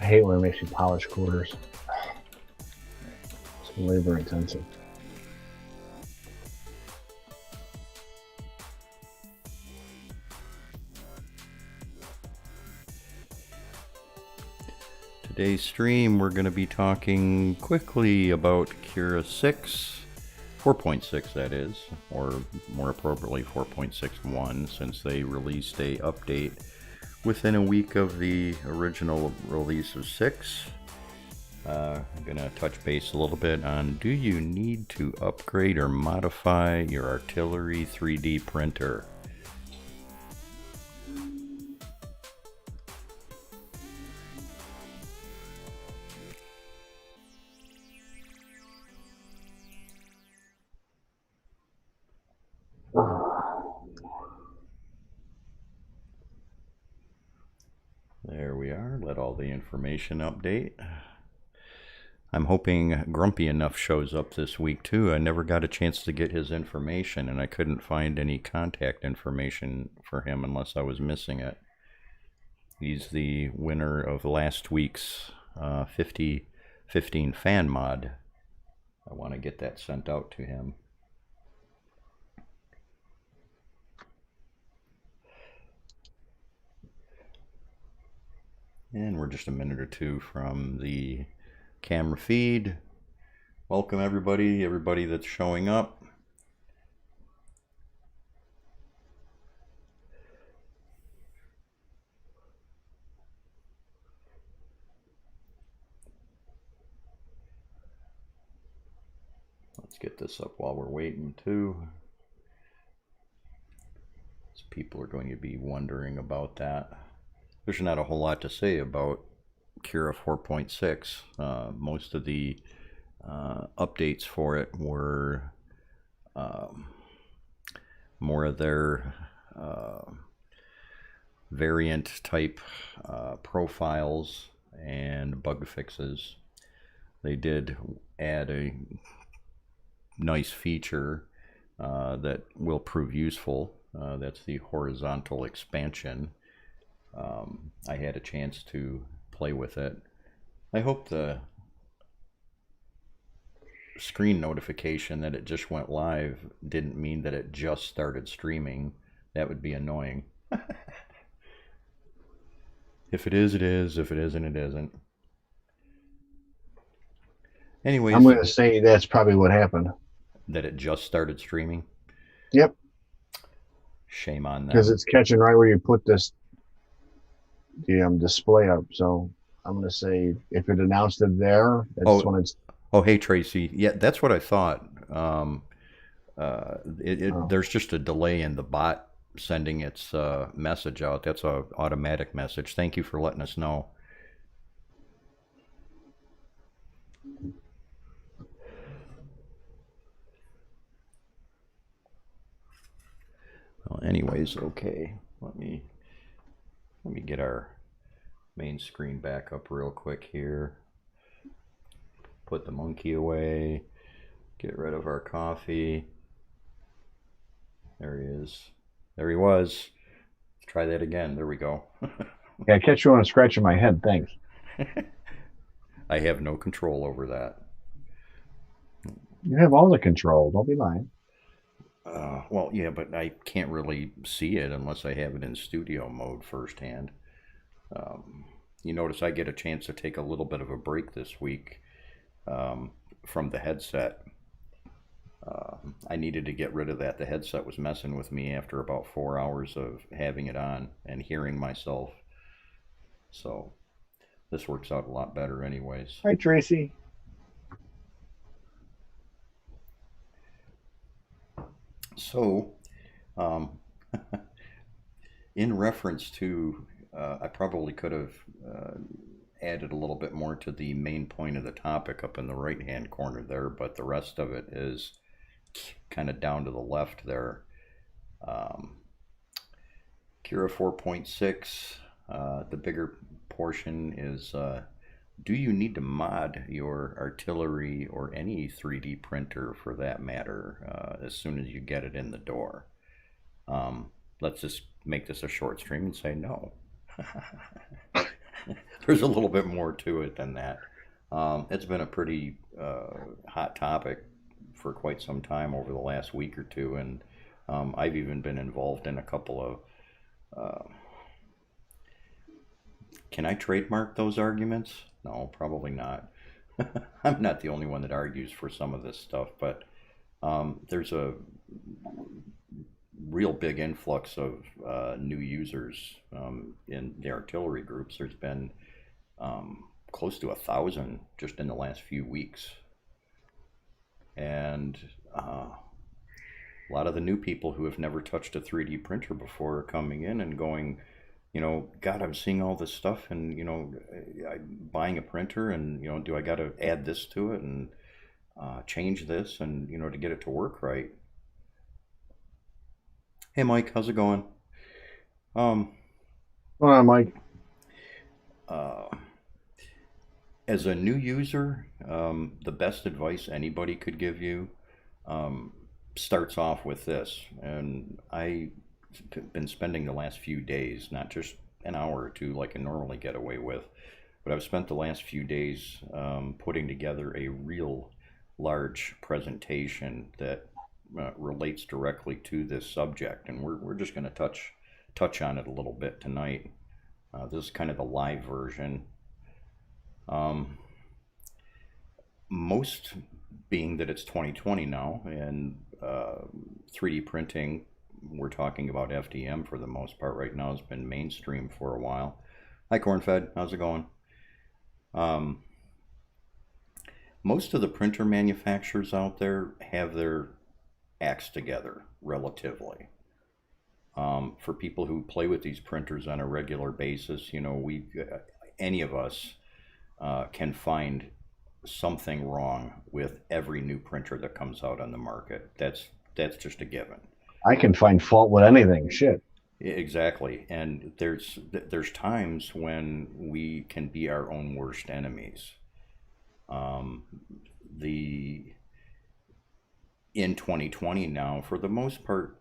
I hate when it makes you polish quarters. It's labor intensive. Today's stream, we're going to be talking quickly about Cura 6, 4.6 that is, or more appropriately 4.61, since they released a update within a week of the original release of 6. I'm going to touch base a little bit on, do you need to upgrade or modify your artillery 3D printer? There we are, let all the information update. I'm hoping Grumpy Enough shows up this week too. I never got a chance to get his information, and I couldn't find any contact information for him unless I was missing it. He's the winner of last week's 5015 fan mod. I want to get that sent out to him. And we're just a minute or two from the camera feed. Welcome everybody that's showing up. Let's get this up while we're waiting too. So people are going to be wondering about that. There's not a whole lot to say about Cura 4.6. Most of the updates for it were more of their variant type profiles and bug fixes. They did add a nice feature that will prove useful. That's the horizontal expansion. I had a chance to play with it. I hope the screen notification that it just went live didn't mean that it just started streaming. That would be annoying. If it is, it is. If it isn't, it isn't. Anyways, I'm going to say that's probably what happened. That it just started streaming? Yep. Shame on them. Because it's catching right where you put the display up. So I'm going to say if it announced it there, that's when it's... Oh, hey, Tracy. Yeah, that's what I thought. There's just a delay in the bot sending its message out. That's an automatic message. Thank you for letting us know. Well, anyways, okay. Let me get our main screen back up real quick here. Put the monkey away. Get rid of our coffee. There he is. There he was. Let's try that again. There we go. Yeah, I catch you on a scratch of my head. Thanks. I have no control over that. You have all the control. Don't be lying. Well, yeah, but I can't really see it unless I have it in studio mode firsthand. You notice I get a chance to take a little bit of a break this week from the headset. I needed to get rid of that. The headset was messing with me after about 4 hours of having it on and hearing myself. So this works out a lot better anyways. Hi, Tracy. So, in reference to, I probably could have added a little bit more to the main point of the topic up in the right hand corner there, but the rest of it is kind of down to the left there. Cura 4.6, the bigger portion is, do you need to mod your artillery or any 3D printer for that matter as soon as you get it in the door? Let's just make this a short stream and say no. there's a little bit more to it than that. It's been a pretty hot topic for quite some time over the last week or two, and I've even been involved in a couple of. Can I trademark those arguments? No, probably not. I'm not the only one that argues for some of this stuff, but there's a real big influx of new users in the artillery groups. There's been close to 1,000 just in the last few weeks, and a lot of the new people who have never touched a 3D printer before are coming in and going, God, I'm seeing all this stuff, and I'm buying a printer, and do I got to add this to it and change this, and to get it to work right. Hey, Mike, how's it going? Um, Hold on, Mike. uh, as a new user, the best advice anybody could give you um, starts off with this, and I've been spending the last few days, not just an hour or two like I normally get away with, but I've spent the last few days putting together a real large presentation that relates directly to this subject, and we're just going to touch on it a little bit tonight. This is kind of the live version. Um, Most being that it's 2020 now, and 3D printing, we're talking about FDM for the most part right now, has been mainstream for a while. Hi, Cornfed, how's it going? Um, Most of the printer manufacturers out there have their acts together relatively. For people who play with these printers on a regular basis, any of us can find something wrong with every new printer that comes out on the market. That's just a given. I can find fault with anything. Shit. Exactly, and there's times when we can be our own worst enemies. Um, the in 2020 now, for the most part,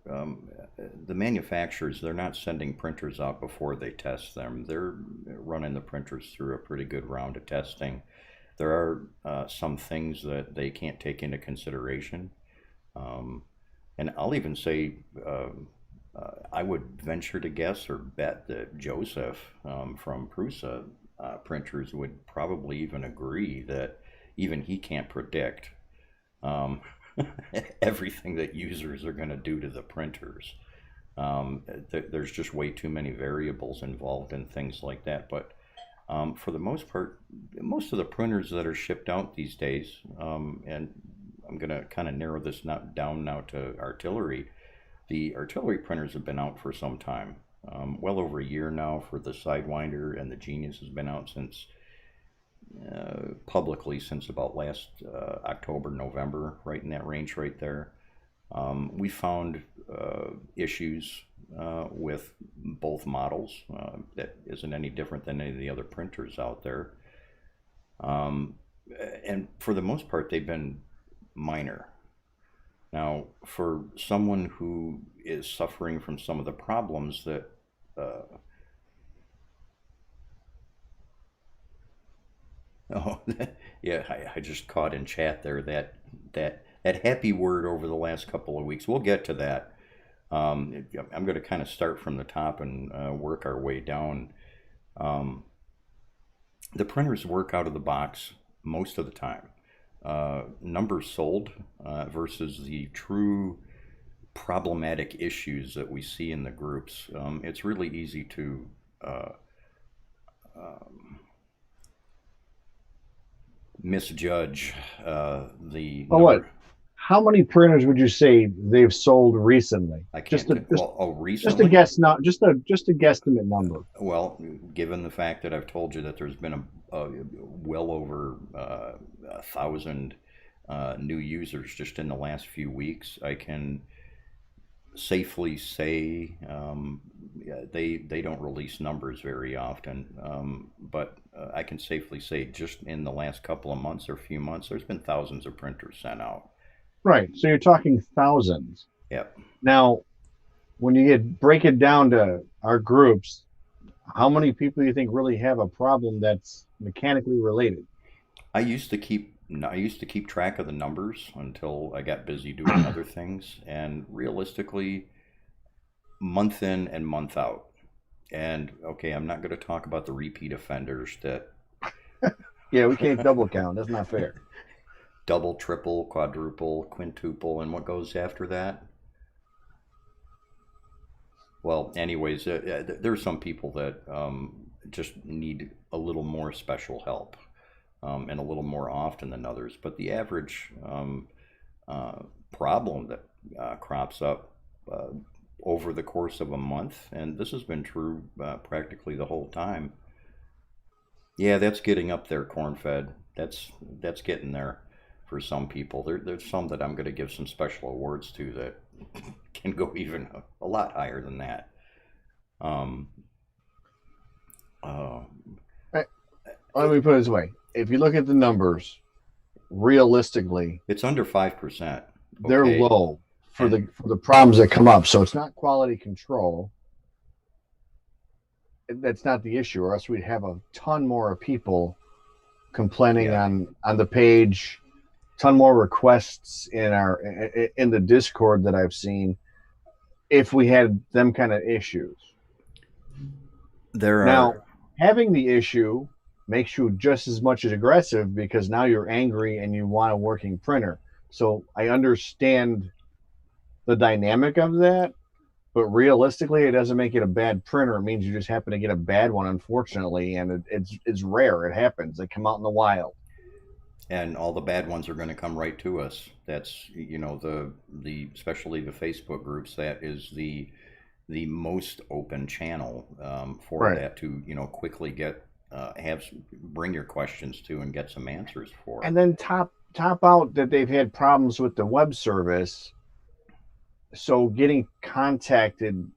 the manufacturers, they're not sending printers out before they test them. They're running the printers through a pretty good round of testing. There are some things that they can't take into consideration. Um, and I'll even say, I would venture to guess or bet that Joseph from Prusa printers would probably even agree that even he can't predict um, everything that users are going to do to the printers. There's just way too many variables involved in things like that. But for the most part, most of the printers that are shipped out these days, and I'm going to kind of narrow this down now to artillery. The artillery printers have been out for some time, well over a year now for the Sidewinder, and the Genius has been out since publicly since about last October, November, right in that range right there. We found issues with both models that isn't any different than any of the other printers out there. Um, and for the most part, they've been minor. Now, for someone who is suffering from some of the problems that uh, oh, yeah, I just caught in chat there that happy word over the last couple of weeks. We'll get to that. I'm going to kind of start from the top and work our way down. Um, the printers work out of the box most of the time. Numbers sold versus the true problematic issues that we see in the groups. It's really easy to uh, um, misjudge the Oh, what? number. How many printers would you say they've sold recently? I Just can't. a just Well, oh, just a recently? guess, not just a guesstimate number. Well, given the fact that I've told you that there's been a well over 1,000 new users just in the last few weeks, I can safely say yeah, they don't release numbers very often, but I can safely say just in the last couple of months or few months, there's been thousands of printers sent out. Right. So you're talking thousands. Yep. Now, when you break it down to our groups, How many people do you think really have a problem that's mechanically related? I used to keep track of the numbers until I got busy doing other things, and realistically, month in and month out. And okay, I'm not going to talk about the repeat offenders that Yeah, we can't double count. That's not fair. double, triple, quadruple, quintuple, and what goes after that. Well, anyways, there's some people that just need a little more special help, and a little more often than others. But the average uh, problem that crops up uh, over the course of a month, and this has been true practically the whole time. Yeah, that's getting up there, corn fed. That's getting there for some people. There's some that I'm going to give some special awards to that can go even a lot higher than that. Um, uh, Right. Let me put it this way. If you look at the numbers, realistically, it's under 5%. they're Okay, low and for the problems that come up. So it's not quality control. That's not the issue, or else we'd have a ton more people complaining yeah, on the page, ton more requests in the Discord that I've seen if we had them kind of issues. there Now, are. having the issue makes you just as much as aggressive because now you're angry and you want a working printer. So I understand the dynamic of that, but realistically, it doesn't make it a bad printer. It means you just happen to get a bad one, unfortunately, and it's rare. It happens. They come out in the wild. And all the bad ones are going to come right to us. That's, the especially the Facebook groups. That is the most open channel for Right. that to quickly get have bring your questions to and get some answers for. And then top out that they've had problems with the web service. So getting contacted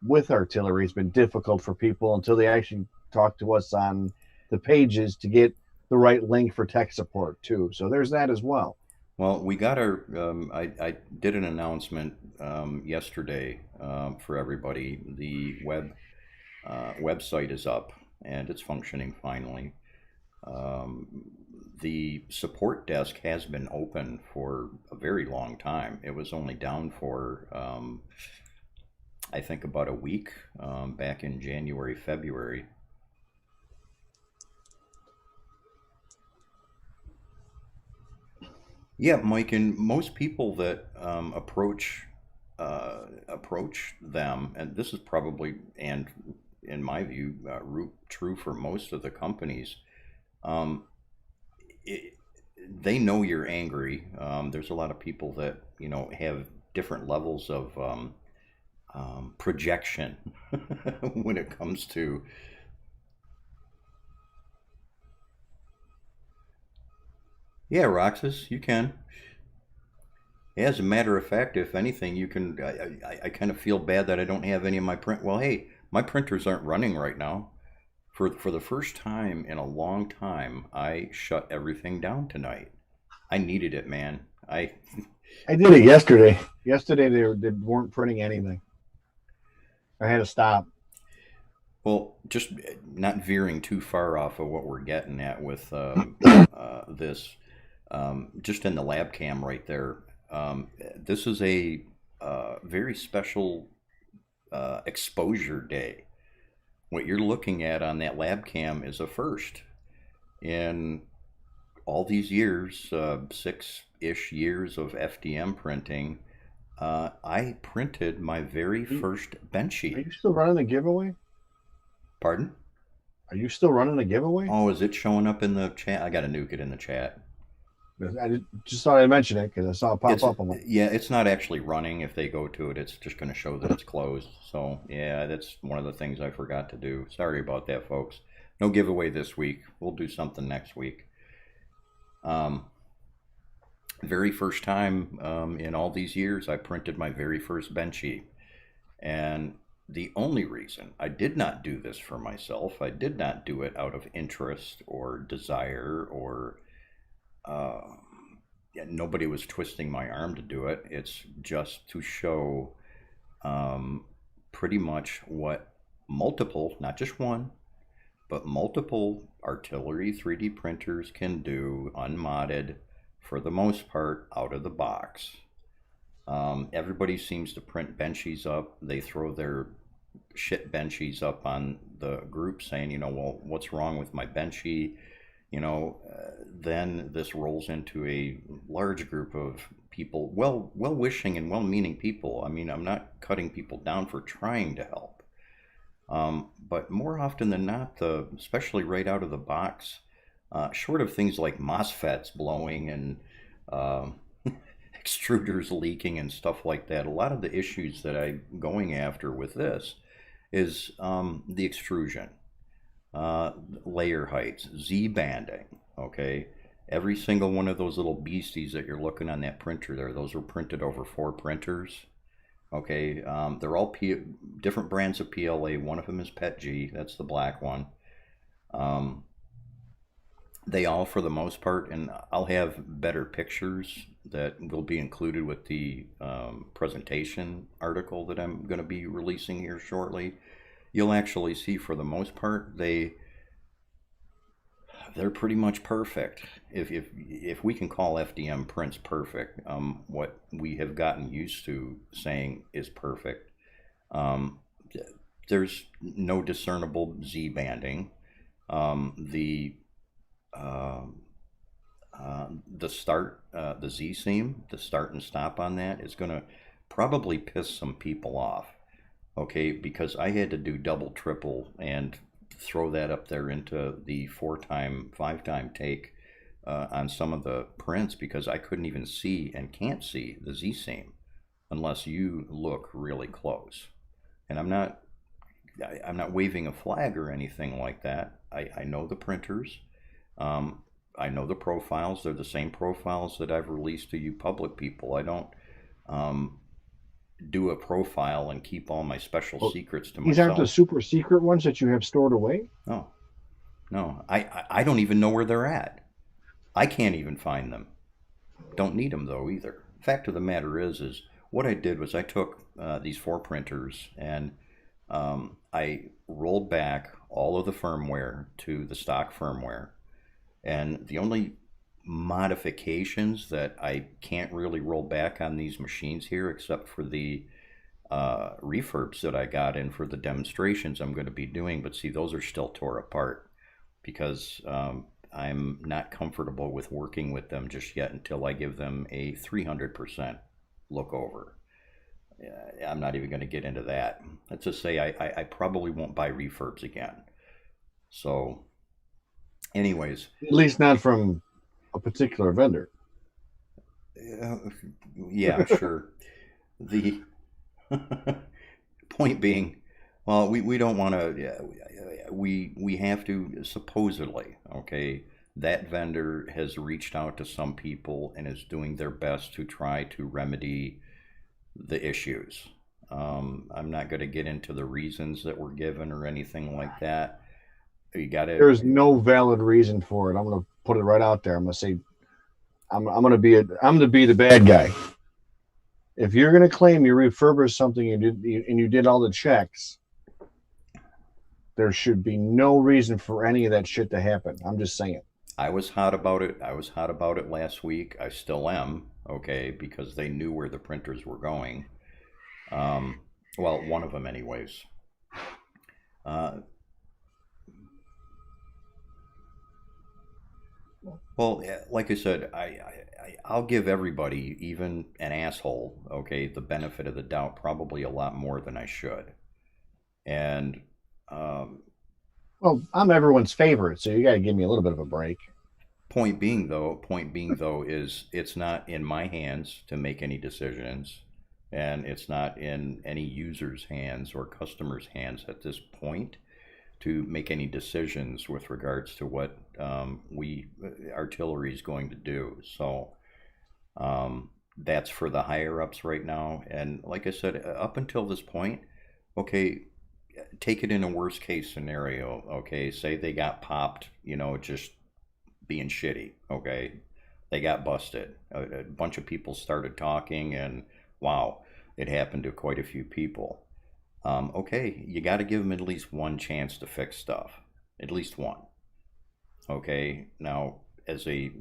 with artillery has been difficult for people until they actually talk to us on the pages to get the right link for tech support too. So there's that as well. Well, we got our. I did an announcement yesterday for everybody. The website is up and it's functioning finally. Um, the support desk has been open for a very long time. It was only down for, I think, about a week back in January, February. Yeah, Mike, and most people that approach them, and this is probably, and in my view, true for most of the companies. Um, it, they know you're angry. There's a lot of people that have different levels of projection when it comes to. Yeah, Roxas, you can. As a matter of fact, if anything, you can. I kind of feel bad that I don't have any of my print. Well, hey, my printers aren't running right now. For the first time in a long time, I shut everything down tonight. I needed it, man. I I did it yesterday. Yesterday they weren't printing anything. I had to stop. Well, just not veering too far off of what we're getting at with this. Just in the lab cam right there. This is a very special exposure day. What you're looking at on that lab cam is a first in all these years, 6-ish years of FDM printing. I printed my very first bench Are sheet. you still running the giveaway? Pardon? Are you still running the giveaway? Oh, is it showing up in the chat? I got to nuke it in the chat. Just thought I'd mention it because I saw it pop It's up. I'm like, yeah, it's not actually running. If they go to it, it's just going to show that it's closed. So yeah, that's one of the things I forgot to do. Sorry about that, folks. No giveaway this week. We'll do something next week. Um, very first time in all these years, I printed my very first bench sheet, and the only reason I did not do this for myself, I did not do it out of interest or desire or uh, yeah, nobody was twisting my arm to do it. It's just to show um, pretty much what multiple, not just one, but multiple artillery 3D printers can do unmodded, for the most part, out of the box. Everybody seems to print benchies up. They throw their shit benchies up on the group saying, well, what's wrong with my benchy? Then this rolls into a large group of people, well-wishing and well-meaning people. I mean, I'm not cutting people down for trying to help. But more often than not, especially right out of the box, short of things like MOSFETs blowing and extruders leaking and stuff like that, a lot of the issues that I'm going after with this is the extrusion, layer heights, Z banding, okay? Every single one of those little beasties that you're looking on that printer there, those were printed over 4 printers. Okay, they're all different brands of PLA. One of them is PETG, that's the black one. They all, for the most part, and I'll have better pictures that will be included with the presentation article that I'm going to be releasing here shortly. You'll actually see, for the most part, they're pretty much perfect. If we can call FDM prints perfect, what we have gotten used to saying is perfect, there's no discernible Z banding. The Z seam, the start and stop on that is going to probably piss some people off. Okay, because I had to do double, triple, and throw that up there into the 4-time, 5-time take on some of the prints, because I couldn't even see and can't see the Z seam unless you look really close. And I'm not waving a flag or anything like that. I know the printers. I know the profiles. They're the same profiles that I've released to you public people. I don't do a profile and keep all my special secrets to myself. These aren't the super secret ones that you have stored away? No. I don't even know where they're at. I can't even find them. Don't need them though either. Fact of the matter is what I did was I took these 4 printers and I rolled back all of the firmware to the stock firmware. And the only modifications that I can't really roll back on these machines here, except for the refurbs that I got in for the demonstrations I'm going to be doing, but see, those are still tore apart because I'm not comfortable with working with them just yet until I give them a 300% look over. I'm not even going to get into that. Let's just say I probably won't buy refurbs again. So anyways, at least not from a particular vendor. Yeah, sure. The point being, well, we don't want to. We have to, supposedly, okay. That vendor has reached out to some people and is doing their best to try to remedy the issues. I'm not going to get into the reasons that were given or anything like that. There's no valid reason for it. I'm going to put it right out there. I'm going to say, I'm going to be the bad guy. If you're going to claim you refurbished something and you did all the checks, there should be no reason for any of that shit to happen. I'm just saying. I was hot about it. I was hot about it last week. I still am, okay, because they knew where the printers were going. Well, one of them anyways. Well, like I said, I'll give everybody, even an asshole, okay, the benefit of the doubt, probably a lot more than I should. And well, I'm everyone's favorite, so you got to give me a little bit of a break. Point being though, is it's not in my hands to make any decisions, and it's not in any user's hands or customer's hands at this point to make any decisions with regards to what artillery is going to do. So that's for the higher ups right now. And like I said, up until this point, okay, take it in a worst case scenario. Okay, say they got popped, just being shitty. Okay, they got busted. A bunch of people started talking, and wow, it happened to quite a few people. Okay, you got to give them at least one chance to fix stuff, at least one. Okay, now as a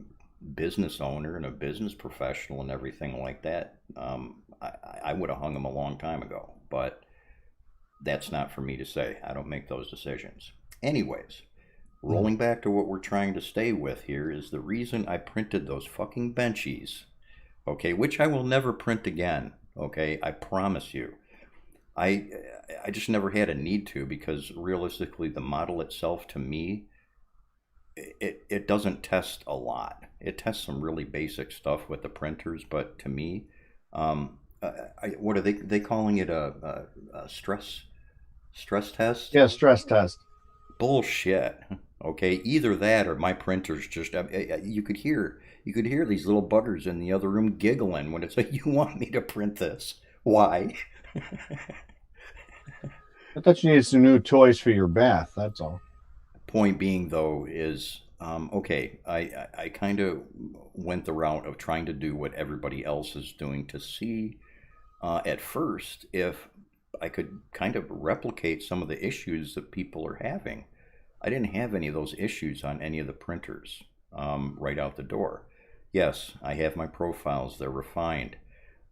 business owner and a business professional and everything like that, I would have hung them a long time ago, but that's not for me to say. I don't make those decisions. Anyways, Mm. rolling back to what we're trying to stay with here is the reason I printed those fucking benchies, okay, which I will never print again, okay, I promise you. I I just never had a need to because realistically the model itself to me it doesn't test a lot. It tests some really basic stuff with the printers, but to me, what are they calling it a stress test? Yeah, stress test. Bullshit. Okay, either that or my printers just you could hear these little buggers in the other room giggling when it's like you want me to print this. Why? I thought you needed some new toys for your bath. That's all. Point being though is okay, I kind of went the route of trying to do what everybody else is doing to see at first if I could kind of replicate some of the issues that people are having. I didn't have any of those issues on any of the printers right out the door. Yes, I have my profiles, they're refined.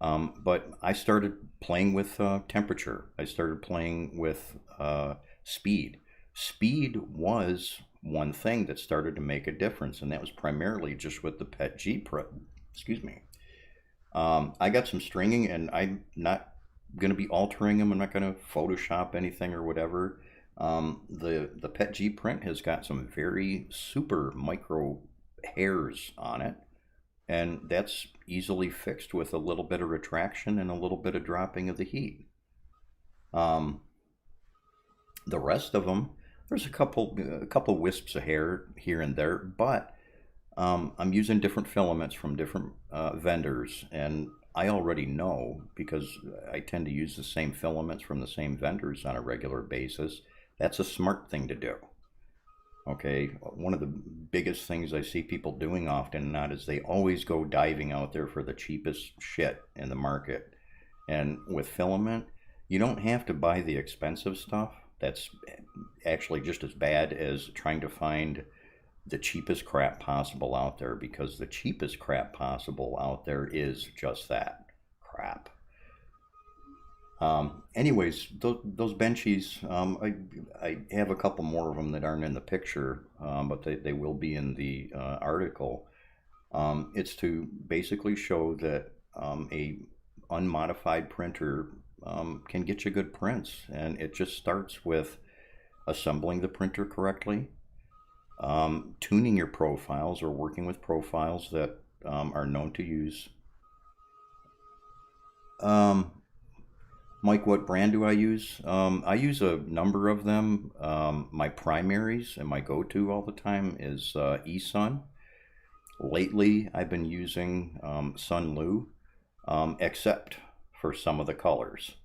But I started playing with temperature. I started playing with speed. Speed was one thing that started to make a difference, and that was primarily just with the Pet G Pro. Excuse me. I got some stringing, and I'm not going to be altering them. I'm not going to Photoshop anything or whatever. The Pet G print has got some very super micro hairs on it, and that's easily fixed with a little bit of retraction and a little bit of dropping of the heat. Um, the rest of them, there's a couple wisps of hair here and there, but I'm using different filaments from different vendors, and I already know because I tend to use the same filaments from the same vendors on a regular basis. That's a smart thing to do. Okay, one of the biggest things I see people doing often not is they always go diving out there for the cheapest shit in the market. And with filament, you don't have to buy the expensive stuff. That's actually just as bad as trying to find the cheapest crap possible out there because the cheapest crap possible out there is just that crap. Anyways, those benchies, I have a couple more of them that aren't in the picture, but they will be in the article. It's to basically show that a unmodified printer can get you good prints, and it just starts with assembling the printer correctly, tuning your profiles or working with profiles that are known to use. Um, Mike, what brand do I use? I use a number of them. My primaries and my go-to all the time is eSun. Lately, I've been using Sunlu, except for some of the colors.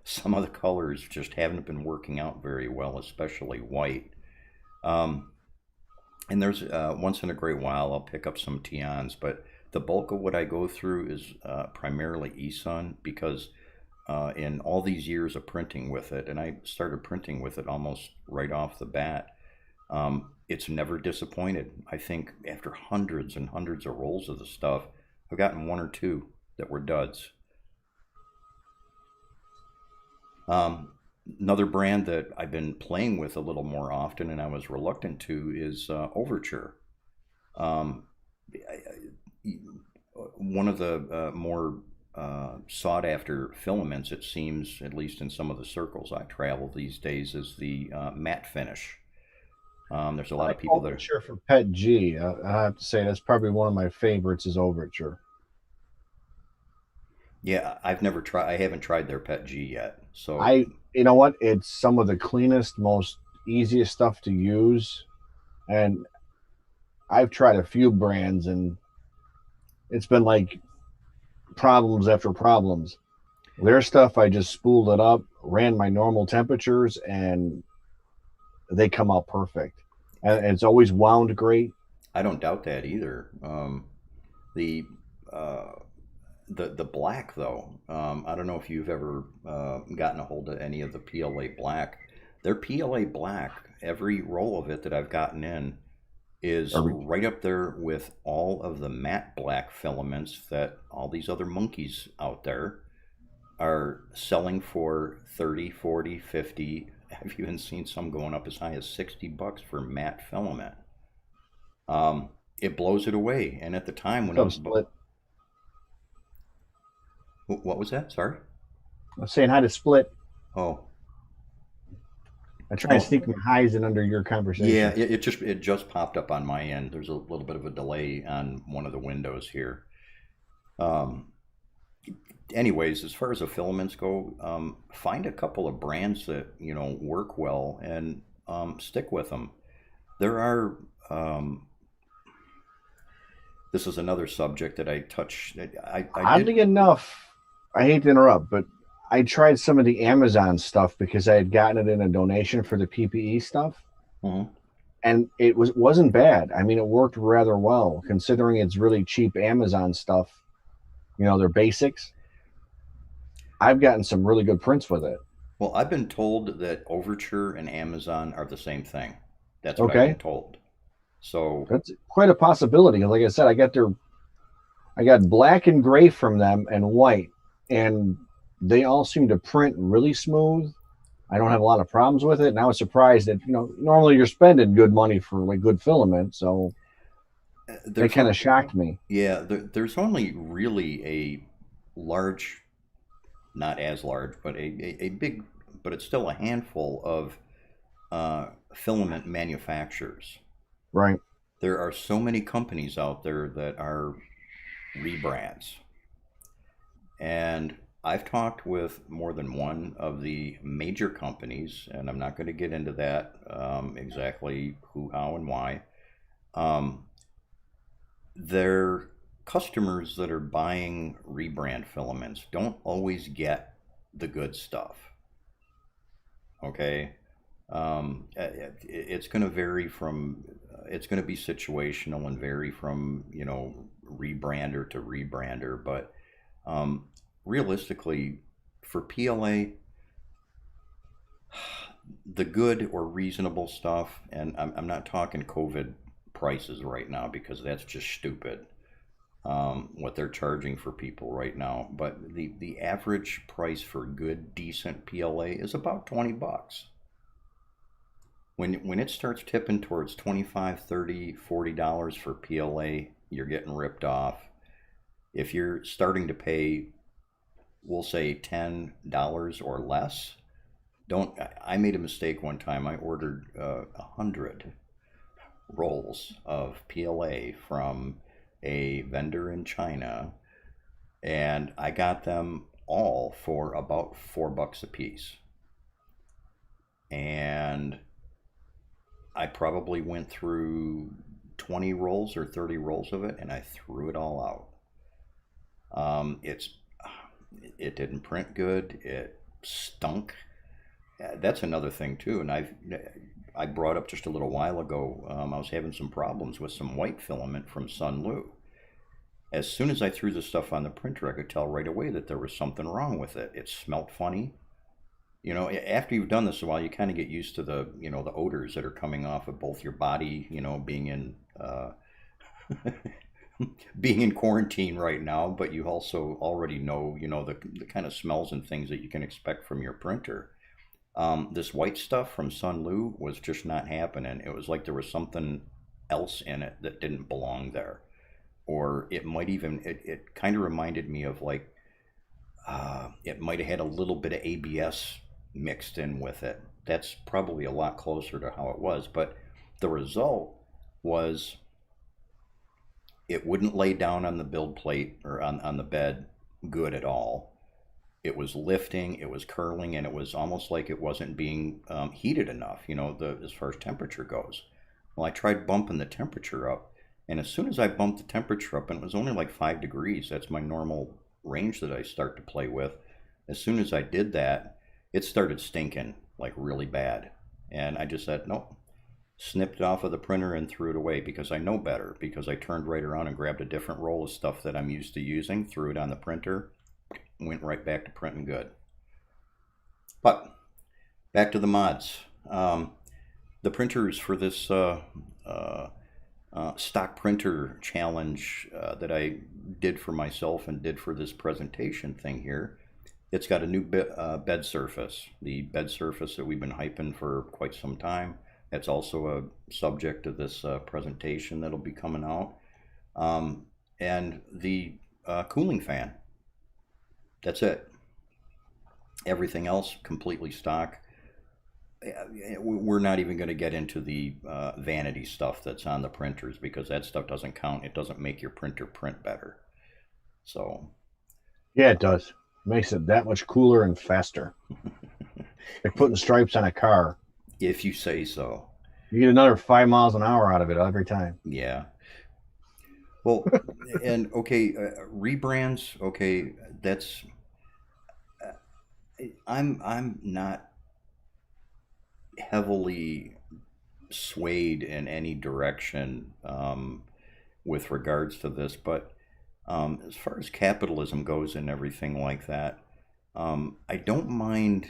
Some of the colors just haven't been working out very well, especially white. Um, and there's once in a great while I'll pick up some Tians, but the bulk of what I go through is primarily eSun because in all these years of printing with it, and I started printing with it almost right off the bat, it's never disappointed. I think after hundreds and hundreds of rolls of the stuff, I've gotten one or two that were duds. Um, Another brand that I've been playing with a little more often and I was reluctant to is Overture. Um, One of the more sought after filaments, it seems, at least in some of the circles I travel these days, is the matte finish. There's a I lot of like people that are, Overture for Pet G. I have to say that's probably one of my favorites is Overture. yeah, I've never tried, I haven't tried their Pet G yet. So, I, you know what? It's some of the cleanest, most easiest stuff to use, and I've tried a few brands, and it's been like problems after problems. Their stuff, I just spooled it up, ran my normal temperatures, and they come out perfect. And it's always wound great. I don't doubt that either. The, uh, The black though, I don't know if you've ever gotten a hold of any of the PLA black. Their PLA black, every roll of it that I've gotten in is Or right up there with all of the matte black filaments that all these other monkeys out there are selling for 30, 40, 50. I've even seen some going up as high as $60 for matte filament. It blows it away. And at the time when I some was, split. what was that? Sorry. I was saying hi to split. Oh, I try and oh, sneak my highs in under your yeah. conversation. It just popped up on my end. There's a little bit of a delay on one of the windows here. Um, anyways, as far as the filaments go, find a couple of brands that work well and stick with them. There are. This is another subject that I touch. I did. Oddly enough, I hate to interrupt, but I tried some of the Amazon stuff because I had gotten it in a donation for the PPE stuff, Mhm. and it wasn't bad. I mean, it worked rather well considering it's really cheap Amazon stuff. They're basics. I've gotten some really good prints with it. Well, I've been told that Overture and Amazon are the same thing. That's what I've been Okay, told. So, that's quite a possibility. Like I said, I got black and gray from them and white, and they all seem to print really smooth. I don't have a lot of problems with it. And I was surprised that, normally you're spending good money for like good filament. So that there's kind a of shocked me. there's only really a large, not as large, but a big, but it's still a handful of filament manufacturers. Right. There are so many companies out there that are rebrands. And I've talked with more than one of the major companies, and I'm not going to get into that exactly who, how, and why. Um, their customers that are buying rebrand filaments don't always get the good stuff. Okay. It's going to vary from, it's going to be situational and vary from, rebrander to rebrander. But um, realistically, for PLA, the good or reasonable stuff, and I'm not talking COVID prices right now because that's just stupid what they're charging for people right now. But the average price for good, decent PLA is about $20. When it starts tipping towards 25, 30, $40 for PLA, you're getting ripped off. If you're starting to pay, we'll say $10 or less, don't. I made a mistake one time. I ordered 100 rolls of PLA from a vendor in China, and I got them all for about $4 a piece. And I probably went through 20 rolls or 30 rolls of it, and I threw it all out. It's it didn't print good. It stunk. That's another thing too, and I brought up just a little while ago. I was having some problems with some white filament from Sunlu. As soon as I threw the stuff on the printer, I could tell right away that there was something wrong with it. It smelt funny. After you've done this a while, you kind of get used to the odors that are coming off of both your body, being in being in quarantine right now, but you also already know, the kind of smells and things that you can expect from your printer. This white stuff from Sunlu was just not happening. It was like there was something else in it that didn't belong there. Or it might even, it kind of reminded me of like, it might have had a little bit of ABS mixed in with it. That's probably a lot closer to how it was. But the result was it wouldn't lay down on the build plate or on the bed good at all. It was lifting, it was curling, and it was almost like it wasn't being heated enough, as far as temperature goes. Well, I tried bumping the temperature up, and as soon as I bumped the temperature up, and it was only like 5 degrees, that's my normal range that I start to play with. As soon as I did that, it started stinking like really bad. And I just said, nope, snipped it off of the printer and threw it away because I know better, because I turned right around and grabbed a different roll of stuff that I'm used to using, threw it on the printer, went right back to printing good. But back to the mods. The printers for this stock printer challenge that I did for myself and did for this presentation thing here, it's got a new bed surface. The bed surface that we've been hyping for quite some time. That's also a subject of this presentation that'll be coming out. And the cooling fan. That's it. Everything else completely stock. We're not even going to get into the vanity stuff that's on the printers, because that stuff doesn't count. It doesn't make your printer print better. So Yeah, it does. It makes it that much cooler and faster. Like putting stripes on a car. if you say so. You get another 5 miles an hour out of it every time. Yeah. Well, and okay, rebrands. Okay, that's. I'm not heavily swayed in any direction with regards to this, but as far as capitalism goes and everything like that, I don't mind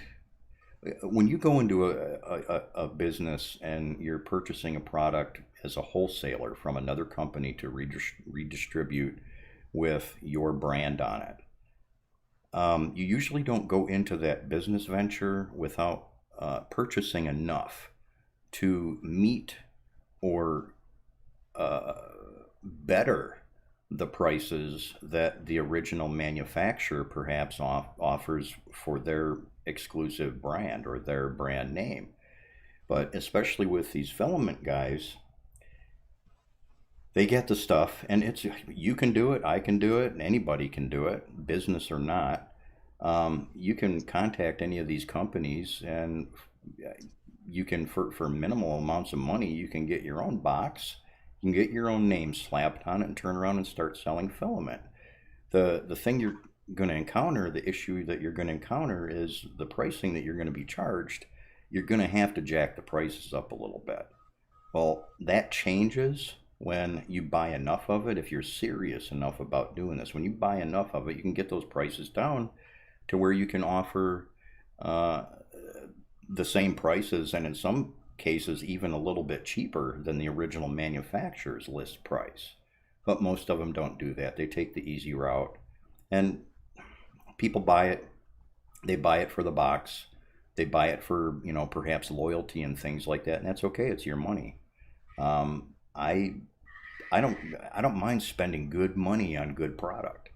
when you go into a business and you're purchasing a product as a wholesaler from another company to redistribute with your brand on it. You usually don't go into that business venture without purchasing enough to meet or better the prices that the original manufacturer perhaps offers for their exclusive brand or their brand name. But especially with these Filament guys, they get the stuff, and it's, you can do it, I can do it, and anybody can do it, business or not. You can contact any of these companies, and you can, for minimal amounts of money, you can get your own box, you can get your own name slapped on it, and turn around and start selling Filament. The thing you're going to encounter, the issue that you're going to encounter, is the pricing that you're going to be charged. You're going to have to jack the prices up a little bit. Well, that changes when you buy enough of it. If you're serious enough about doing this, when you buy enough of it, you can get those prices down to where you can offer the same prices, and in some cases even a little bit cheaper than the original manufacturer's list price. But most of them don't do that. They take the easy route, and people buy it. They buy it for the box. They buy it for, perhaps loyalty and things like that, and that's okay. It's your money. I don't mind spending good money on good product,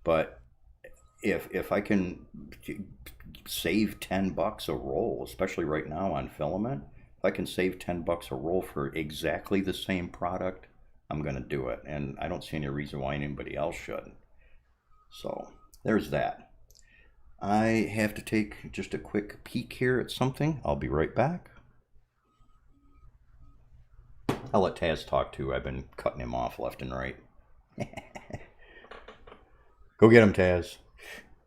but if I can save $10 a roll, especially right now on Filament, if I can save $10 a roll for exactly the same product, I'm gonna do it, and I don't see any reason why anybody else shouldn't. So there's that. I have to take just a quick peek here at something. I'll be right back. I'll let Taz talk too. I've been cutting him off left and right. Go get him, Taz.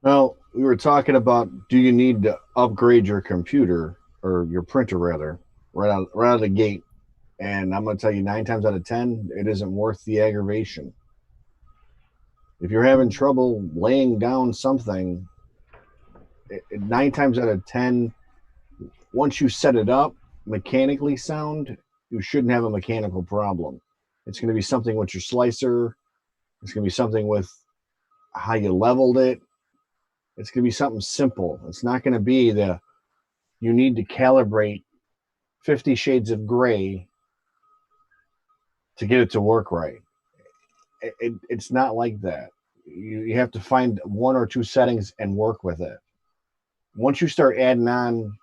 Well, we were talking about, do you need to upgrade your computer, or your printer rather, right out of the gate? And I'm going to tell you, 9 times out of 10, it isn't worth the aggravation. If you're having trouble laying down something, 9 times out of 10, once you set it up mechanically sound, you shouldn't have a mechanical problem. It's going to be something with your slicer. It's going to be something with how you leveled it. It's going to be something simple. It's not going to be you need to calibrate 50 shades of gray to get it to work right. It's not like that. You have to find 1 or 2 settings and work with it. Once you start adding on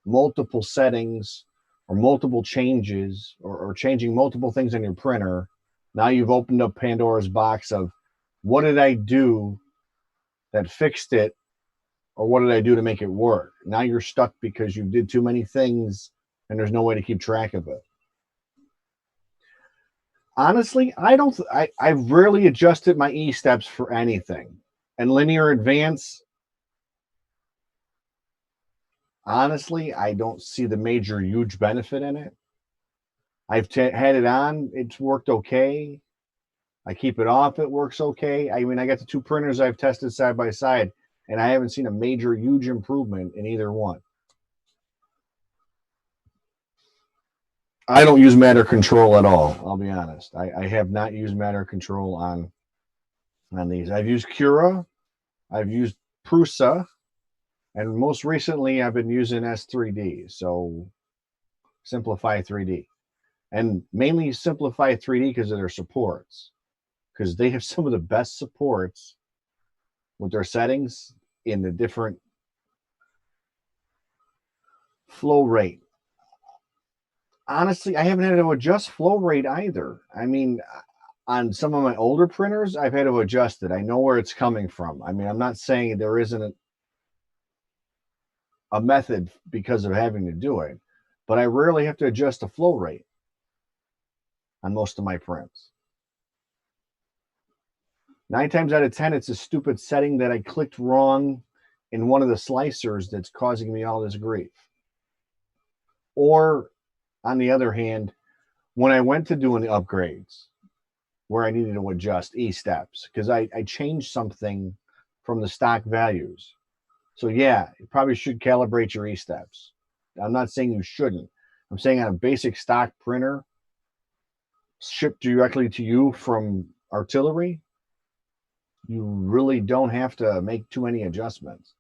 multiple settings or multiple changes, or changing multiple things on your printer, now you've opened up Pandora's box of, what did I do that fixed it, or what did I do to make it work? Now you're stuck because you did too many things and there's no way to keep track of it. Honestly, I've rarely adjusted my E-steps for anything. And linear advance, honestly, I don't see the major huge benefit in it. I've had it on. It's worked okay. I keep it off. It works okay. I mean, I got the two printers I've tested side by side, and I haven't seen a major, huge improvement in either one. I don't use matter control at all. I'll be honest. I have not used matter control on these. I've used Cura. I've used Prusa. And most recently, I've been using S3D. So Simplify 3D. And mainly Simplify 3D because of their supports. Because they have some of the best supports with their settings in the different flow rate. Honestly, I haven't had to adjust flow rate either. I mean, on some of my older printers, I've had to adjust it. I know where it's coming from. I mean, I'm not saying there isn't a method because of having to do it, but I rarely have to adjust the flow rate on most of my prints. 9 times out of 10, it's a stupid setting that I clicked wrong in one of the slicers that's causing me all this grief. Or, on the other hand, when I went to doing the upgrades, where I needed to adjust E-steps, because I changed something from the stock values. So yeah, you probably should calibrate your E-steps. I'm not saying you shouldn't. I'm saying on a basic stock printer, shipped directly to you from Artillery, you really don't have to make too many adjustments.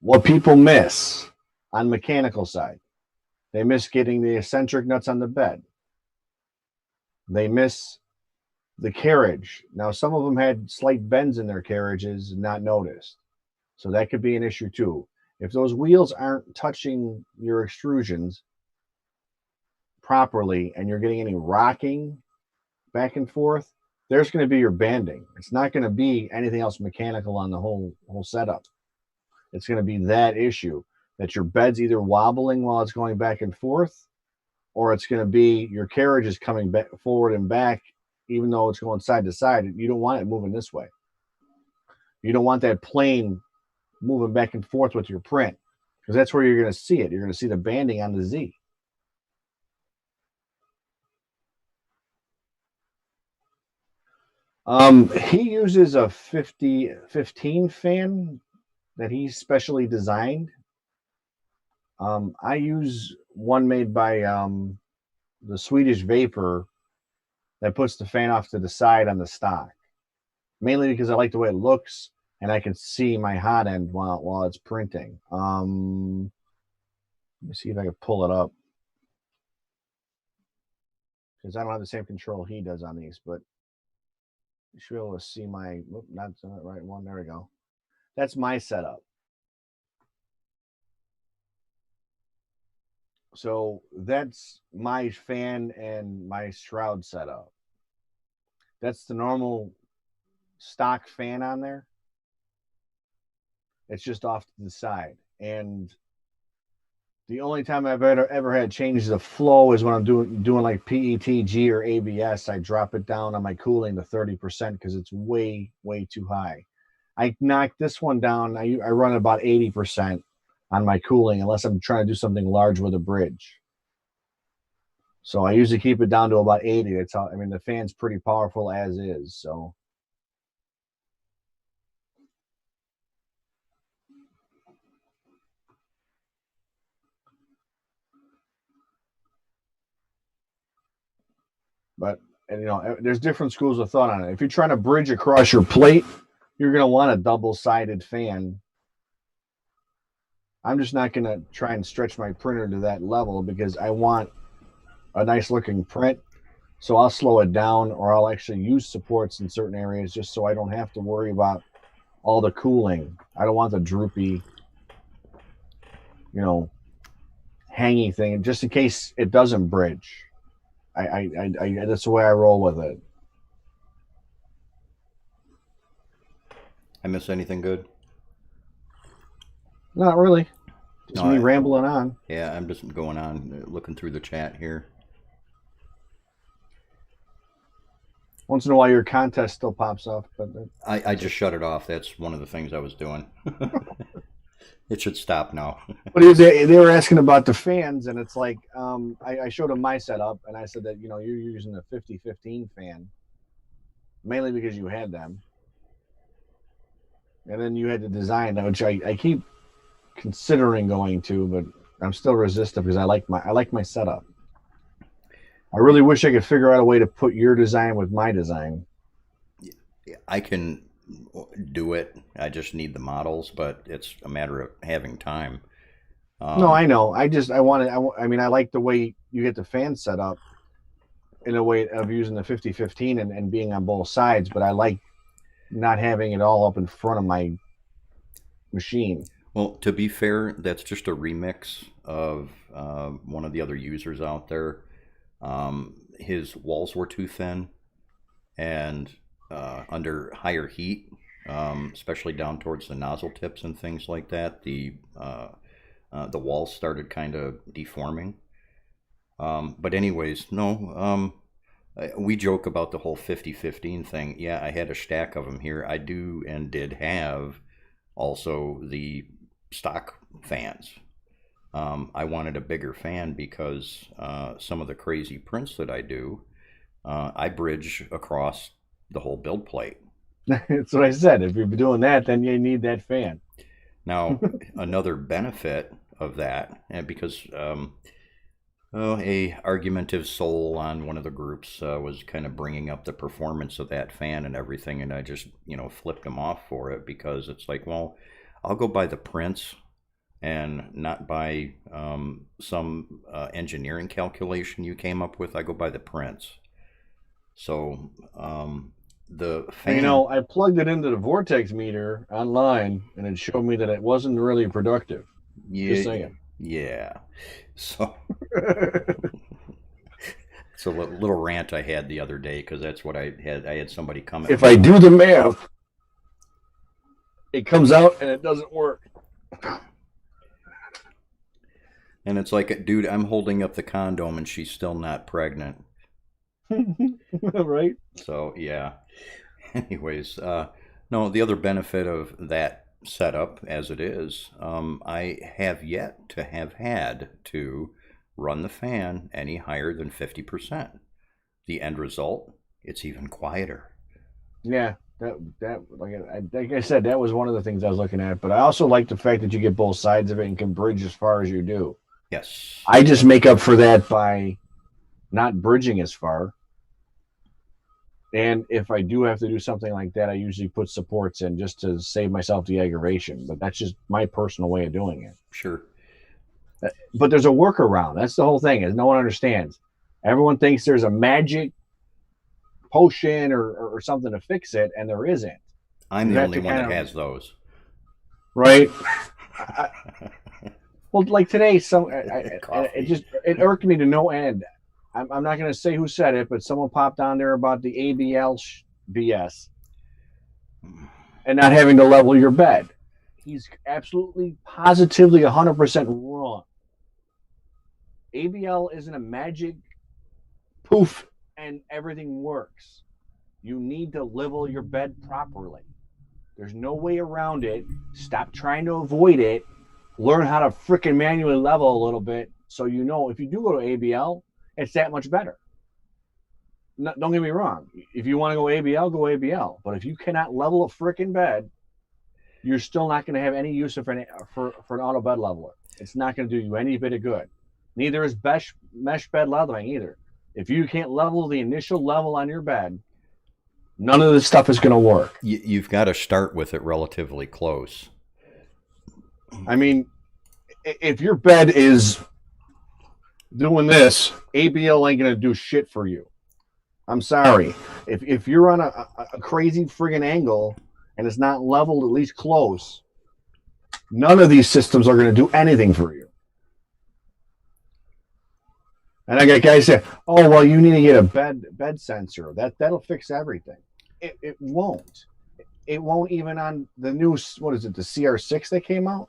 What people miss on mechanical side, they miss getting the eccentric nuts on the bed. They miss the carriage. Now, some of them had slight bends in their carriages and not noticed. So that could be an issue too. If those wheels aren't touching your extrusions properly and you're getting any rocking back and forth, there's going to be your banding. It's not going to be anything else mechanical on the whole setup. It's going to be that issue that your bed's either wobbling while it's going back and forth, or it's going to be your carriage is coming back forward and back, even though it's going side to side. You don't want it moving this way. You don't want that plane moving back and forth with your print, because that's where you're going to see it. You're going to see the banding on the Z. He uses a 15 fan that he specially designed. I use one made by the Swedish Vapor that puts the fan off to the side on the stock, mainly because I like the way it looks and I can see my hot end while it's printing. Let me see if I can pull it up, because I don't have the same control he does on these, but you should be able to see my, not the right one. There we go. That's my setup. So that's my fan and my shroud setup. That's the normal stock fan on there. It's just off to the side. And the only time I've ever had change the flow is when I'm doing like PETG or ABS. I drop it down on my cooling to 30% because it's way too high. I knock this one down. I run about 80% on my cooling unless I'm trying to do something large with a bridge. So I usually keep it down to about 80. That's how, I mean, the fan's pretty powerful as is. So but, and you know, there's different schools of thought on it. If you're trying to bridge across your plate, you're going to want a double-sided fan. I'm just not going to try and stretch my printer to that level because I want a nice looking print. So I'll slow it down, or I'll actually use supports in certain areas just so I don't have to worry about all the cooling. I don't want the droopy, you know, hangy thing, just in case it doesn't bridge. I that's the way I roll with it. I miss anything good? Not really. Just No, me rambling on. yeah, I'm just going on, looking through the chat here. Once in a while, your contest still pops up, but I just shut it off. That's one of the things I was doing. It should stop now. But they were asking about the fans, and it's like I showed them my setup, and I said that you're using a 50-15 fan, mainly because you had them, and then you had to design, which I keep considering going to, but I'm still resistant because I like my setup. I really wish I could figure out a way to put your design with my design. I can do it. I just need the models, but it's a matter of having time. No, I know. I mean, I like the way you get the fan set up in a way of using the 50-15 and being on both sides, but I like not having it all up in front of my machine. Well, to be fair, that's just a remix of one of the other users out there. His walls were too thin, and under higher heat, especially down towards the nozzle tips and things like that, the walls started kind of deforming. But anyways, no. We joke about the whole 50-15 thing. Yeah, I had a stack of them here. I do and did have also the stock fans. I wanted a bigger fan because some of the crazy prints that I do, I bridge across the whole build plate. That's what I said. If you're doing that, then you need that fan. Now, another benefit of that, and because a argumentative soul on one of the groups was kind of bringing up the performance of that fan and everything, and I just flipped him off for it because it's like, well, I'll go by the prints and not by some engineering calculation you came up with. I go by the prints. So the fan. I plugged it into the vortex meter online, and it showed me that it wasn't really productive. Yeah, just saying. Yeah. So it's a little rant I had the other day because that's what I had. I had somebody come. If I do the math, it comes out and it doesn't work. And it's like, dude, I'm holding up the condom and she's still not pregnant. Right? So, yeah. Anyways, no, the other benefit of that setup as it is, I have yet to have had to run the fan any higher than 50%. The end result, it's even quieter. Yeah. That like I said, that was one of the things I was looking at. But I also like the fact that you get both sides of it and can bridge as far as you do. Yes. I just make up for that by not bridging as far. And if I do have to do something like that, I usually put supports in just to save myself the aggravation. But that's just my personal way of doing it. Sure. But there's a workaround. That's the whole thing, is no one understands. Everyone thinks there's a magic potion or something to fix it, and there isn't. I'm the only one that has those. Right? Well, like today, it irked me to no end. I'm not going to say who said it, but someone popped on there about the ABL BS and not having to level your bed. He's absolutely, positively, 100% wrong. ABL isn't a magic poof and everything works. You need to level your bed properly. There's no way around it. Stop trying to avoid it. Learn how to freaking manually level a little bit so you know if you do go to ABL, it's that much better. No, don't get me wrong. If you want to go ABL, go ABL. But if you cannot level a freaking bed, you're still not going to have any use for an auto bed leveler. It's not going to do you any bit of good. Neither is mesh bed leveling either. If you can't level the initial level on your bed, none of this stuff is going to work. You've got to start with it relatively close. I mean, if your bed is doing this, ABL ain't going to do shit for you. I'm sorry. If you're on a crazy friggin' angle and it's not leveled at least close, none of these systems are going to do anything for you. And I got guys say, "Oh, well, you need to get a bed sensor. That'll fix everything." It won't. It won't even on the new, what is it, the CR6 that came out?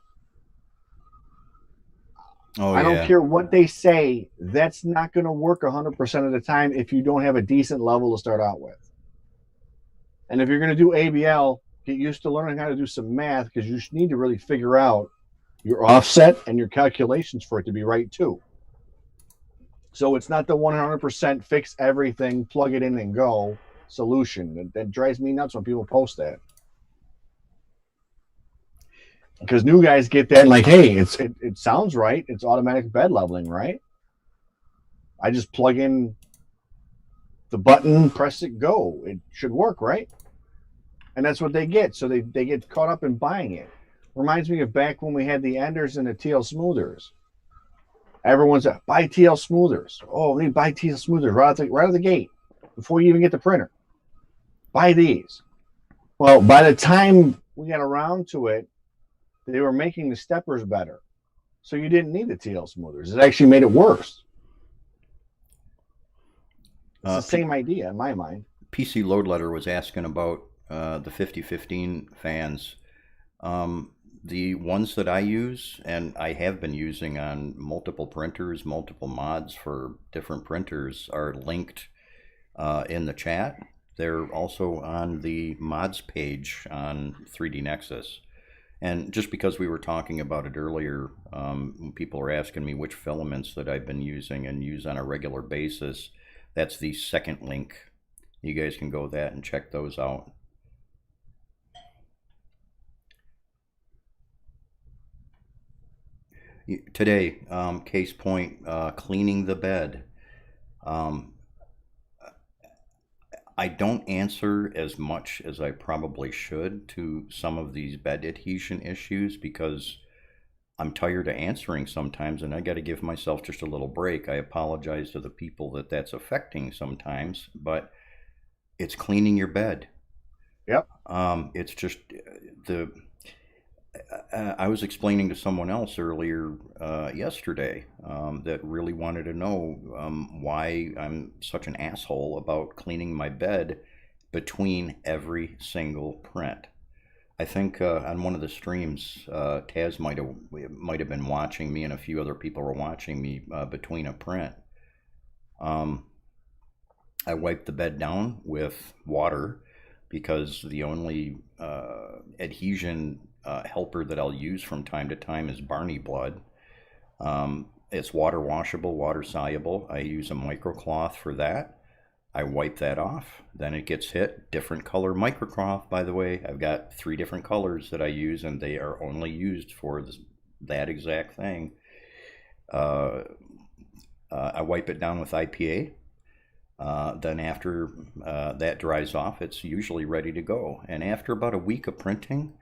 Oh, I don't care what they say. That's not going to work 100% of the time if you don't have a decent level to start out with. And if you're going to do ABL, get used to learning how to do some math, because you need to really figure out your offset and your calculations for it to be right too. So it's not the 100% fix everything, plug it in and go solution. That drives me nuts when people post that. Because new guys get that like, hey, it sounds right. It's automatic bed leveling, right? I just plug in the button, press it, go. It should work, right? And that's what they get. So they get caught up in buying it. Reminds me of back when we had the Enders and the TL Smoothers. Everyone's like, buy TL Smoothers. Oh, we need to buy TL Smoothers right out of the gate before you even get the printer. Buy these. Well, by the time we got around to it, they were making the steppers better. So you didn't need the TL Smoothers. It actually made it worse. It's the same idea in my mind. PC Load Letter was asking about the 5015 fans. The ones that I use, and I have been using on multiple printers, multiple mods for different printers, are linked in the chat. They're also on the mods page on 3D Nexus. And just because we were talking about it earlier, people are asking me which filaments that I've been using and use on a regular basis. That's the second link. You guys can go that and check those out. Today, case point, cleaning the bed. I don't answer as much as I probably should to some of these bed adhesion issues because I'm tired of answering sometimes and I got to give myself just a little break. I apologize to the people that that's affecting sometimes, but it's cleaning your bed. Yep. It's just the I was explaining to someone else earlier yesterday that really wanted to know why I'm such an asshole about cleaning my bed between every single print. I think on one of the streams, Taz might have been watching me, and a few other people were watching me between a print. I wipe the bed down with water because the only adhesion helper that I'll use from time to time is Barney blood. It's water washable, water soluble. I use a microcloth for that. I wipe that off. Then it gets hit. Different color microcloth, by the way. I've got 3 different colors that I use, and they are only used for that exact thing. I wipe it down with IPA. Then after that dries off, it's usually ready to go. And after about a week of printing,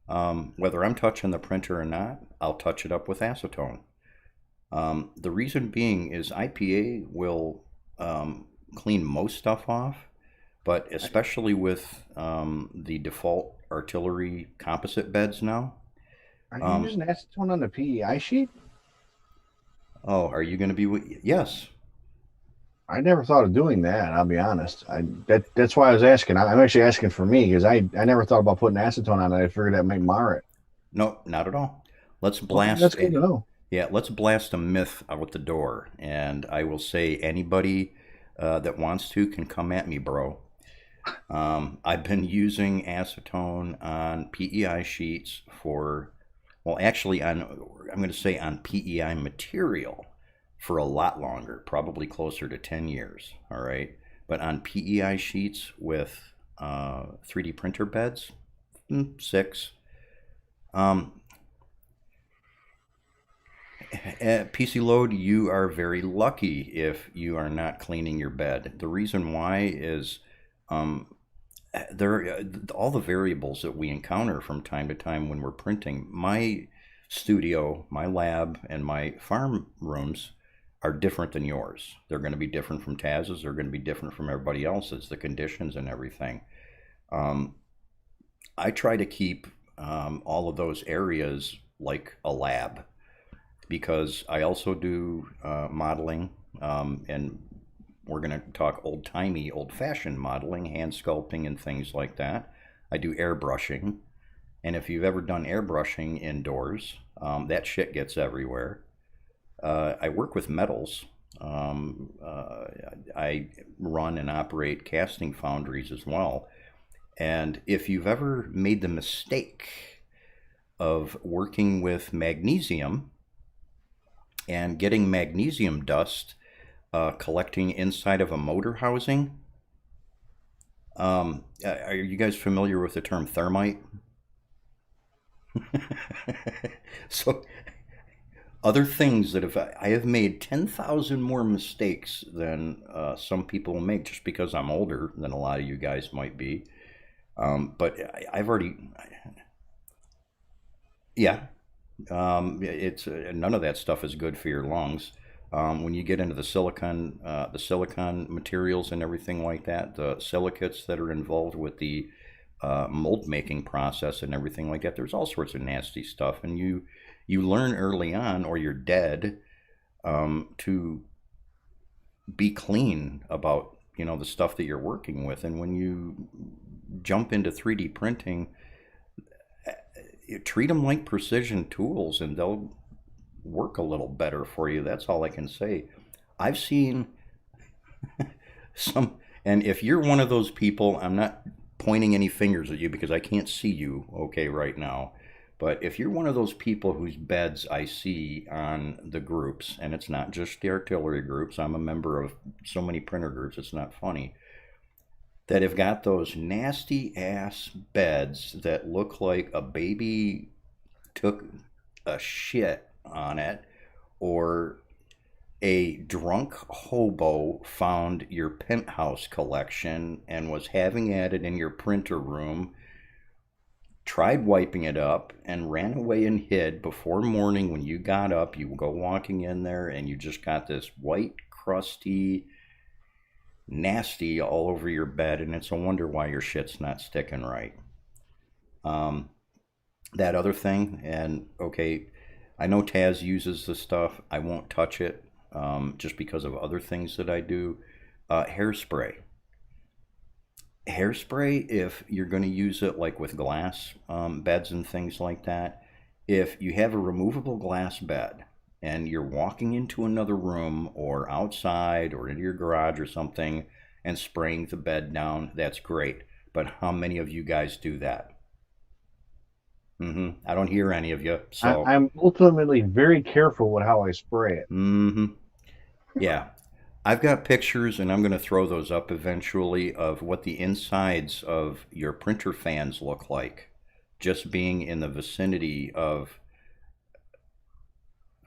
whether I'm touching the printer or not, I'll touch it up with acetone. The reason being is IPA will clean most stuff off, but especially with the default artillery composite beds now. Are you using acetone on the PEI sheet? Oh, are you going to be? Yes. I never thought of doing that. I'll be honest. That's why I was asking. I'm actually asking for me because I never thought about putting acetone on it. I figured that might mar it. No, not at all. Let's blast. That's good to know. Yeah, let's blast a myth out the door, and I will say anybody that wants to can come at me, bro. I've been using acetone on PEI sheets for, well, actually I'm going to say on PEI material for a lot longer, probably closer to 10 years, all right? But on PEI sheets with 3D printer beds, 6. At PC Load, you are very lucky if you are not cleaning your bed. The reason why is there all the variables that we encounter from time to time when we're printing. My studio, my lab, and my farm rooms are different than yours. They're going to be different from Taz's. They're going to be different from everybody else's, the conditions and everything. I try to keep all of those areas like a lab because I also do modeling, and we're going to talk old-timey, old-fashioned modeling, hand sculpting and things like that. I do airbrushing, and if you've ever done airbrushing indoors, that shit gets everywhere. I work with metals. I run and operate casting foundries as well. And if you've ever made the mistake of working with magnesium and getting magnesium dust collecting inside of a motor housing. Are you guys familiar with the term thermite? So other things that I have made 10,000 more mistakes than some people make just because I'm older than a lot of you guys might be. But I've already, yeah, it's none of that stuff is good for your lungs. When you get into the silicon materials and everything like that, the silicates that are involved with the mold making process and everything like that, there's all sorts of nasty stuff, and you learn early on, or you're dead, to be clean about the stuff that you're working with. And when you jump into 3D printing, you treat them like precision tools, and they'll work a little better for you. That's all I can say. I've seen some, and if you're one of those people, I'm not pointing any fingers at you because I can't see you, okay, right now. But if you're one of those people whose beds I see on the groups, and it's not just the artillery groups, I'm a member of so many printer groups, it's not funny, that have got those nasty ass beds that look like a baby took a shit on it, or a drunk hobo found your penthouse collection and was having at it in your printer room, tried wiping it up, and ran away and hid before morning. When you got up, you go walking in there and you just got this white, crusty, nasty all over your bed, and it's a wonder why your shit's not sticking right. That other thing, and okay, I know Taz uses this stuff. I won't touch it just because of other things that I do. Hairspray. Hairspray, if you're going to use it like with glass beds and things like that, if you have a removable glass bed and you're walking into another room or outside or into your garage or something and spraying the bed down, that's great. But how many of you guys do that? I don't hear any of you. So I'm ultimately very careful with how I spray it. Yeah. I've got pictures, and I'm going to throw those up eventually, of what the insides of your printer fans look like, just being in the vicinity of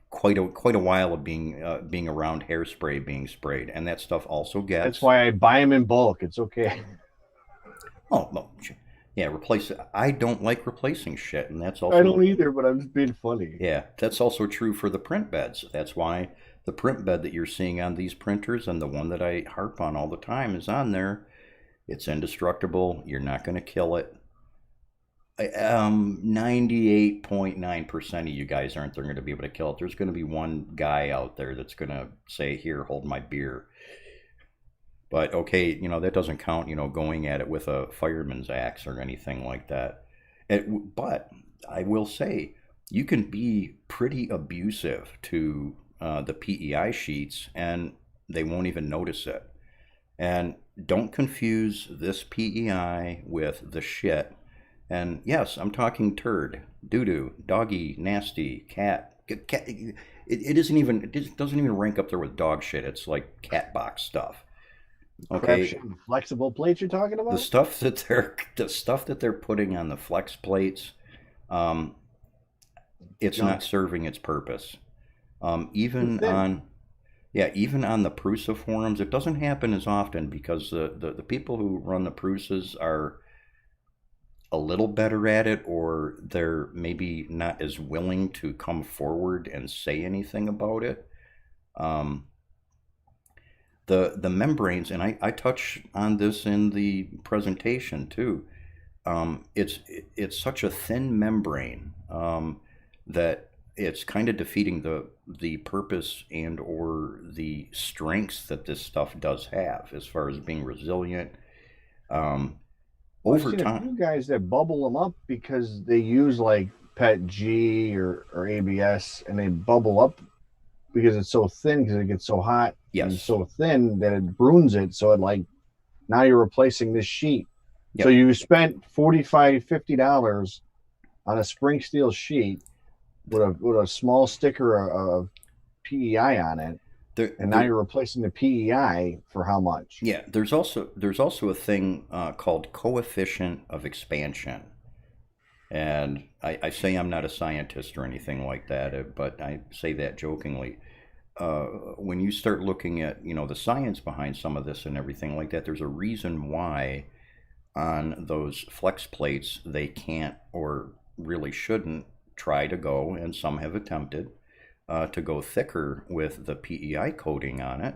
quite a while of being around hairspray being sprayed, and that stuff also gets. That's why I buy them in bulk. It's okay. Oh, well, yeah, replace it. I don't like replacing shit, and that's also. I don't either, but I'm just being funny. Yeah, that's also true for the print beds. That's why the print bed that you're seeing on these printers, and the one that I harp on all the time, is on there. It's indestructible. You're not going to kill it. 98.9% of you guys aren't going to be able to kill it. There's going to be one guy out there that's going to say, "Here, hold my beer." But okay, that doesn't count, going at it with a fireman's axe or anything like that. But I will say, you can be pretty abusive to the PEI sheets, and they won't even notice it. And don't confuse this PEI with the shit. And yes, I'm talking turd, doo-doo, doggy, nasty, cat. It doesn't even rank up there with dog shit. It's like cat box stuff. Okay, flexible plates you're talking about? The stuff that they're putting on the flex plates, it's not serving its purpose. Even on the Prusa forums, it doesn't happen as often because the people who run the Prusas are a little better at it, or they're maybe not as willing to come forward and say anything about it. The membranes, and I touch on this in the presentation too. It's such a thin membrane that it's kind of defeating the purpose and or the strengths that this stuff does have as far as being resilient. Over time, a few guys that bubble them up because they use like PET G or ABS, and they bubble up because it's so thin, because it gets so hot. Yes. And so thin that it brunes it. So it, like, now you're replacing this sheet. Yep. So you spent $45, $50 on a spring steel sheet with a small sticker of PEI on it, There, and now there, you're replacing the PEI for how much? yeah. There's also a thing called coefficient of expansion, and I say I'm not a scientist or anything like that, but I say that jokingly. When you start looking at the science behind some of this and everything like that, there's a reason why on those flex plates they can't or really shouldn't try to go, and some have attempted to go thicker with the PEI coating on it,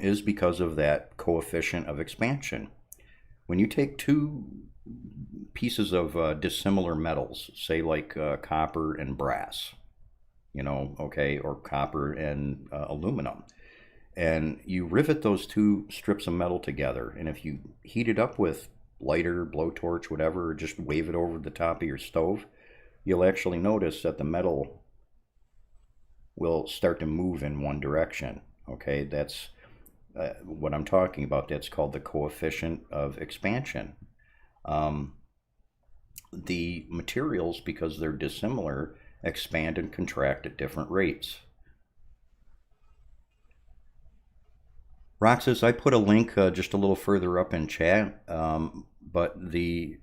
is because of that coefficient of expansion. When you take two pieces of dissimilar metals, say like copper and brass, okay, or copper and aluminum, and you rivet those two strips of metal together, and if you heat it up with lighter, blowtorch, whatever, or just wave it over the top of your stove, you'll actually notice that the metal will start to move in one direction. Okay, that's what I'm talking about. That's called the coefficient of expansion. Um, the materials, because they're dissimilar, expand and contract at different rates. Roxas, I put a link just a little further up in chat, but the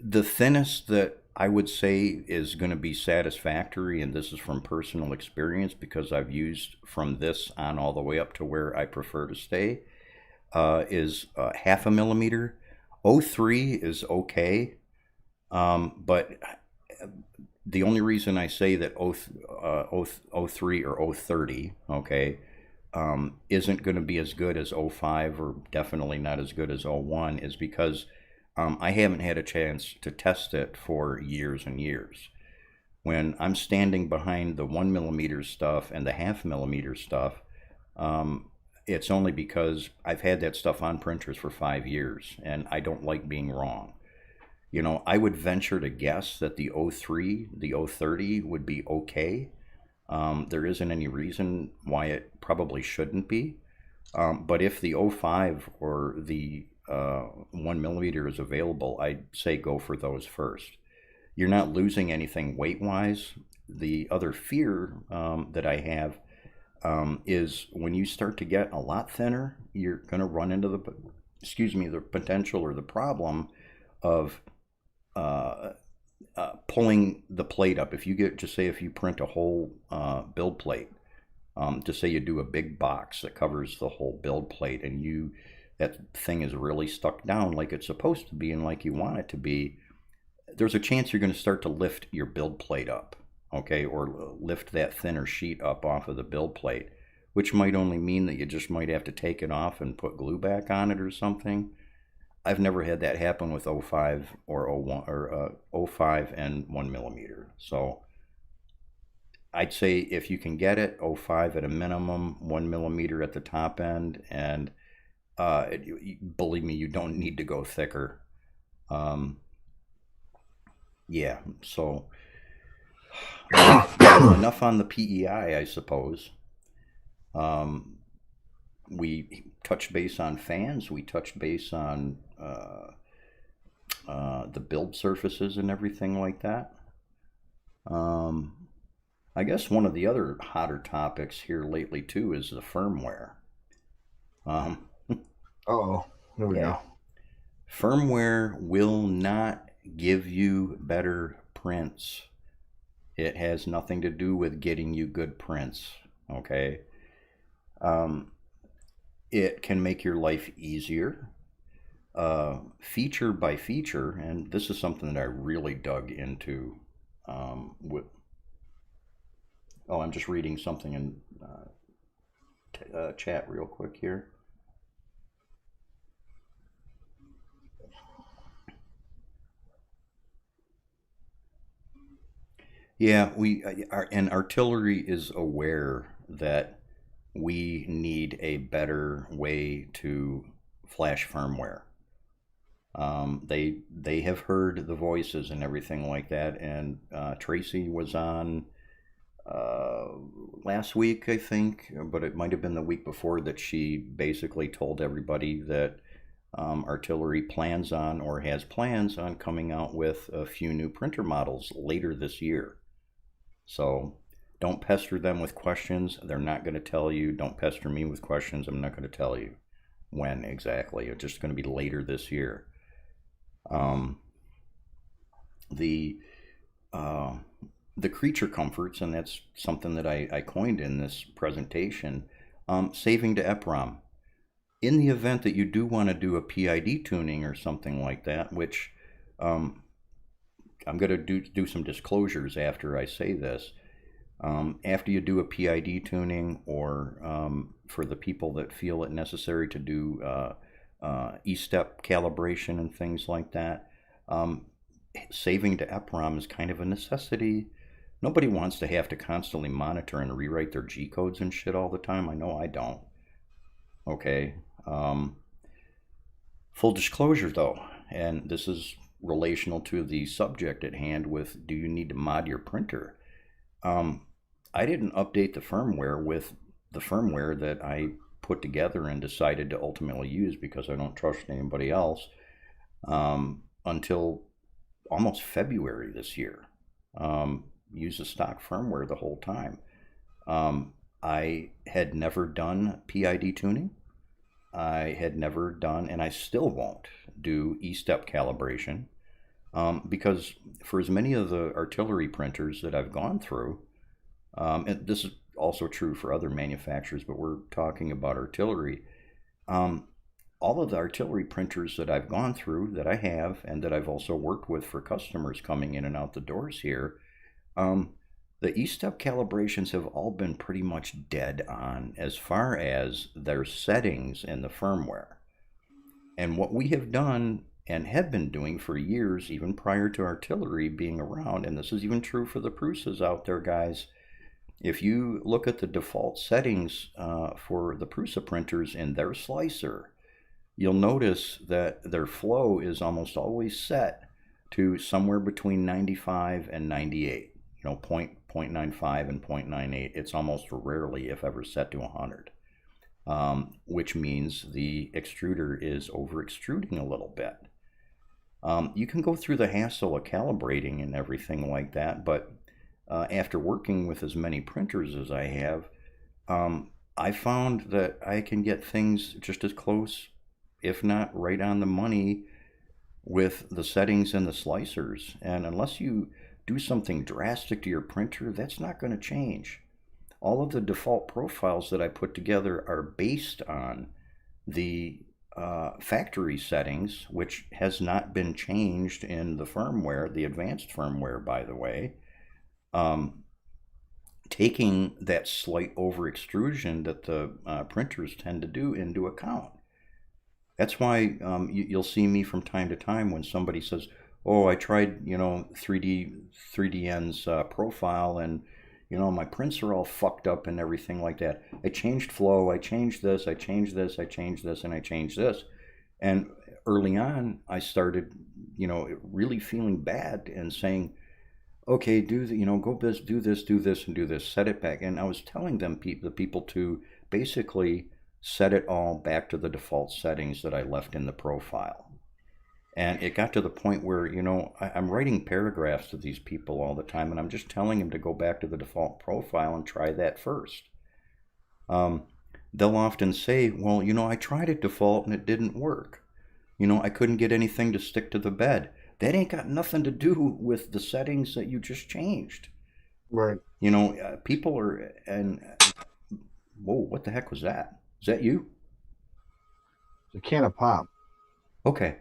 thinnest that I would say is going to be satisfactory, and this is from personal experience because I've used from this on all the way up to where I prefer to stay, is half a millimeter. O3 is okay, but the only reason I say that O3 or O30, okay, isn't going to be as good as O5 or definitely not as good as O1 is because I haven't had a chance to test it for years and years. When I'm standing behind the 1 millimeter stuff and the half millimeter stuff, it's only because I've had that stuff on printers for 5 years and I don't like being wrong. I would venture to guess that the O3, the O30 would be okay. There isn't any reason why it probably shouldn't be. But if the O5 or the 1 millimeter is available, I'd say go for those first. You're not losing anything weight wise. The other fear that I have is when you start to get a lot thinner, you're going to run into the potential or the problem of pulling the plate up. If you just say if you print a whole build plate, just say you do a big box that covers the whole build plate, and that thing is really stuck down like it's supposed to be and like you want it to be, there's a chance you're going to start to lift your build plate up, okay, or lift that thinner sheet up off of the build plate, which might only mean that you just might have to take it off and put glue back on it or something. I've never had that happen with O5 or O1 or O5 and 1 millimeter. So I'd say if you can get it, O5 at a minimum, 1 millimeter at the top end, and believe me, you don't need to go thicker. Yeah, so enough on the PEI, I suppose. We touched base on fans. We touched base on the build surfaces and everything like that. I guess one of the other hotter topics here lately too is the firmware. Oh, here we go. Firmware will not give you better prints. It has nothing to do with getting you good prints. Okay. It can make your life easier, feature by feature, and this is something that I really dug into. I'm just reading something in chat real quick here. Yeah, and artillery is aware that we need a better way to flash firmware. They have heard the voices and everything like that, and Tracy was on last week, I think, but it might have been the week before, that she basically told everybody that Artillery plans on or has plans on coming out with a few new printer models later this year. So don't pester them with questions. They're not going to tell you. Don't pester me with questions. I'm not going to tell you when exactly. It's just going to be later this year. The creature comforts, and that's something that I coined in this presentation, saving to EPROM. In the event that you do want to do a PID tuning or something like that, which I'm going to do some disclosures after I say this. After you do a PID tuning, or for the people that feel it necessary to do E-step calibration and things like that, saving to EPROM is kind of a necessity. Nobody wants to have to constantly monitor and rewrite their G codes and shit all the time. I know I don't. Okay. Full disclosure though, and this is relational to the subject at hand with, do you need to mod your printer? I didn't update the firmware with the firmware that I put together and decided to ultimately use because I don't trust anybody else, until almost February this year. Use the stock firmware the whole time. I had never done PID tuning. I had never done, and I still won't do E-step calibration, because for as many of the artillery printers that I've gone through, and this is also true for other manufacturers, but we're talking about artillery, all of the artillery printers that I've gone through, that I have, and that I've also worked with for customers coming in and out the doors here, the E-step calibrations have all been pretty much dead on as far as their settings in the firmware. And what we have done and have been doing for years, even prior to artillery being around, and this is even true for the Prusas out there, guys, if you look at the default settings for the Prusa printers in their slicer, you'll notice that their flow is almost always set to somewhere between 95 and 98. 0.95 and 0.98. It's almost rarely, if ever, set to 100, which means the extruder is over extruding a little bit. You can go through the hassle of calibrating and everything like that, but after working with as many printers as I have, I found that I can get things just as close, if not right on the money, with the settings and the slicers. And unless you do something drastic to your printer, that's not going to change. All of the default profiles that I put together are based on the factory settings, which has not been changed in the firmware, the advanced firmware, by the way, taking that slight over extrusion that the printers tend to do into account. That's why you'll see me from time to time when somebody says, oh, I tried, 3DN's profile, and, my prints are all fucked up and everything like that. I changed flow, I changed this, I changed this, I changed this, and I changed this. And early on, I started, really feeling bad and saying, okay, do this, do this, do this, and do this, set it back. And I was telling them, the people, to basically set it all back to the default settings that I left in the profile. And it got to the point where, I'm writing paragraphs to these people all the time, and I'm just telling them to go back to the default profile and try that first. They'll often say, well, I tried it default and it didn't work. I couldn't get anything to stick to the bed. That ain't got nothing to do with the settings that you just changed. Right. People are, and, whoa, what the heck was that? Is that you? It's a can of pop. Okay.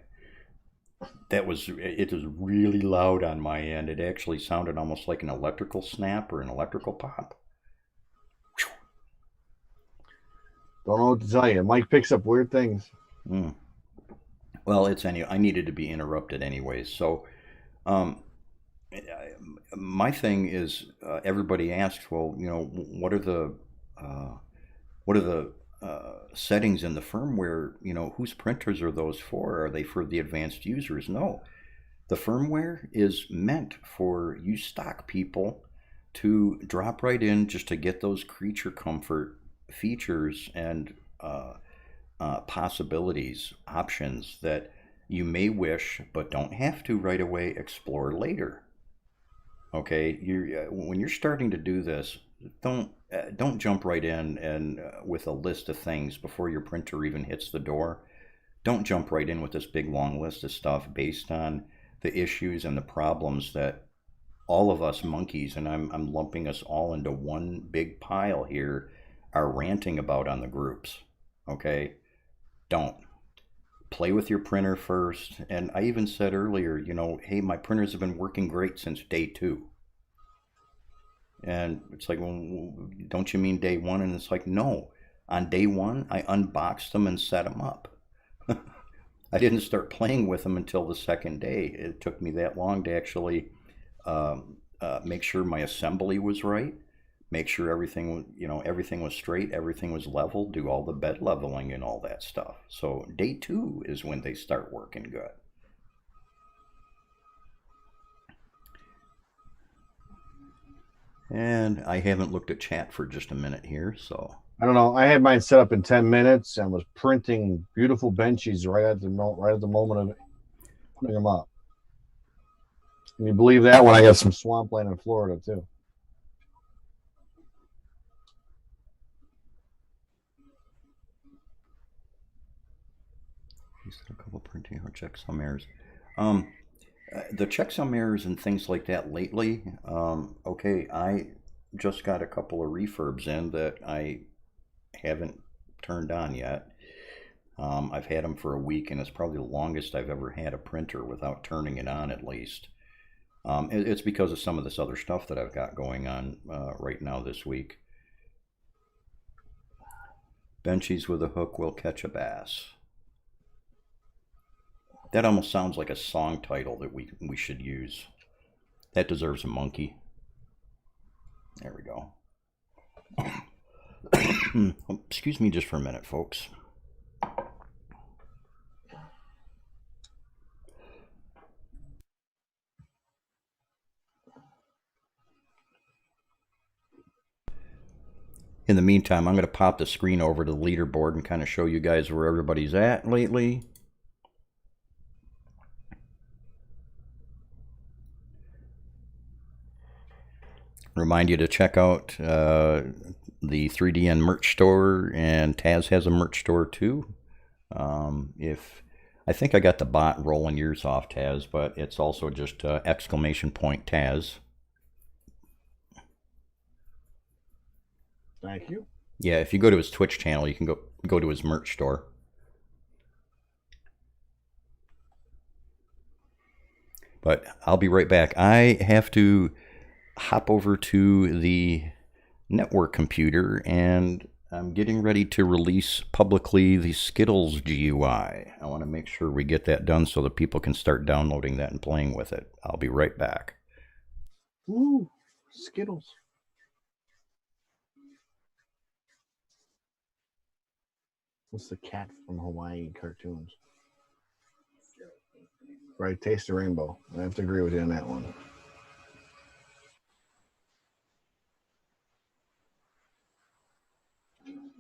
It was really loud on my end. It actually sounded almost like an electrical snap or an electrical pop. Don't know what to tell you. Mike picks up weird things. Well, I needed to be interrupted anyways. So, my thing is, everybody asks, well, what are the settings in the firmware? Whose printers are those for? Are they for the advanced users? No, the firmware is meant for you stock people to drop right in just to get those creature comfort features and possibilities, options that you may wish but don't have to right away explore later. Okay, when you're starting to do this, don't jump right in and with a list of things before your printer even hits the door. Don't jump right in with this big long list of stuff based on the issues and the problems that all of us monkeys, and I'm lumping us all into one big pile here, are ranting about on the groups. Okay, don't. Play with your printer first. And I even said earlier, hey, my printers have been working great since day 2. And it's like, well, don't you mean day 1? And it's like, no. On day 1, I unboxed them and set them up. I didn't start playing with them until the second day. It took me that long to actually make sure my assembly was right, make sure everything was straight, everything was level, do all the bed leveling and all that stuff. So day 2 is when they start working good. And I haven't looked at chat for just a minute here, so I don't know. I had mine set up in 10 minutes and was printing beautiful benchies right at the moment of putting them up. Can you believe that? When I got some swampland in Florida too. A couple printing or checksum errors. The checksum errors and things like that lately. Okay, I just got a couple of refurbs in that I haven't turned on yet. I've had them for a week, and it's probably the longest I've ever had a printer without turning it on, at least. It's because of some of this other stuff that I've got going on right now this week. Benchies with a hook will catch a bass. That almost sounds like a song title that we should use. That deserves a monkey. There we go. Excuse me just for a minute, folks. In the meantime, I'm going to pop the screen over to the leaderboard and kind of show you guys where everybody's at lately. Remind you to check out the 3DN merch store, and Taz has a merch store too. I think I got the bot rolling yours off, Taz, but it's also just exclamation point Taz. Thank you. Yeah, if you go to his Twitch channel, you can go to his merch store. But I'll be right back. I have to hop over to the network computer, and I'm getting ready to release publicly the Skittles GUI. I want to make sure we get that done so that people can start downloading that and playing with it. I'll be right back. Ooh, Skittles. What's the cat from Hawaii cartoons? Right, Taste the Rainbow. I have to agree with you on that one.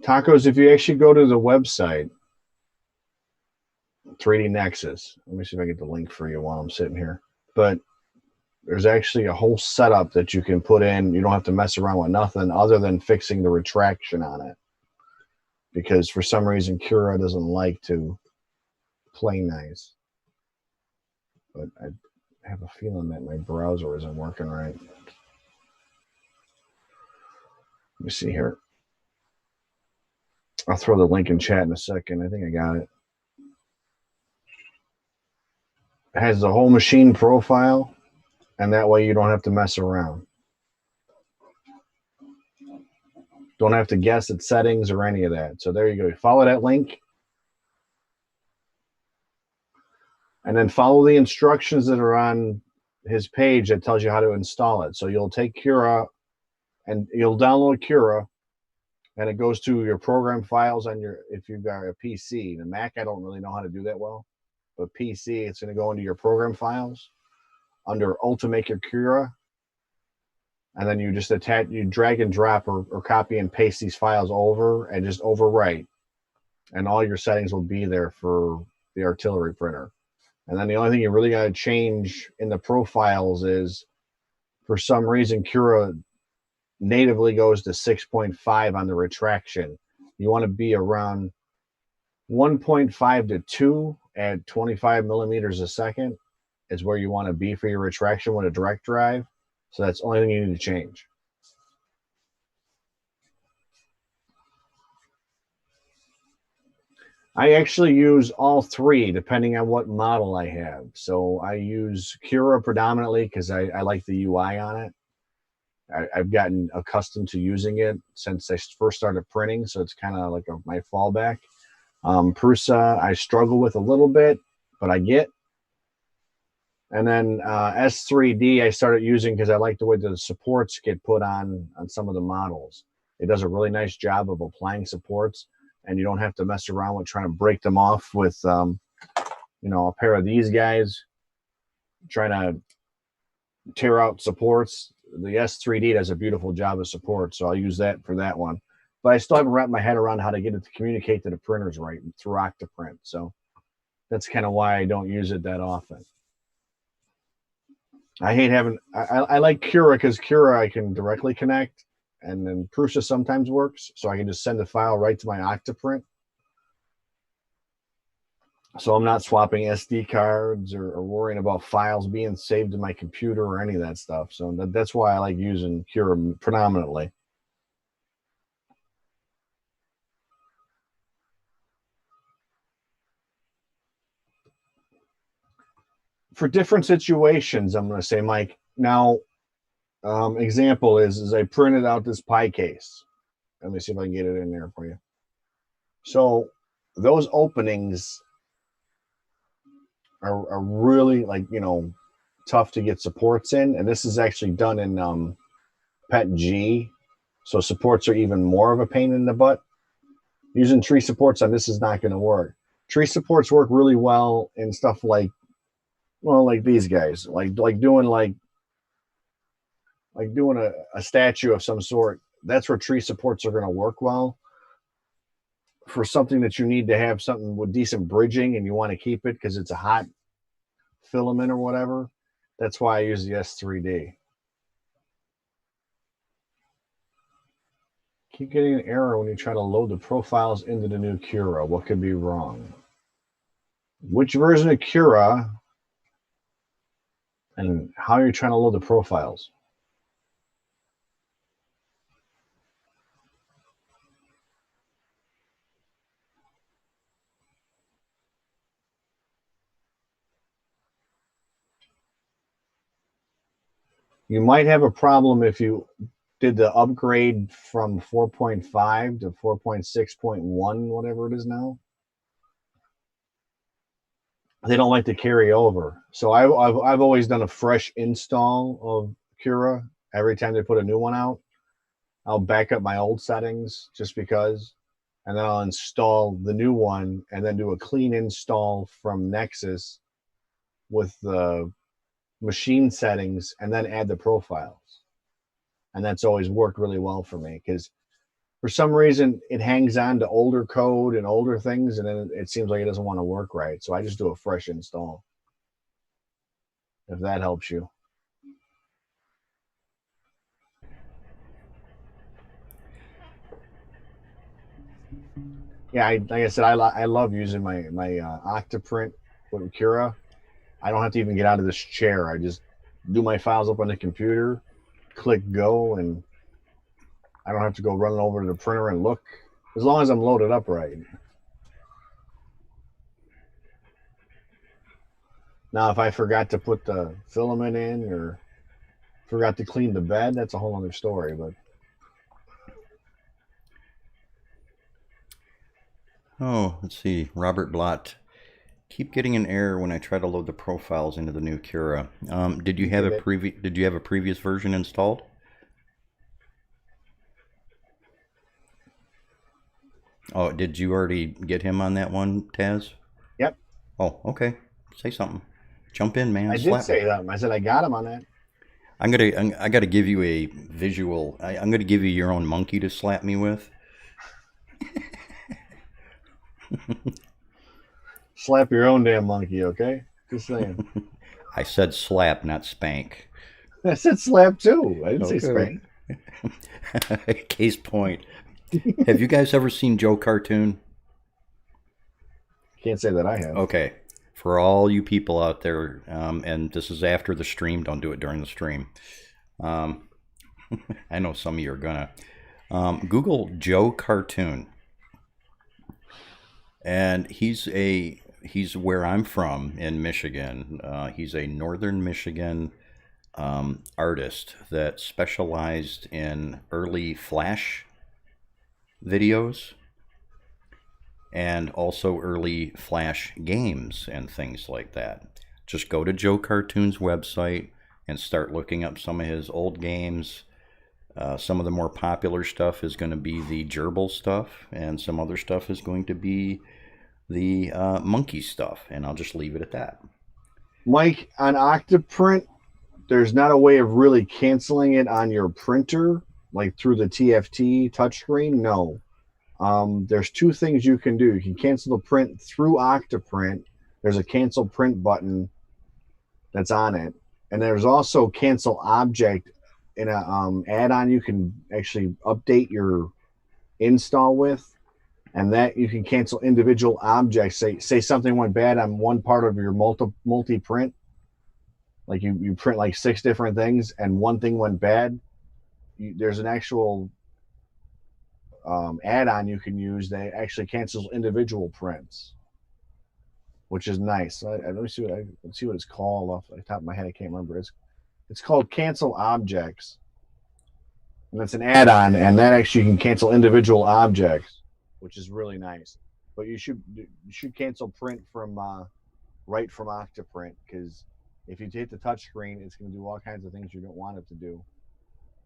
Tacos, if you actually go to the website, 3D Nexus, let me see if I get the link for you while I'm sitting here. But there's actually a whole setup that you can put in. You don't have to mess around with nothing other than fixing the retraction on it. Because for some reason, Cura doesn't like to play nice. But I have a feeling that my browser isn't working right. Let me see here. I'll throw the link in chat in a second. I think I got it. It has the whole machine profile, and that way you don't have to mess around. Don't have to guess at settings or any of that. So there you go. Follow that link. And then follow the instructions that are on his page that tells you how to install it. So you'll take Cura and you'll download Cura, and it goes to your program files on your, if you've got a PC. The Mac, I don't really know how to do that well. But PC, it's going to go into your program files under Ultimaker Cura. And then you just attach, you drag and drop or copy and paste these files over and just overwrite. and all your settings will be there for the artillery printer. And then the only thing you really got to change in the profiles is, for some reason, Cura natively goes to 6.5 on the retraction. You want to be around 1.5 to 2 at 25 millimeters a second is where you want to be for your retraction with a direct drive. So that's the only thing you need to change. I actually use all three depending on what model I have. So I use Cura predominantly because I like the UI on it. I've gotten accustomed to using it since I first started printing, so it's kind of like my fallback. Prusa, I struggle with a little bit, but I get. And then S3D, I started using because I like the way the supports get put on some of the models. It does a really nice job of applying supports, and you don't have to mess around with trying to break them off with, a pair of these guys trying to tear out supports. The S3D does a beautiful job of support, so I'll use that for that one. But I still haven't wrapped my head around how to get it to communicate to the printers right through Octoprint. So that's kind of why I don't use it that often. I hate having. I like Cura because Cura I can directly connect, and then Prusa sometimes works, so I can just send the file right to my Octoprint. So I'm not swapping SD cards or worrying about files being saved to my computer or any of that stuff. So that's why I like using Cura predominantly. For different situations, I'm going to say, Mike. Now, example is I printed out this pie case. Let me see if I can get it in there for you. So those openings are really tough to get supports in, and this is actually done in PET G, so supports are even more of a pain in the butt. Using tree supports on this is not going to work. Tree supports work really well in stuff like these guys, like doing a statue of some sort. That's where tree supports are going to work well. For something that you need to have something with decent bridging and you want to keep it because it's a hot filament or whatever, that's why I use the S3D. Keep getting an error when you try to load the profiles into the new Cura. What could be wrong? Which version of Cura and how are you trying to load the profiles? You might have a problem if you did the upgrade from 4.5 to 4.6.1, whatever it is now. They don't like to carry over. So I've always done a fresh install of Cura every time they put a new one out. I'll back up my old settings just because, and then I'll install the new one and then do a clean install from Nexus with the machine settings and then add the profiles. And that's always worked really well for me because for some reason it hangs on to older code and older things, and then it seems like it doesn't want to work right. So I just do a fresh install, if that helps you. Yeah, like I said, I love using my Octoprint with Cura. I don't have to even get out of this chair. I just do my files up on the computer, click go, and I don't have to go running over to the printer and look, as long as I'm loaded up right. Now, if I forgot to put the filament in or forgot to clean the bed, that's a whole other story. But Oh, let's see. Robert Blott. Keep getting an error when I try to load the profiles into the new Cura. Did you have a previous version installed? Oh, did you already get him on that one, Taz? yep, Oh, okay. Say something. Jump in, man. I did Slap me. say that. I said I got him on that. I gotta give you a visual. I'm gonna give you your own monkey to slap me with. Slap your own damn monkey, okay? Just saying. I said slap, not spank. I said slap too. I didn't say Okay. spank. Case point. Have you guys ever seen Joe Cartoon? Can't say that I have. Okay. For all you people out there, and this is after the stream, don't do it during the stream. Um, I know some of you are gonna. Google Joe Cartoon, and he's where I'm from in Michigan. He's a northern Michigan artist that specialized in early Flash videos and also early Flash games and things like that. Just go to Joe Cartoon's website and start looking up some of his old games. Some of the more popular stuff is going to be the gerbil stuff, and some other stuff is going to be the monkey stuff, and I'll just leave it at that. Mike, on Octoprint, there's not a way of really canceling it on your printer, like through the TFT touchscreen. No. There's two things you can do. You can cancel the print through Octoprint. There's a cancel print button that's on it, and there's also cancel object in a add-on you can actually update your install with, and that you can cancel individual objects. Say something went bad on one part of your multi print, like you print like 6 different things, and one thing went bad. There's an actual add-on you can use that actually cancels individual prints, which is nice. Let me see what it's called off the top of my head. I can't remember. It's called Cancel Objects, and it's an add-on, and that actually can cancel individual objects, which is really nice. But you should cancel print from right from Octoprint, because if you hit the touchscreen, it's going to do all kinds of things you don't want it to do,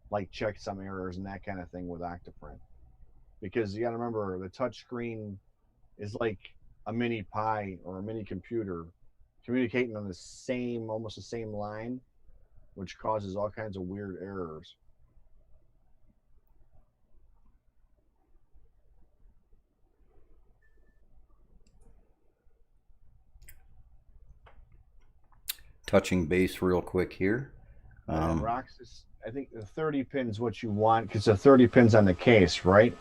like check some errors and that kind of thing with Octoprint. Because you got to remember, the touchscreen is like a mini Pi or a mini computer communicating on almost the same line, which causes all kinds of weird errors. Touching base real quick here. Roxas, I think the 30 pin is what you want, because the 30 pins on the case, right?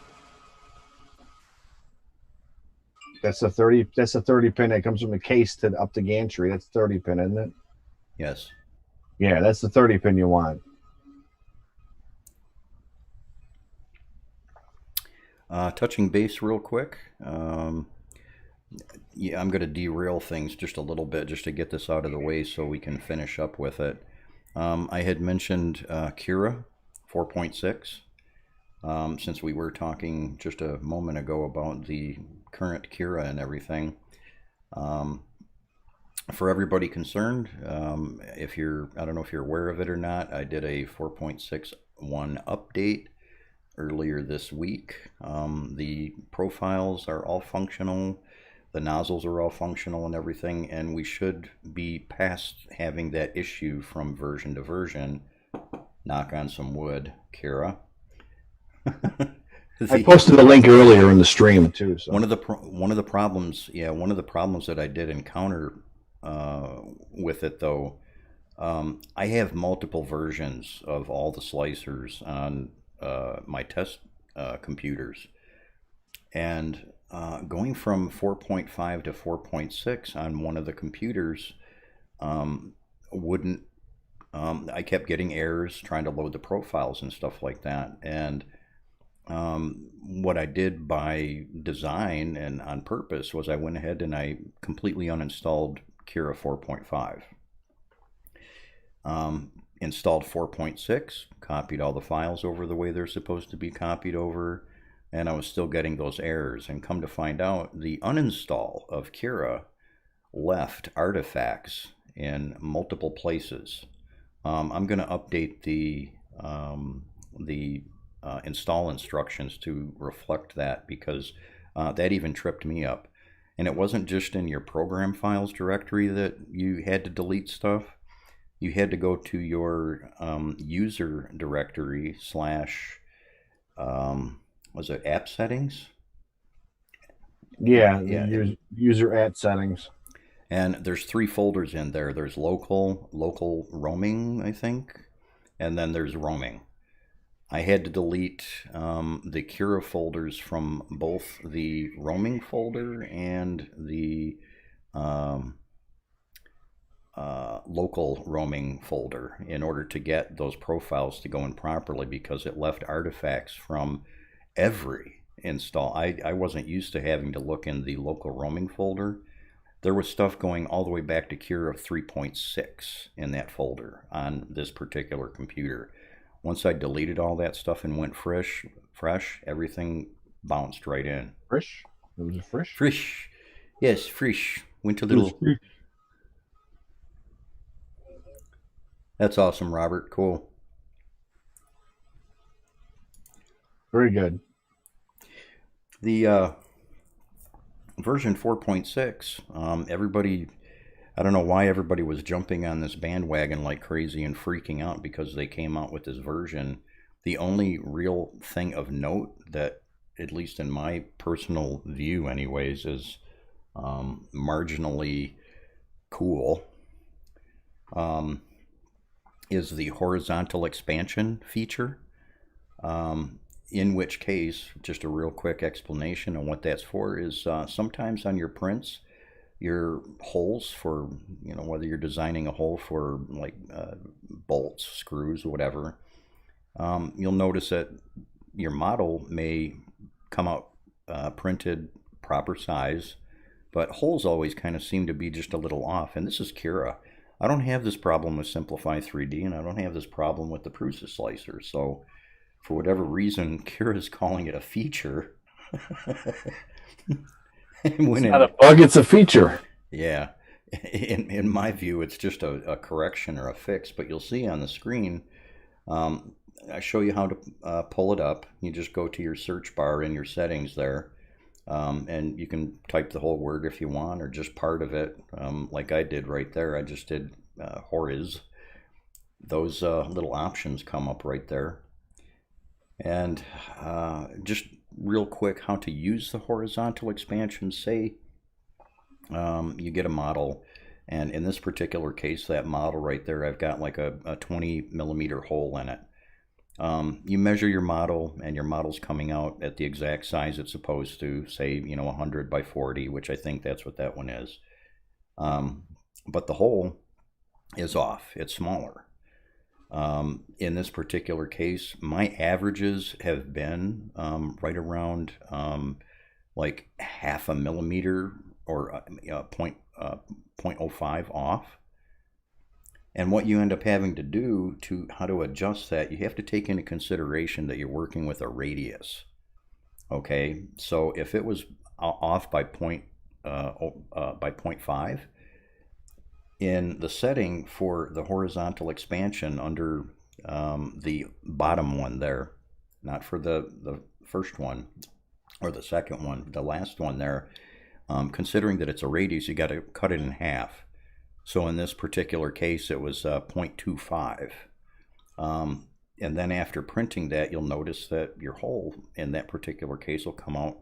That's the 30. That's the 30 pin that comes from the case to up the gantry. That's 30 pin, isn't it? Yes. Yeah, that's the 30 pin you want. Touching base real quick. Yeah, I'm going to derail things just a little bit just to get this out of the way so we can finish up with it. I had mentioned Cura 4.6. Since we were talking just a moment ago about the current Cura and everything. For everybody concerned, I don't know if you're aware of it or not, I did a 4.61 update earlier this week. The profiles are all functional, the nozzles are all functional and everything, and we should be past having that issue from version to version. Knock on some wood, Cura. I posted the link earlier in the stream too. So. One of the problems that I did encounter with it though, I have multiple versions of all the slicers on my test computers, and going from 4.5 to 4.6 on one of the computers wouldn't. I kept getting errors trying to load the profiles and stuff like that, and what I did by design and on purpose was I went ahead and I completely uninstalled Cura 4.5. Installed 4.6, copied all the files over the way they're supposed to be copied over, and I was still getting those errors. And come to find out, the uninstall of Cura left artifacts in multiple places. I'm going to update the install instructions to reflect that, because that even tripped me up. And it wasn't just in your program files directory that you had to delete stuff. You had to go to your user directory / was it app settings? Yeah, Yeah, the user at settings. and there's three folders in there. There's local roaming, I think, and then there's roaming. I had to delete the Cura folders from both the roaming folder and the um, local roaming folder in order to get those profiles to go in properly, because it left artifacts from every install. I wasn't used to having to look in the local roaming folder. There was stuff going all the way back to Cura 3.6 in that folder on this particular computer. Once I deleted all that stuff and went fresh, everything bounced right in. Frisch? It was a frisch? Frisch. Yes, frisch. Went a It was little. frisch. That's awesome, Robert. Cool. Very good. The version 4.6, everybody, I don't know why everybody was jumping on this bandwagon like crazy and freaking out because they came out with this version. The only real thing of note that, at least in my personal view anyways, is marginally cool, um, is the horizontal expansion feature. In which case, just a real quick explanation on what that's for is sometimes on your prints, your holes for, whether you're designing a hole for like bolts, screws, whatever, you'll notice that your model may come out printed proper size, but holes always kind of seem to be just a little off. And this is Cura. I don't have this problem with Simplify 3D, and I don't have this problem with the Prusa slicer. So for whatever reason, Cura is calling it a feature. It's not a bug, it's a feature. Yeah. In my view, it's just a correction or a fix. But you'll see on the screen, I show you how to pull it up. You just go to your search bar in your settings there, and you can type the whole word if you want, or just part of it, like I did right there. I just did horiz. Those little options come up right there. And just real quick, how to use the horizontal expansion. Say you get a model, and in this particular case, that model right there, I've got like a 20 millimeter hole in it. You measure your model, and your model's coming out at the exact size it's supposed to, say, 100 by 40, which I think that's what that one is. But the hole is off, it's smaller. In this particular case, my averages have been right around like half a millimeter or 0.05 off. And what you end up having to do to how to adjust that, you have to take into consideration that you're working with a radius. Okay, so if it was off by 0.5, in the setting for the horizontal expansion under the bottom one there, not for the first one or the second one, the last one there, considering that it's a radius, you got to cut it in half. So in this particular case, it was 0.25. And then after printing that, you'll notice that your hole in that particular case will come out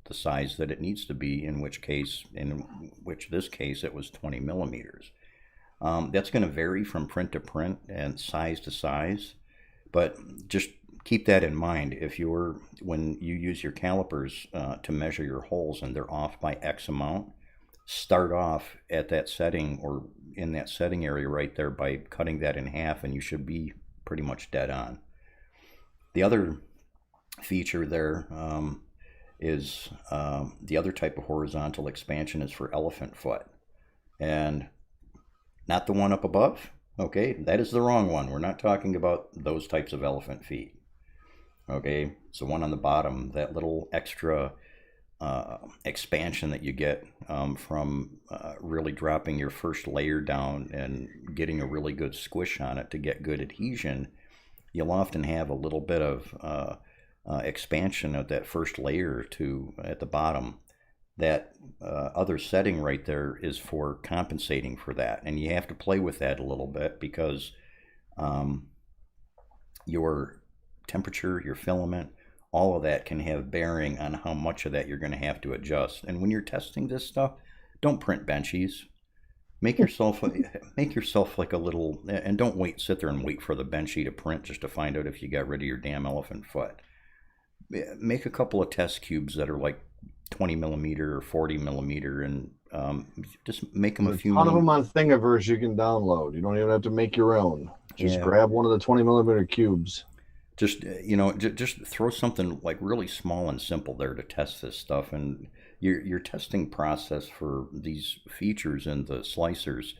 the size that it needs to be, in which this case, it was 20 millimeters. That's going to vary from print to print and size to size, but just keep that in mind. When you use your calipers to measure your holes and they're off by X amount, start off at that setting or in that setting area right there by cutting that in half, and you should be pretty much dead on. The other feature there is the other type of horizontal expansion is for elephant foot, and not the one up above. Okay, that is the wrong one. We're not talking about those types of elephant feet. Okay, it's the one on the bottom, that little extra expansion that you get from really dropping your first layer down and getting a really good squish on it to get good adhesion. You'll often have a little bit of expansion of that first layer at the bottom. That other setting right there is for compensating for that, and you have to play with that a little bit because your temperature, your filament, all of that can have bearing on how much of that you're going to have to adjust. And when you're testing this stuff, don't print benchies. Make yourself like a little, and don't sit there and wait for the benchy to print just to find out if you got rid of your damn elephant foot. Make a couple of test cubes that are like 20 millimeter or 40 millimeter, and just make them a few ton of them on Thingiverse you can download. You don't even have to make your own. Just grab one of the 20 millimeter cubes. Just just throw something like really small and simple there to test this stuff. And your testing process for these features in the slicers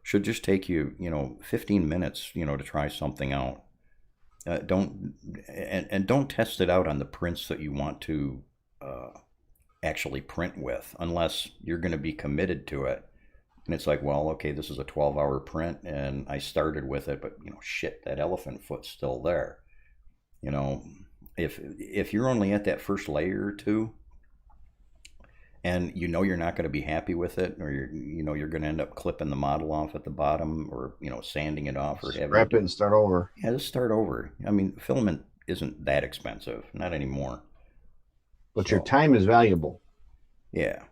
should just take you 15 minutes to try something out. Don't test it out on the prints that you want to actually print with, unless you're going to be committed to it. And it's like, well, okay, this is a 12-hour print and I started with it, but shit, that elephant foot's still there. If you're only at that first layer or two, and you're not going to be happy with it, or you're going to end up clipping the model off at the bottom, or sanding it off, or scrap it and start over. Yeah, just start over. I mean, filament isn't that expensive, not anymore. But your time is valuable. Yeah.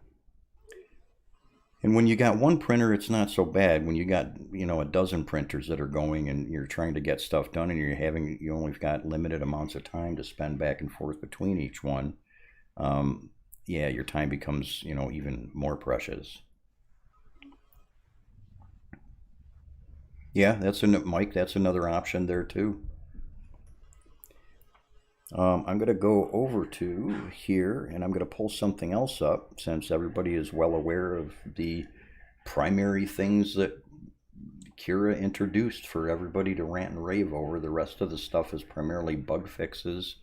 And when you got one printer, it's not so bad. When you got a dozen printers that are going and you're trying to get stuff done, and you only got limited amounts of time to spend back and forth between each one, your time becomes even more precious. Yeah, Mike. That's another option there too. I'm going to go over to here, and I'm going to pull something else up, since everybody is well aware of the primary things that Cura introduced for everybody to rant and rave over. The rest of the stuff is primarily bug fixes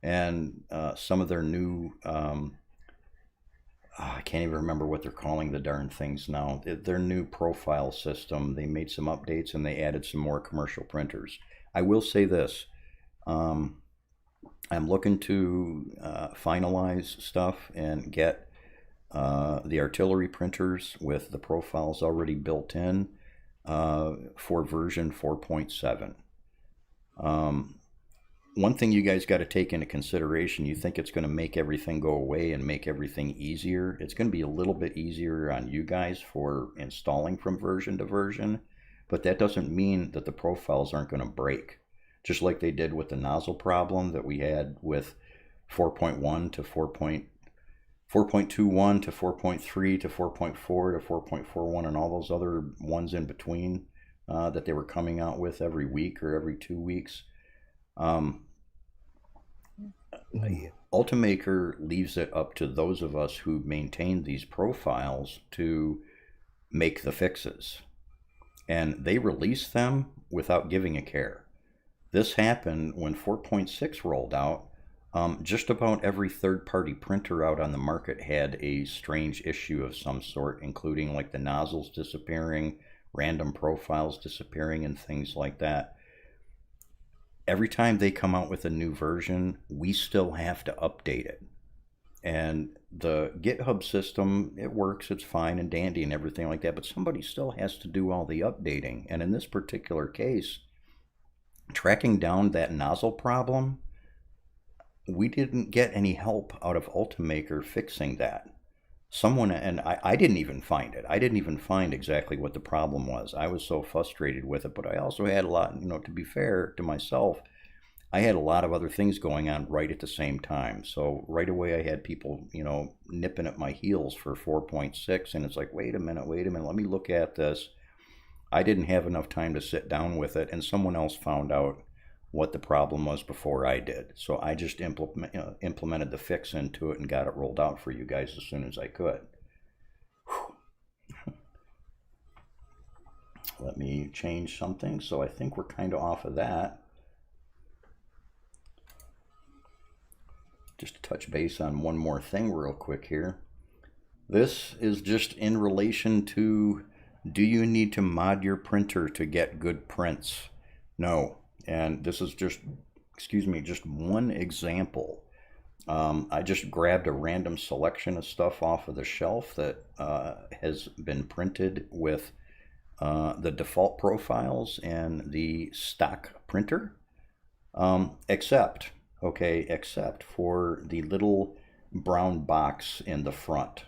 and some of their new, I can't even remember what they're calling the darn things now. Their new profile system. They made some updates and they added some more commercial printers. I will say this. I'm looking to finalize stuff and get the artillery printers with the profiles already built in for version 4.7. One thing you guys got to take into consideration, you think it's going to make everything go away and make everything easier. It's going to be a little bit easier on you guys for installing from version to version, but that doesn't mean that the profiles aren't going to break. Just like they did with the nozzle problem that we had with 4.1 to 4.21 to 4.3 to 4.4 to 4.41 and all those other ones in between that they were coming out with every week or every 2 weeks. Ultimaker leaves it up to those of us who maintain these profiles to make the fixes. And they release them without giving a care. This happened when 4.6 rolled out. Just about every third-party printer out on the market had a strange issue of some sort, including like the nozzles disappearing, random profiles disappearing, and things like that. Every time they come out with a new version, we still have to update it. And the GitHub system, it works, it's fine and dandy and everything like that, but somebody still has to do all the updating. And in this particular case, tracking down that nozzle problem, we didn't get any help out of Ultimaker fixing that. Someone, and I didn't even find it. I didn't even find exactly what the problem was. I was so frustrated with it, but I also had a lot, to be fair to myself, I had a lot of other things going on right at the same time. So right away I had people, nipping at my heels for 4.6, and it's like, wait a minute, let me look at this. I didn't have enough time to sit down with it, and someone else found out what the problem was before I did. So I just implemented the fix into it and got it rolled out for you guys as soon as I could. Let me change something. So I think we're kind of off of that. Just to touch base on one more thing real quick here. This is just in relation to, do you need to mod your printer to get good prints? No. And this is just one example. I just grabbed a random selection of stuff off of the shelf that has been printed with the default profiles and the stock printer. Except, okay, except for the little brown box in the front.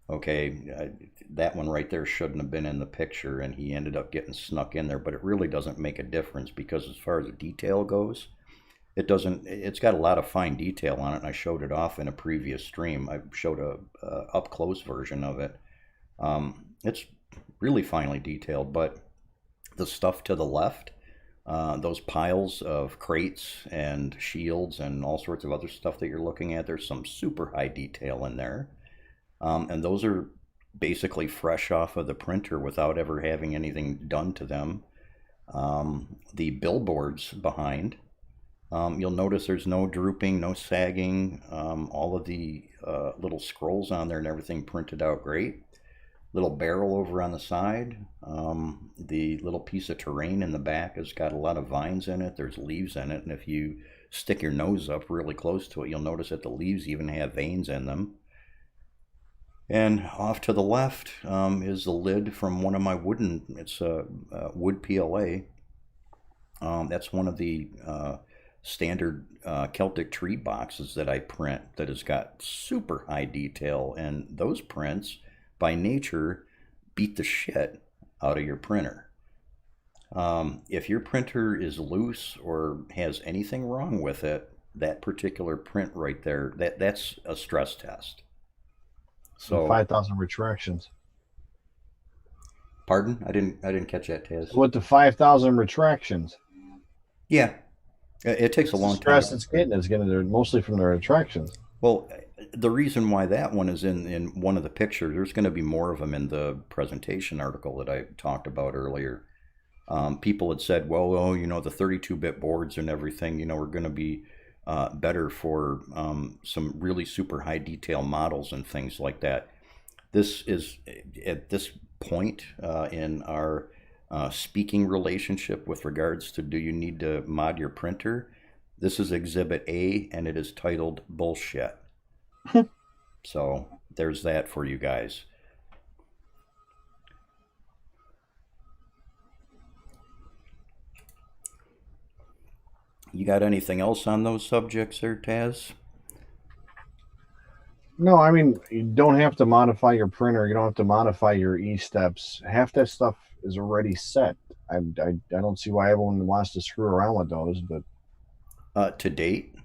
Okay, that one right there shouldn't have been in the picture, and he ended up getting snuck in there, but it really doesn't make a difference because as far as the detail goes, it doesn't, it's got a lot of fine detail on it, and I showed it off in a previous stream. I showed a up close version of it. It's really finely detailed, but the stuff to the left, those piles of crates and shields and all sorts of other stuff that you're looking at, there's some super high detail in there. And those are basically fresh off of the printer without ever having anything done to them. The billboards behind, you'll notice there's no drooping, no sagging. All of the little scrolls on there and everything printed out great. Little barrel over on the side. The little piece of terrain in the back has got a lot of vines in it. There's leaves in it. And if you stick your nose up really close to it, you'll notice that the leaves even have veins in them. And off to the left is the lid from one of my wooden, it's a wood PLA. That's one of the standard Celtic tree boxes that I print that has got super high detail. And those prints, by nature, beat the shit out of your printer. If your printer is loose or has anything wrong with it, that particular print right there, that's a stress test. So 5,000 retractions. Pardon? I didn't catch that, Taz. With the 5,000 retractions. Yeah, it takes a long time. Stress it's getting there mostly from the retractions. Well, the reason why that one is in one of the pictures, there's going to be more of them in the presentation article that I talked about earlier. People had said, well, oh, the 32-bit boards and everything, are going to be better for some really super high detail models and things like that. This is, at this point in our speaking relationship with regards to do you need to mod your printer, this is Exhibit A, and it is titled Bullshit. So there's that for you guys. You got anything else on those subjects there, Taz? No, I mean, you don't have to modify your printer. You don't have to modify your E-steps. Half that stuff is already set. I don't see why everyone wants to screw around with those, but to date,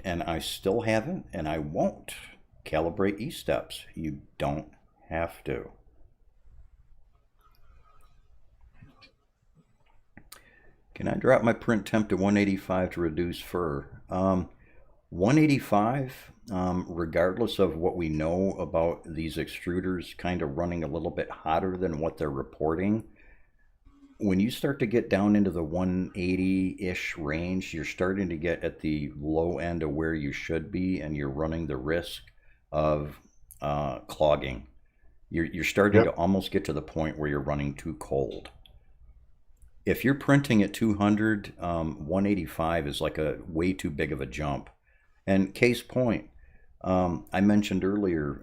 and I still haven't, and I won't calibrate E-steps. You don't have to. Can I drop my print temp to 185 to reduce fur? 185, regardless of what we know about these extruders kind of running a little bit hotter than what they're reporting, when you start to get down into the 180-ish range, you're starting to get at the low end of where you should be, and you're running the risk of clogging. You're starting to almost get to the point where you're running too cold. If you're printing at 200, 185 is like a way too big of a jump. And case point, I mentioned earlier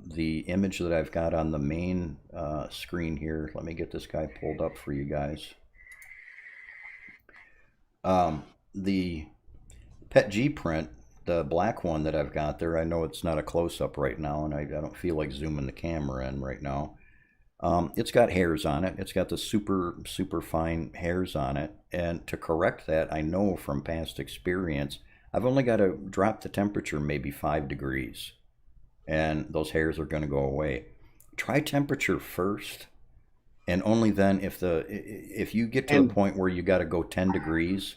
the image that I've got on the main screen here. Let me get this guy pulled up for you guys. The PETG print, the black one that I've got there, I know it's not a close-up right now, and I don't feel like zooming the camera in right now. It's got hairs on it. It's got the super, super fine hairs on it. And to correct that, I know from past experience, I've only got to drop the temperature maybe 5 degrees. And those hairs are going to go away. Try temperature first. And only then, if you get to the point where you got to go 10 degrees,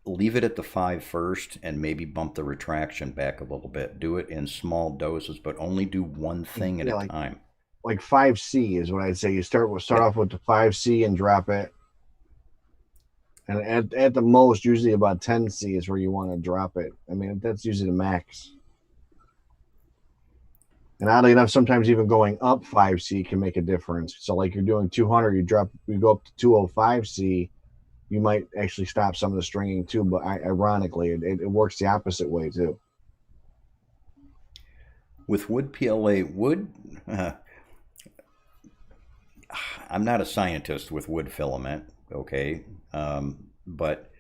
leave it at the 5 first and maybe bump the retraction back a little bit. Do it in small doses, but only do one thing at a time. Like 5C is what I'd say. You start off with the 5C and drop it. And at the most, usually about 10C is where you want to drop it. I mean, that's usually the max. And oddly enough, sometimes even going up 5C can make a difference. So like you're doing 200, you go up to 205C, you might actually stop some of the stringing too. But ironically, it works the opposite way too. With wood PLA, I'm not a scientist with wood filament, okay? But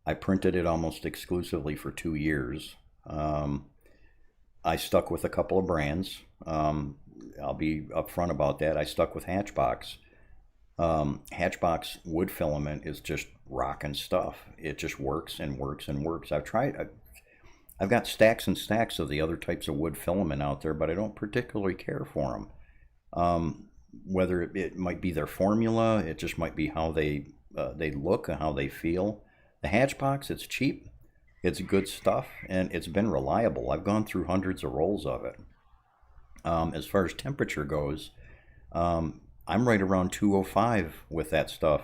I printed it almost exclusively for 2 years. I stuck with a couple of brands. I'll be upfront about that. I stuck with Hatchbox. Hatchbox wood filament is just rocking stuff. It just works and works and works. I've got stacks and stacks of the other types of wood filament out there, but I don't particularly care for them. Whether it might be their formula, it just might be how they look and how they feel. The Hatchbox, it's cheap, it's good stuff, and it's been reliable. I've gone through hundreds of rolls of it. As far as temperature goes, I'm right around 205 with that stuff.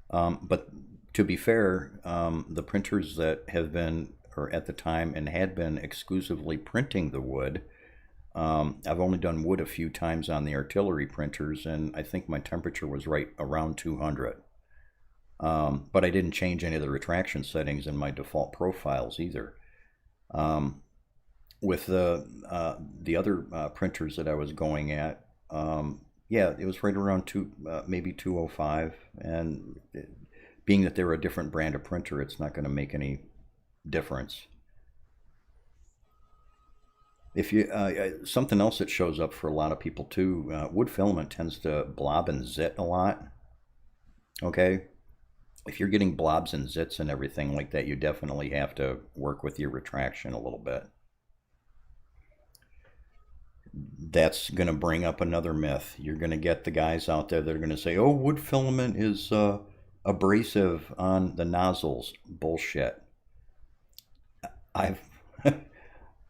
But to be fair, the printers that have been, or at the time, and had been exclusively printing the wood, I've only done wood a few times on the artillery printers, and I think my temperature was right around 200. But I didn't change any of the retraction settings in my default profiles either. With the other printers that I was going at, yeah, it was right around maybe 205, and being that they're a different brand of printer, it's not going to make any difference. If you something else that shows up for a lot of people too, wood filament tends to blob and zit a lot. Okay, if you're getting blobs and zits and everything like that, you definitely have to work with your retraction a little bit. That's going to bring up another myth. You're going to get the guys out there that are going to say, "Oh, wood filament is abrasive on the nozzles." Bullshit. I've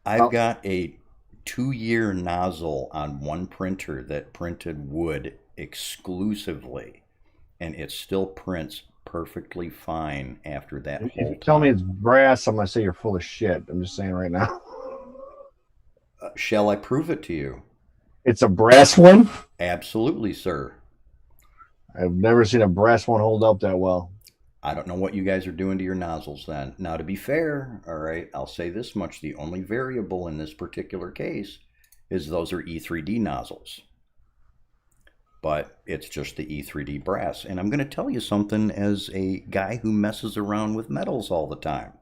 got a 2-year nozzle on one printer that printed wood exclusively, and it still prints perfectly fine after that If whole you tell me time. it's brass, I'm gonna say you're full of shit. I'm just saying right now. Shall I prove it to you? It's a brass one? Absolutely, sir. I've never seen a brass one hold up that well. I don't know what you guys are doing to your nozzles then. Now, to be fair, all right, I'll say this much. The only variable in this particular case is those are E3D nozzles. But it's just the E3D brass. And I'm going to tell you something as a guy who messes around with metals all the time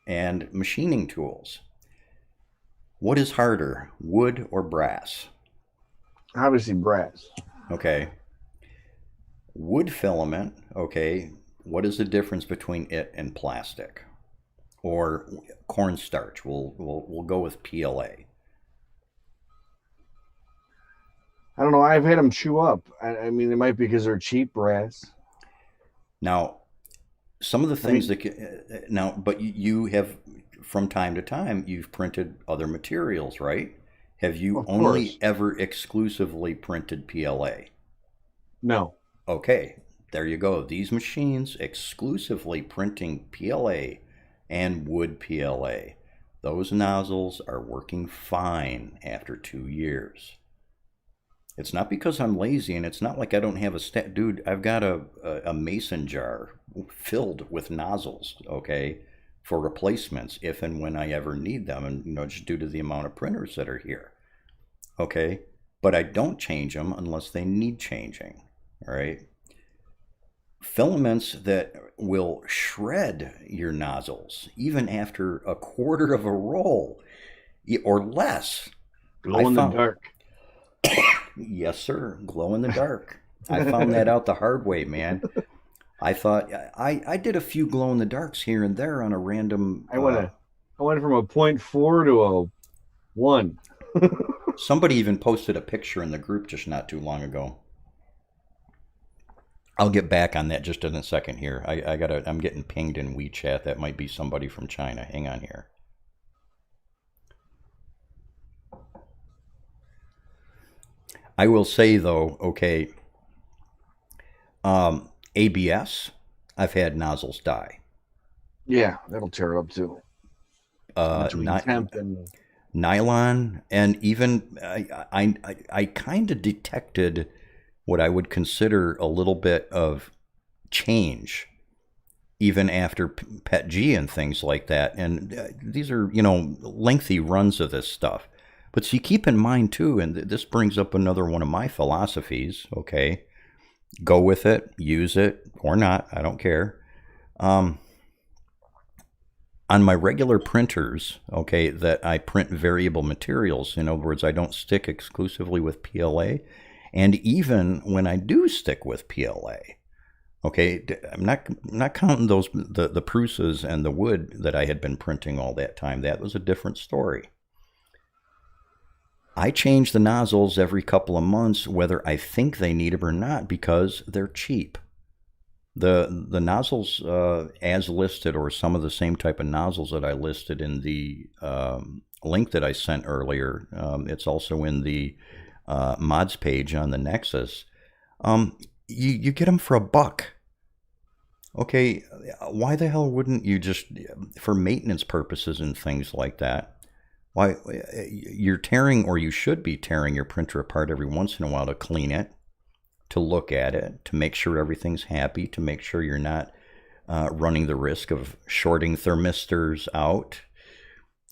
and machining tools. What is harder, wood or brass? Obviously brass. Okay. Wood filament, okay, what is the difference between it and plastic? Or cornstarch, we'll go with PLA. I don't know. I've had them chew up. I mean, it might be because they're cheap brass. Now, some of the things but you have, from time to time, you've printed other materials, right? Have you Of only course. ever exclusively printed PLA? No. Okay, there you go. These machines exclusively printing PLA and wood PLA. Those nozzles are working fine after 2 years. It's not because I'm lazy, and it's not like I don't have dude, I've got a mason jar filled with nozzles, okay, for replacements if and when I ever need them, and just due to the amount of printers that are here, okay? But I don't change them unless they need changing, all right? Filaments that will shred your nozzles even after a quarter of a roll or less. Glow in the dark. Yes, sir. Glow in the dark. I found that out the hard way, man. I thought I did a few glow in the darks here and there on a random. I went from a 0.4 to a 1. Somebody even posted a picture in the group just not too long ago. I'll get back on that just in a second here. I'm getting pinged in WeChat. That might be somebody from China. Hang on here. I will say though, okay, ABS, I've had nozzles die. Yeah, that'll tear it up too. Temp and Nylon, and even I kind of detected what I would consider a little bit of change even after PETG and things like that. And these are, lengthy runs of this stuff. But see, keep in mind too, and this brings up another one of my philosophies, okay? Go with it, use it, or not, I don't care. on my regular printers, okay, that I print variable materials, in other words, I don't stick exclusively with PLA. And even when I do stick with PLA, okay, I'm not counting the Prusas and the wood that I had been printing all that time. That was a different story. I change the nozzles every couple of months, whether I think they need them or not, because they're cheap. The nozzles as listed, or some of the same type of nozzles that I listed in the link that I sent earlier, it's also in the mods page on the Nexus. You get them for $1. Okay, why the hell wouldn't you just, for maintenance purposes and things like that, why you're tearing, or you should be tearing your printer apart every once in a while to clean it, to look at it, to make sure everything's happy, to make sure you're not running the risk of shorting thermistors out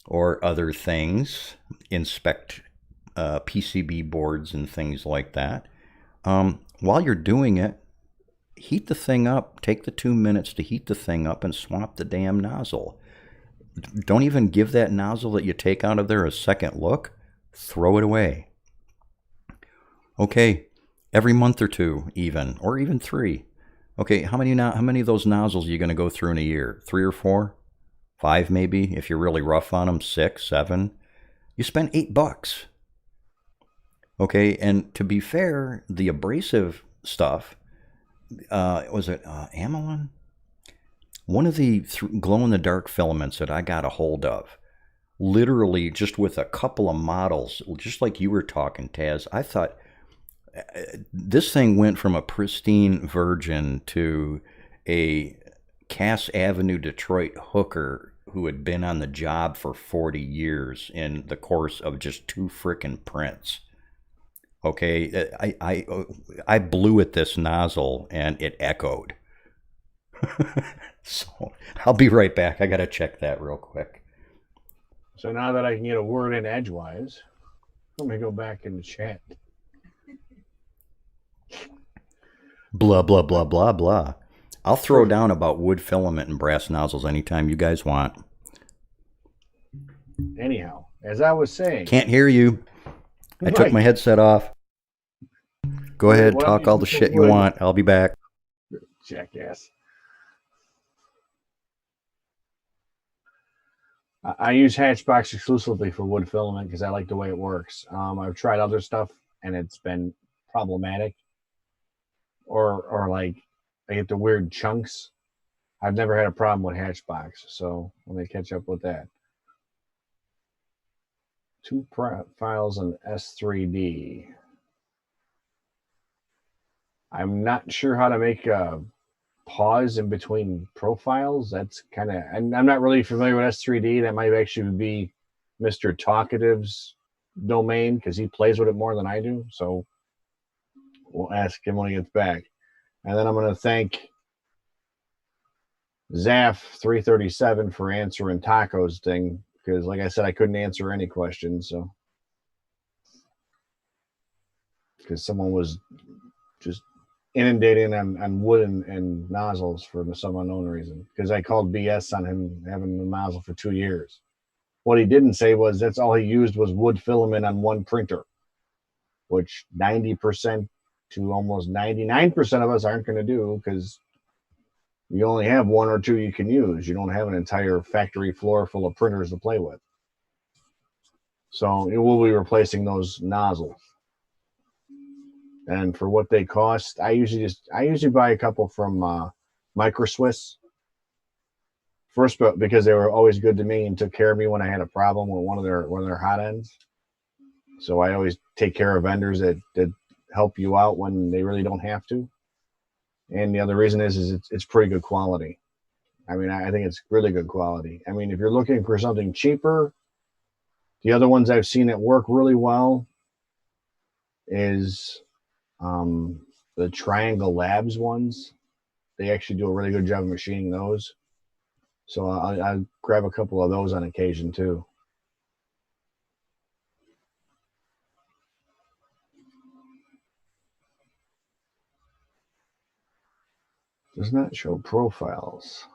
or other things, inspect PCB boards and things like that. While you're doing it, heat the thing up, take the 2 minutes to heat the thing up and swap the damn nozzle. Don't even give that nozzle that you take out of there a second look. Throw it away. Okay, every month or two, even, or even 3. Okay, how many of those nozzles are you going to go through in a year? 3 or 4? 5 maybe, if you're really rough on them. 6, 7. You spent $8. Okay, and to be fair, the abrasive stuff, was it Amelin? One of the glow-in-the-dark filaments that I got a hold of, literally just with a couple of models, just like you were talking, Taz, I thought this thing went from a pristine virgin to a Cass Avenue, Detroit hooker who had been on the job for 40 years in the course of just 2 frickin' prints. Okay, I blew at this nozzle and it echoed. So I'll be right back. I got to check that real quick. So now that I can get a word in edgewise, let me go back in the chat. Blah, blah, blah, blah, blah. I'll throw down about wood filament and brass nozzles anytime you guys want. Anyhow, as I was saying. Can't hear you. I took my headset off. Go ahead, talk all the shit you want. I'll be back. Jackass. I use Hatchbox exclusively for wood filament because I like the way it works. I've tried other stuff and it's been problematic. Or like I get the weird chunks. I've never had a problem with Hatchbox, so let me catch up with that. 2 files in S3D. I'm not sure how to make a pause in between profiles. That's kind of, I'm not really familiar with S3D. That might actually be Mr. Talkative's domain because he plays with it more than I do. So we'll ask him when he gets back. And then I'm going to thank Zaf337 for answering Taco's thing because, like I said, I couldn't answer any questions. So because someone was just inundating on wood and nozzles for some unknown reason because I called BS on him having the nozzle for 2 years. What he didn't say was that's all he used was wood filament on one printer, which 90% to almost 99% of us aren't going to do because you only have 1 or 2 you can use. You don't have an entire factory floor full of printers to play with. So it will be replacing those nozzles. And for what they cost, I usually buy a couple from Micro Swiss. First, because they were always good to me and took care of me when I had a problem with one of their hot ends. So I always take care of vendors that help you out when they really don't have to. And the other reason is it's pretty good quality. I mean, I think it's really good quality. I mean, if you're looking for something cheaper, the other ones I've seen that work really well is the Triangle Labs ones. They actually do a really good job of machining those. So I'll grab a couple of those on occasion too. Does not show profiles.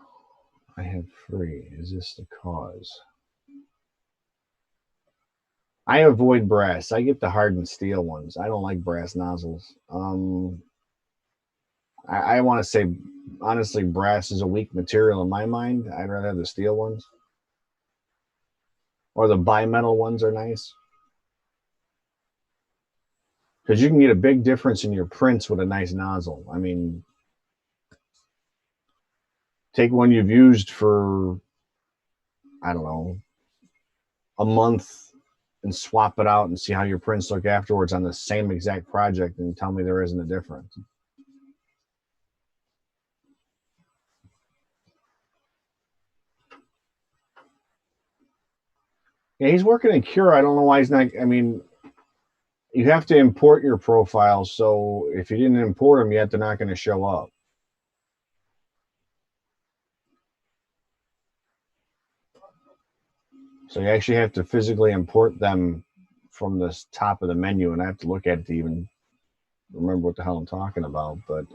I have 3. Is this the cause? I avoid brass. I get the hardened steel ones. I don't like brass nozzles. I want to say, honestly, brass is a weak material in my mind. I'd rather have the steel ones. Or the bimetal ones are nice. Because you can get a big difference in your prints with a nice nozzle. I mean, take one you've used for, I don't know, a month and swap it out and see how your prints look afterwards on the same exact project and tell me there isn't a difference. Yeah, he's working in Cura. I don't know why he's not. I mean, you have to import your profiles. So if you didn't import them yet, they're not going to show up. So you actually have to physically import them from the top of the menu, and I have to look at it to even remember what the hell I'm talking about. But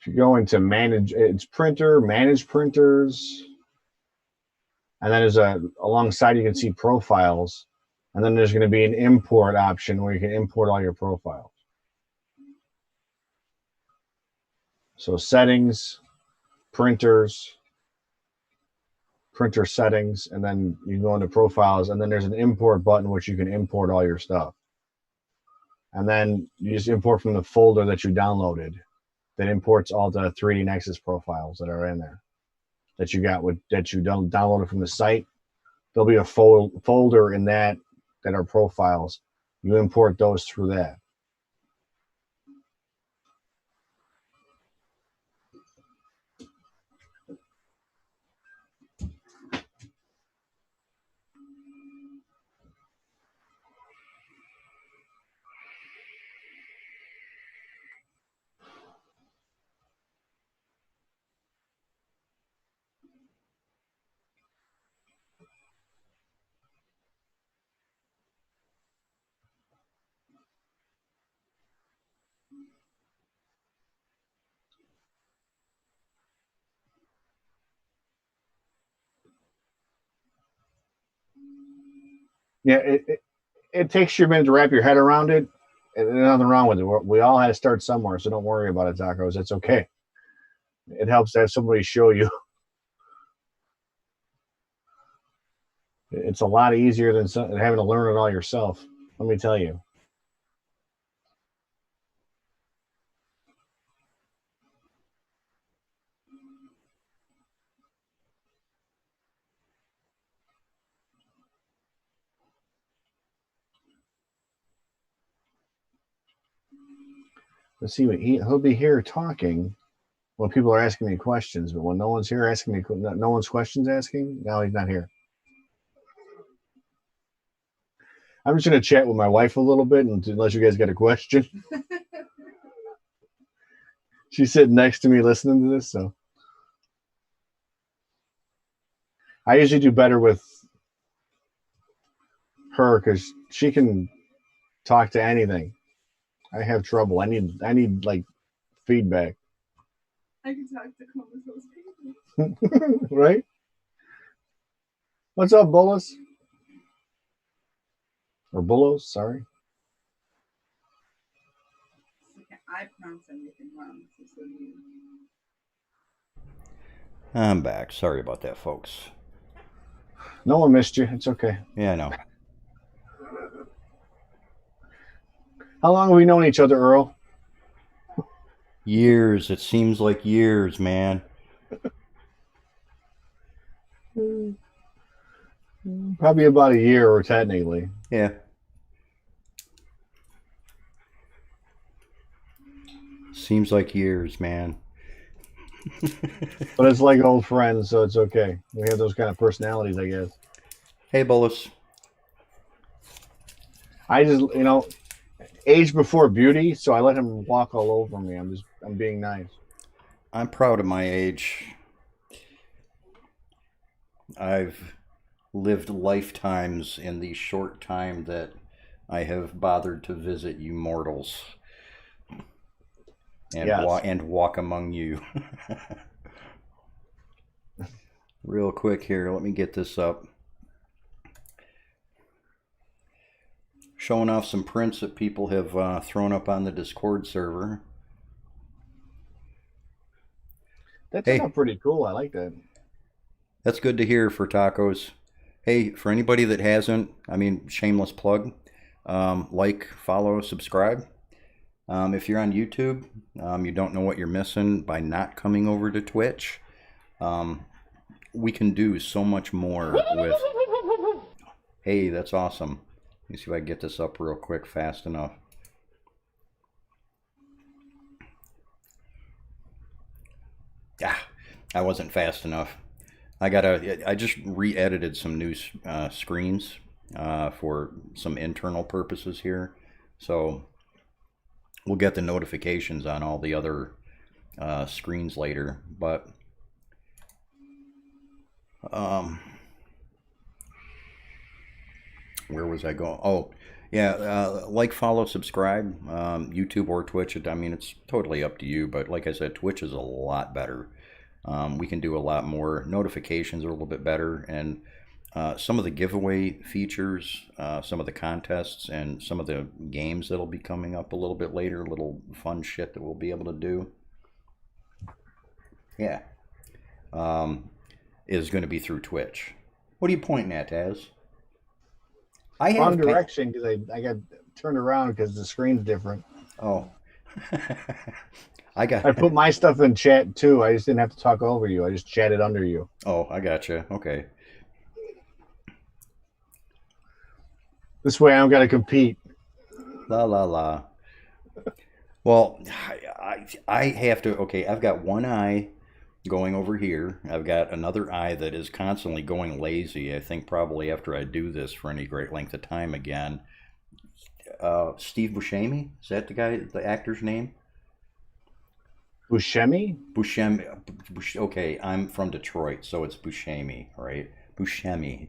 if you go into manage, it's printer, manage printers, and then there's alongside you can see profiles, and then there's going to be an import option where you can import all your profiles. So settings, printers, printer settings, and then you go into profiles, and then there's an import button which you can import all your stuff. And then you just import from the folder that you downloaded that imports all the 3D Nexus profiles that are in there that you got that you downloaded from the site. There'll be a folder in that are profiles. You import those through that. Yeah, it takes you a minute to wrap your head around it. And there's nothing wrong with it. We all had to start somewhere, so don't worry about it, Tacos. It's okay. It helps to have somebody show you. It's a lot easier than having to learn it all yourself. Let me tell you. Let's see what he'll be here talking when people are asking me questions, but when no one's here asking me, no one's questions asking. Now he's not here. I'm just going to chat with my wife a little bit, unless you guys got a question. She's sitting next to me listening to this, so I usually do better with her because she can talk to anything. I have trouble. I need like feedback. I can talk to comatose people. Right? What's up, Bullis? Or Bullos, sorry. I pronounce everything wrong. So you. I'm back. Sorry about that, folks. No one missed you. It's okay. Yeah, I know. How long have we known each other, Earl? Years. It seems like years, man. Probably about a year, or technically. Yeah. Seems like years, man. But it's like old friends, so it's okay. We have those kind of personalities, I guess. Hey, Bolus. I just, age before beauty, so I let him walk all over me. I'm being nice. I'm proud of my age. I've lived lifetimes in the short time that I have bothered to visit you mortals and Yes. and walk among you. Real quick here, let me get this up. Showing off some prints that people have thrown up on the Discord server. That turned out pretty cool. I like that. That's good to hear for tacos. Hey, for anybody that hasn't, I mean, shameless plug, like, follow, subscribe. If you're on YouTube, you don't know what you're missing by not coming over to Twitch. We can do so much more with... Hey, that's awesome. Let me see if I can get this up real quick, fast enough. I wasn't fast enough. I just re-edited some new screens for some internal purposes here. So we'll get the notifications on all the other screens later. But where was I going? Oh, yeah, like, follow, subscribe, YouTube or Twitch. I mean, it's totally up to you. But like I said, Twitch is a lot better. We can do a lot more. Notifications are a little bit better, and some of the giveaway features, some of the contests, and some of the games that'll be coming up a little bit later, little fun shit that we'll be able to do. Yeah. Is going to be through Twitch. What are you pointing at, Taz? I have wrong direction because I got turned around because the screen's different. Oh. I put my stuff in chat too. I just didn't have to talk over you. I just chatted under you. Oh, I gotcha. Okay. This way I don't got to compete. La la la. Well, I have to. Okay, I've got one eye going over here. I've got another eye that is constantly going lazy. I think probably after I do this for any great length of time again. Steve Buscemi? Is that the guy, the actor's name? Buscemi? Buscemi. Okay, I'm from Detroit, so it's Buscemi, right? Buscemi.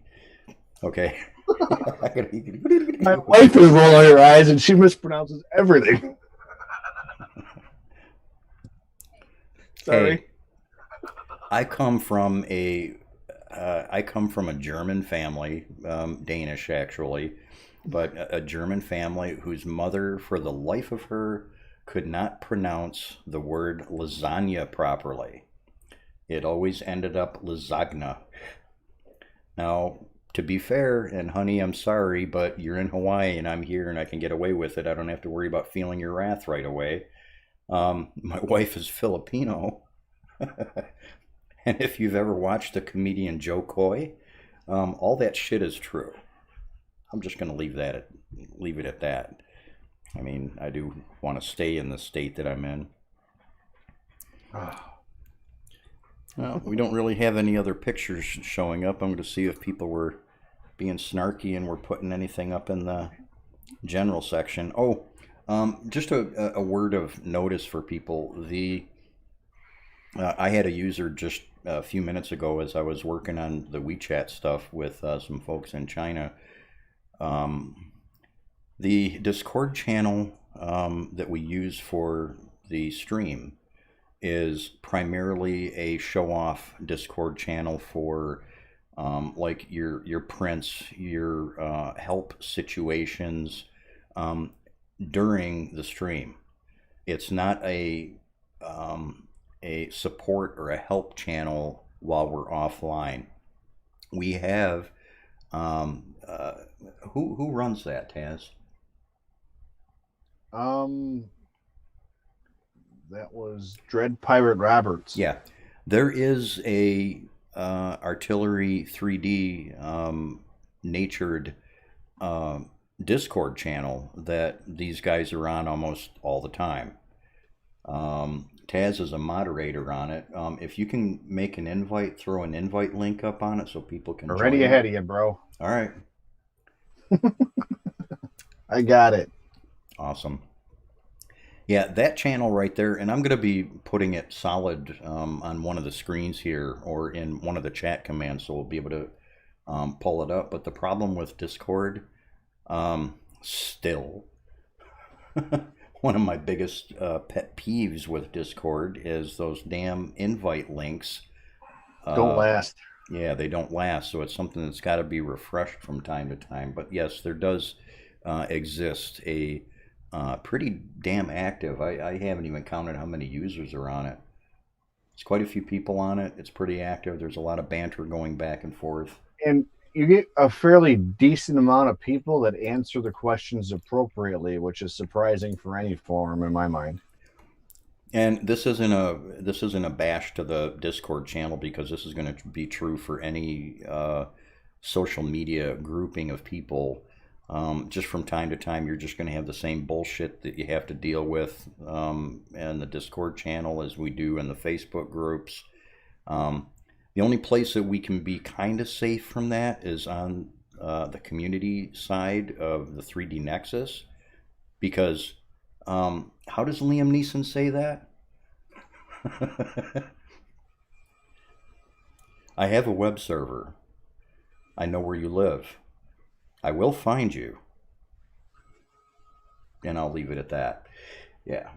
Okay. My wife is rolling her eyes and she mispronounces everything. Sorry. Hey, I come from a German family, Danish actually, but a German family whose mother, for the life of her, could not pronounce the word lasagna properly. It always ended up lasagna. Now, to be fair, and honey, I'm sorry, but you're in Hawaii and I'm here and I can get away with it. I don't have to worry about feeling your wrath right away. My wife is Filipino. And if you've ever watched the comedian Joe Coy, all that shit is true. I'm just going to leave it at that. I mean, I do want to stay in the state that I'm in. Well, we don't really have any other pictures showing up. I'm going to see if people were being snarky and were putting anything up in the general section. Oh, just a word of notice for people. I had a user just a few minutes ago as I was working on the WeChat stuff with some folks in China. The Discord channel that we use for the stream is primarily a show-off Discord channel for like your prints, your help situations during the stream. It's not a support or a help channel while we're offline. We have who runs that, Taz? That was Dread Pirate Roberts. Yeah, there is a Artillery 3D natured Discord channel that these guys are on almost all the time. Taz is a moderator on it. If you can make an invite, throw an invite link up on it so people can already join ahead of you, bro. All right. I got it. Awesome. Yeah, that channel right there, and I'm going to be putting it solid on one of the screens here or in one of the chat commands, so we'll be able to pull it up. But the problem with Discord, still, one of my biggest pet peeves with Discord is those damn invite links. Don't last. Yeah, they don't last, so it's something that's got to be refreshed from time to time. But yes, there does exist a pretty damn active. I haven't even counted how many users are on it. There's quite a few people on it. It's pretty active. There's a lot of banter going back and forth. And you get a fairly decent amount of people that answer the questions appropriately, which is surprising for any forum in my mind. And this isn't a bash to the Discord channel, because this is going to be true for any social media grouping of people. Just from time to time, you're just going to have the same bullshit that you have to deal with in the Discord channel as we do in the Facebook groups. The only place that we can be kind of safe from that is on the community side of the 3D Nexus, because how does Liam Neeson say that? I have a web server. I know where you live. I will find you. And I'll leave it at that. Yeah.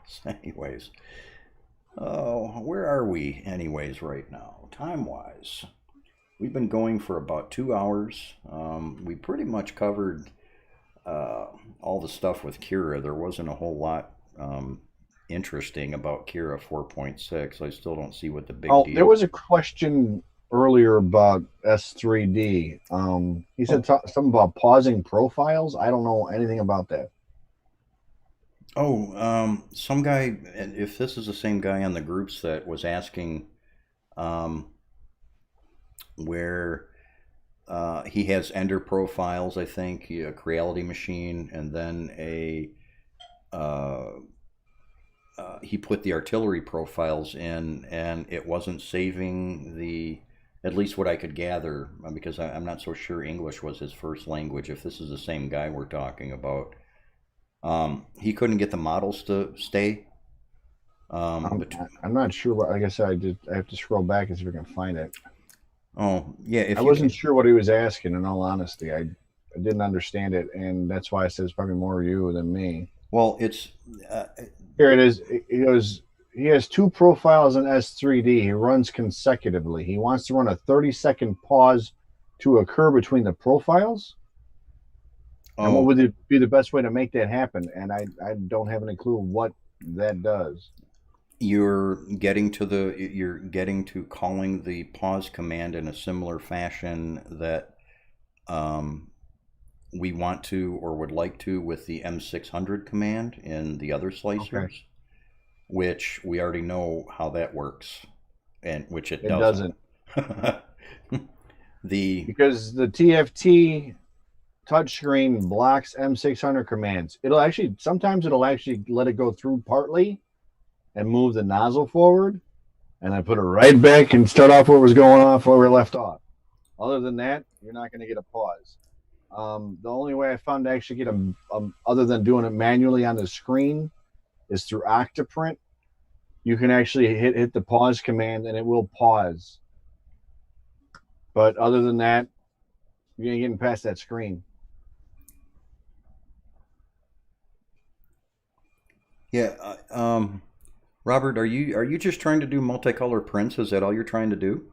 So anyways. Oh, where are we anyways right now, time-wise? We've been going for about 2 hours. We pretty much covered all the stuff with Cura. There wasn't a whole lot interesting about Cura 4.6. I still don't see what the big deal. There was a question earlier about S3D. He said something about pausing profiles. I don't know anything about that. Some guy, if this is the same guy on the groups that was asking where he has Ender profiles, I think, a Creality machine, and then he put the artillery profiles in, and it wasn't saving at least what I could gather, because I'm not so sure English was his first language, if this is the same guy we're talking about. He couldn't get the models to stay. I'm not sure what. Like I said, I have to scroll back and see if I can find it. Oh yeah, I wasn't sure what he was asking. In all honesty, I didn't understand it, and that's why I said it's probably more you than me. Well, it's here it is. He has 2 profiles in S3D. He runs consecutively. He wants to run a 30-second pause to occur between the profiles. And what would be the best way to make that happen? And I don't have any clue what that does. You're getting to calling the pause command in a similar fashion that we want to or would like to with the M600 command in the other slicers, which we already know how that works, and which it doesn't. Because the TFT touchscreen blocks M600 commands. Sometimes it'll actually let it go through partly and move the nozzle forward, and then put it right back and start off where it was going off, where we left off. Other than that, you're not going to get a pause. The only way I found to actually get other than doing it manually on the screen, is through Octoprint. You can actually hit the pause command and it will pause. But other than that, you ain't getting past that screen. Yeah, Robert, are you just trying to do multicolor prints? Is that all you're trying to do?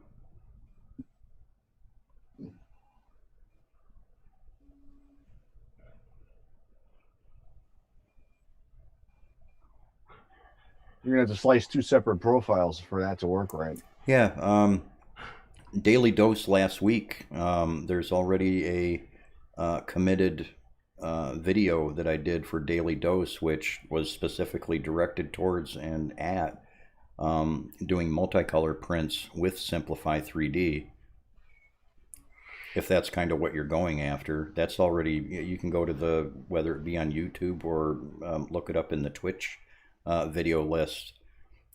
You're gonna have to slice 2 separate profiles for that to work right. Yeah. Daily Dose last week. There's already a committed video that I did for Daily Dose, which was specifically directed towards and at doing multicolor prints with Simplify 3D. If that's kind of what you're going after, that's already, you can go to whether it be on YouTube or look it up in the Twitch video list,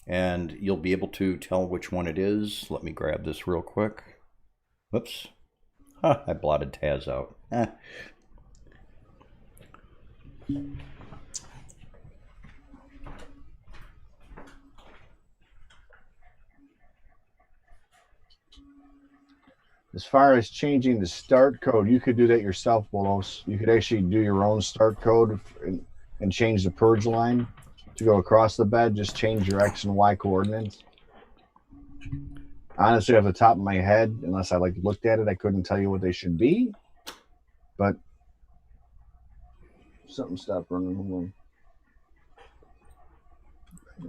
and you'll be able to tell which one it is. Let me grab this real quick. Whoops. I blotted Taz out. As far as changing the start code, you could do that yourself, Bolos. You could actually do your own start code and change the purge line to go across the bed. Just change your X and Y coordinates. Honestly, off the top of my head, unless I looked at it, I couldn't tell you what they should be. But something stopped running. Hold on.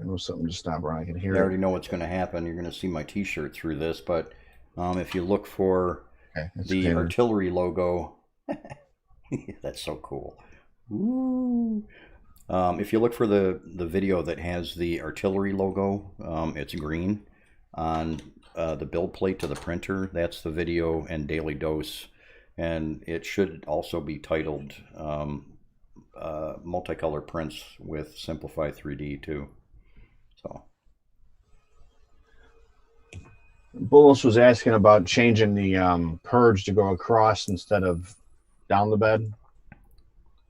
I know something just stopped running. I can hear it. I already know what's going to happen. You're going to see my T-shirt through this, but if you look for the artillery logo, that's so cool. Ooh. If you look for the video that has the artillery logo, it's green on the build plate to the printer. That's the video and daily dose, and it should also be titled multicolor prints with Simplify 3D too. So Bullis was asking about changing the purge to go across instead of down the bed.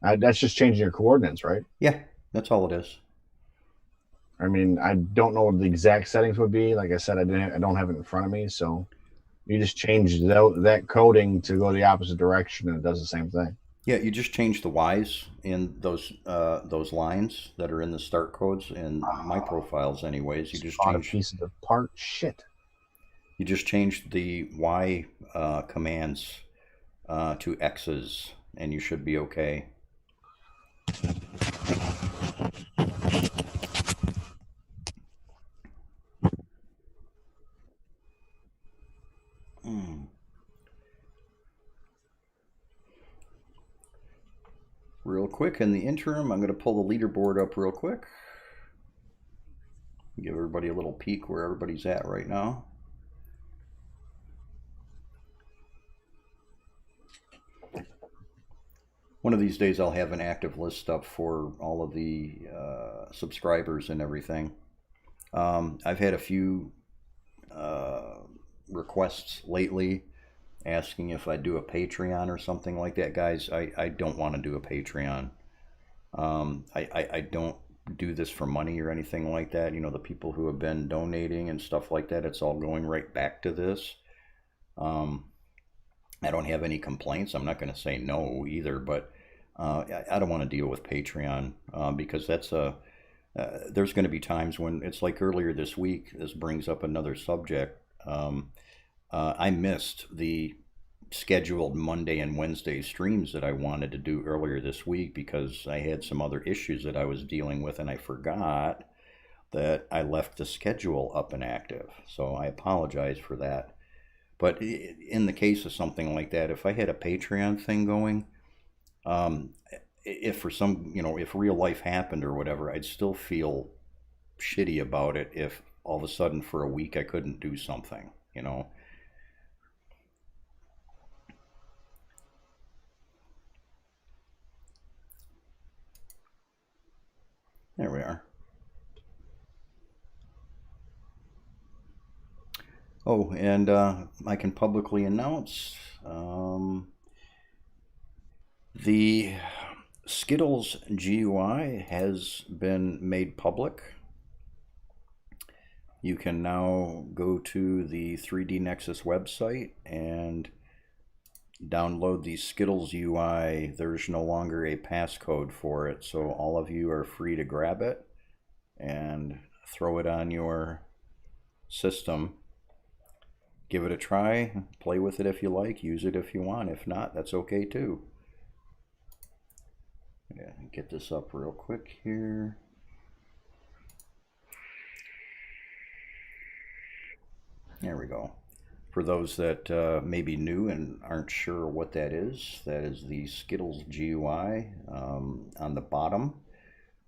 That's just changing your coordinates, right? Yeah, that's all it is. I mean, I don't know what the exact settings would be. Like I said, I don't have it in front of me, so you just change that coding to go the opposite direction, and it does the same thing. Yeah, you just change the Y's in those lines that are in the start codes in my profiles, anyways. You just change a piece of the part. Shit. You just change the Y commands to X's, and you should be okay. Real quick, in the interim, I'm going to pull the leaderboard up real quick. Give everybody a little peek where everybody's at right now. One of these days I'll have an active list up for all of the subscribers and everything. I've had a few requests lately asking if I do a Patreon or something like that. Guys, I don't want to do a Patreon. I don't do this for money or anything like that. You know, the people who have been donating and stuff like that, it's all going right back to this. I don't have any complaints. I'm not going to say no either, but I don't want to deal with Patreon because that's there's going to be times when it's like earlier this week. This brings up another subject. I missed the scheduled Monday and Wednesday streams that I wanted to do earlier this week because I had some other issues that I was dealing with, and I forgot that I left the schedule up and active. So I apologize for that. But in the case of something like that, if I had a Patreon thing going, if for some, if real life happened or whatever, I'd still feel shitty about it if all of a sudden for a week I couldn't do something, There we are. Oh, and I can publicly announce the Skittles GUI has been made public. You can now go to the 3D Nexus website and download the Skittles UI. There's no longer a passcode for it, so all of you are free to grab it and throw it on your system. Give it a try, play with it if you like, use it if you want. If not, that's okay too. Yeah, get this up real quick here. There we go. For those that may be new and aren't sure what that is the Skittles GUI on the bottom.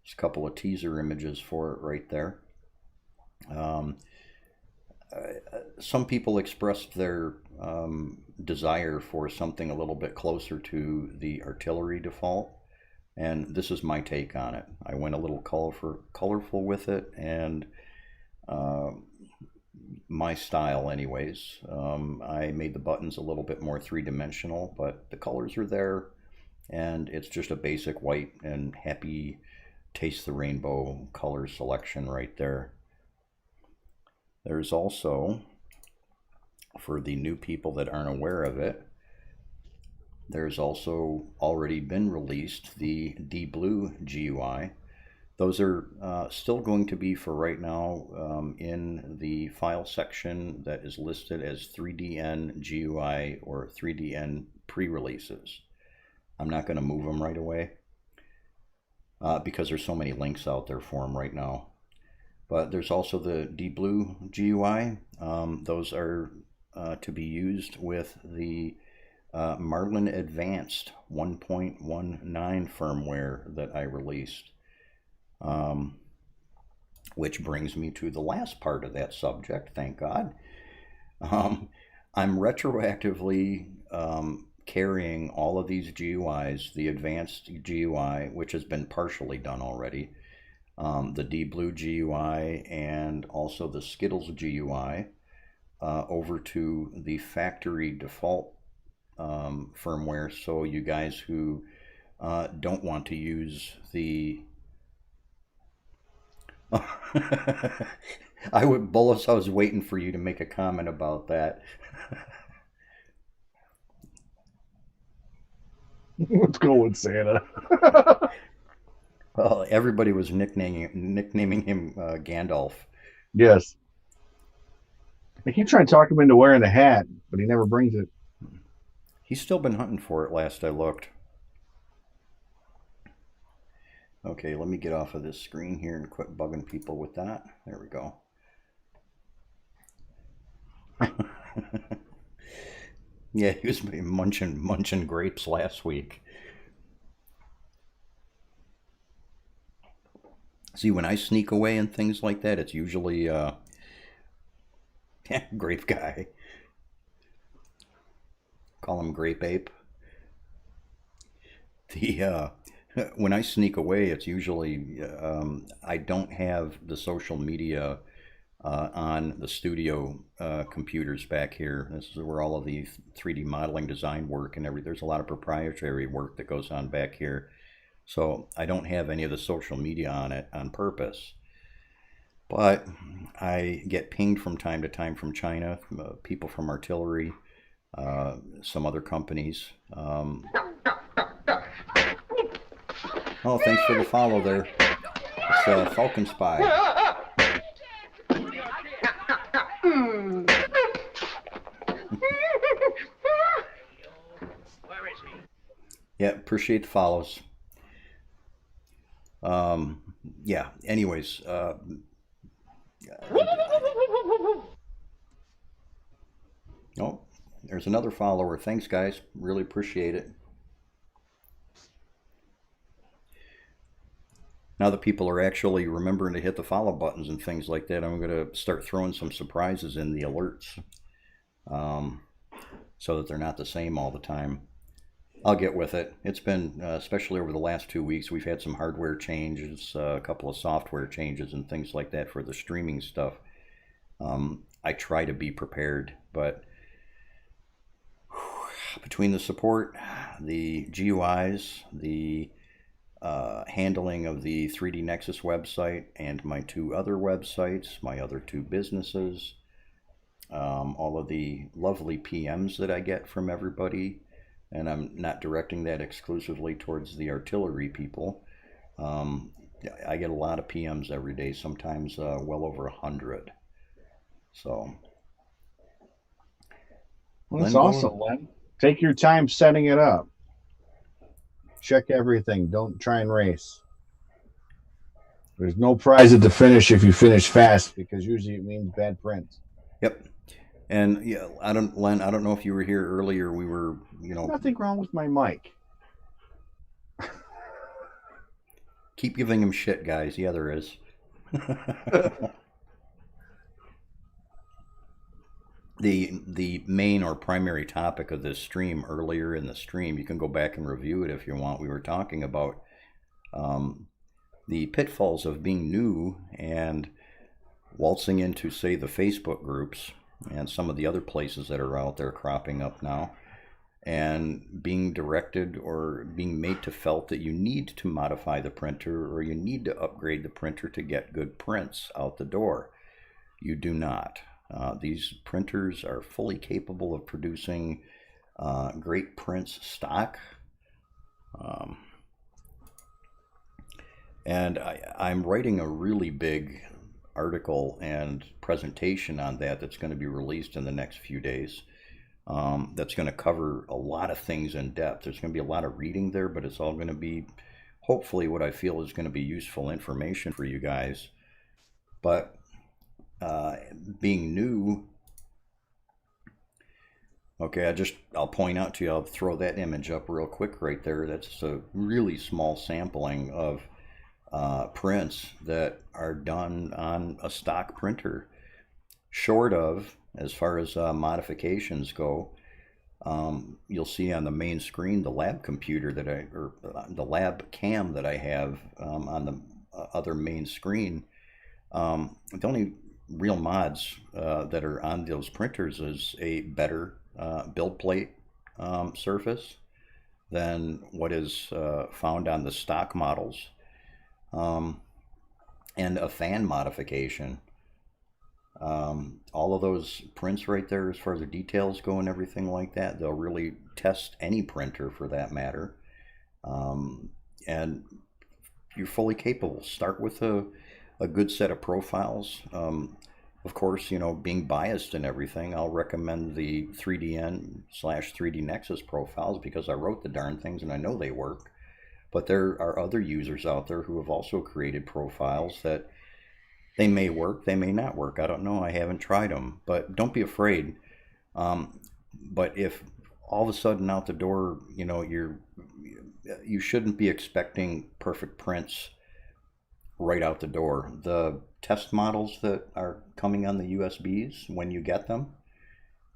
There's a couple of teaser images for it right there. Some people expressed their desire for something a little bit closer to the artillery default, and this is my take on it. I went a little colorful with it, and my style anyways. I made the buttons a little bit more three-dimensional, but the colors are there, and it's just a basic white and happy taste the rainbow color selection right there. There's also for the new people that aren't aware of it, there's also already been released the D-Blue GUI. Those are still going to be, for right now, in the file section that is listed as 3DN GUI or 3DN pre-releases. I'm not going to move them right away because there's so many links out there for them right now. But there's also the D-Blue GUI. Those are to be used with the Marlin Advanced 1.19 firmware that I released. Which brings me to the last part of that subject, thank God. I'm retroactively carrying all of these GUIs, the advanced GUI, which has been partially done already, the D-Blue GUI, and also the Skittles GUI, over to the factory default firmware, so you guys who don't want to use the Bullis, I was waiting for you to make a comment about that. Let's go with Santa. Well, everybody was nicknaming him Gandalf. Yes. I keep trying to talk him into wearing the hat, but he never brings it. He's still been hunting for it last I looked. Okay, let me get off of this screen here and quit bugging people with that. There we go. Yeah, he was munching grapes last week. See, when I sneak away and things like that, it's usually grape guy. Call him Grape Ape. When I sneak away, it's usually I don't have the social media on the studio computers back here. This is where all of the 3D modeling design work and everything. There's a lot of proprietary work that goes on back here. So I don't have any of the social media on it on purpose. But I get pinged from time to time from China, people from Artillery, some other companies. Oh, thanks for the follow there. It's Falcon Spy. Yeah, appreciate the follows. Yeah, anyways. Oh, there's another follower. Thanks, guys. Really appreciate it. Now that people are actually remembering to hit the follow buttons and things like that, I'm going to start throwing some surprises in the alerts so that they're not the same all the time. I'll get with it. It's been, especially over the last 2 weeks, we've had some hardware changes, a couple of software changes and things like that for the streaming stuff. I try to be prepared, but between the support, the GUIs, the handling of the 3D Nexus website and my 2 other websites, my other 2 businesses, all of the lovely PMs that I get from everybody, and I'm not directing that exclusively towards the Artillery people. I get a lot of PMs every day, sometimes well over 100. So Well, that's awesome, Len. Take your time setting it up. Check everything. Don't try and race. There's no prize at the finish if you finish fast, because usually it means bad prints. Yep. And yeah, Len, I don't know if you were here earlier. We were, Nothing wrong with my mic. Keep giving him shit, guys. Yeah, there is. The main or primary topic of this stream, earlier in the stream, you can go back and review it if you want. We were talking about the pitfalls of being new and waltzing into, say, the Facebook groups and some of the other places that are out there cropping up now, and being directed or being made to felt that you need to modify the printer or you need to upgrade the printer to get good prints out the door. You do not. These printers are fully capable of producing great prints stock. And I'm writing a really big article and presentation on that that's going to be released in the next few days. That's going to cover a lot of things in depth. There's going to be a lot of reading there, but it's all going to be hopefully what I feel is going to be useful information for you guys. But being new, okay, I'll point out to you, I'll throw that image up real quick right there. That's a really small sampling of prints that are done on a stock printer. Short of, as far as modifications go, you'll see on the main screen the lab computer or the lab cam that I have on the other main screen. The only real mods that are on those printers is a better build plate surface than what is found on the stock models, and a fan modification. All of those prints right there, as far as the details go and everything like that, they'll really test any printer for that matter. And you're fully capable. Start with a good set of profiles. Of course, being biased and everything, I'll recommend the 3DN/3D Nexus profiles because I wrote the darn things and I know they work. But there are other users out there who have also created profiles that they may work, they may not work. I don't know. I haven't tried them. But don't be afraid. But if all of a sudden out the door, you shouldn't be expecting perfect prints right out the door. The test models that are coming on the USBs when you get them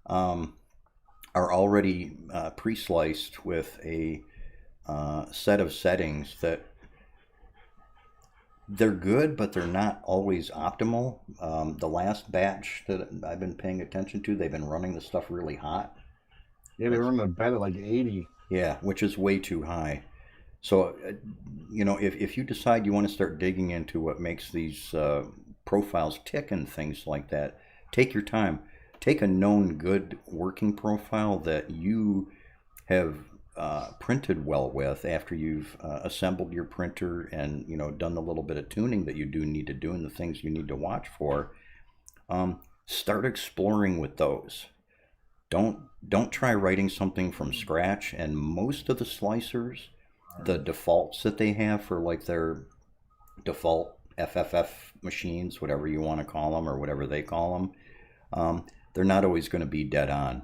are already pre-sliced with a set of settings that they're good, but they're not always optimal. The last batch that I've been paying attention to, they've been running the stuff really hot. Yeah, they run the bed at like 80. Yeah, which is way too high. So, if you decide you want to start digging into what makes these profiles tick and things like that, take your time. Take a known good working profile that you have printed well with after you've assembled your printer and done the little bit of tuning that you do need to do and the things you need to watch for. Start exploring with those. Don't try writing something from scratch. And most of the slicers, the defaults that they have for like their default FFF machines, whatever you want to call them or whatever they call them, they're not always going to be dead on.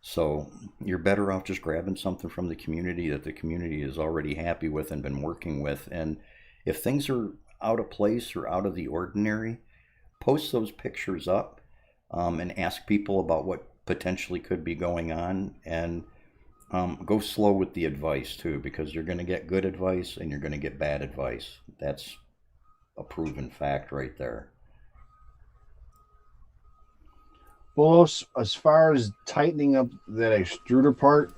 So you're better off just grabbing something from the community that the community is already happy with and been working with. And if things are out of place or out of the ordinary, post those pictures up and ask people about what potentially could be going on. And go slow with the advice too, because you're going to get good advice and you're going to get bad advice. That's a proven fact right there. Well, as far as tightening up that extruder part,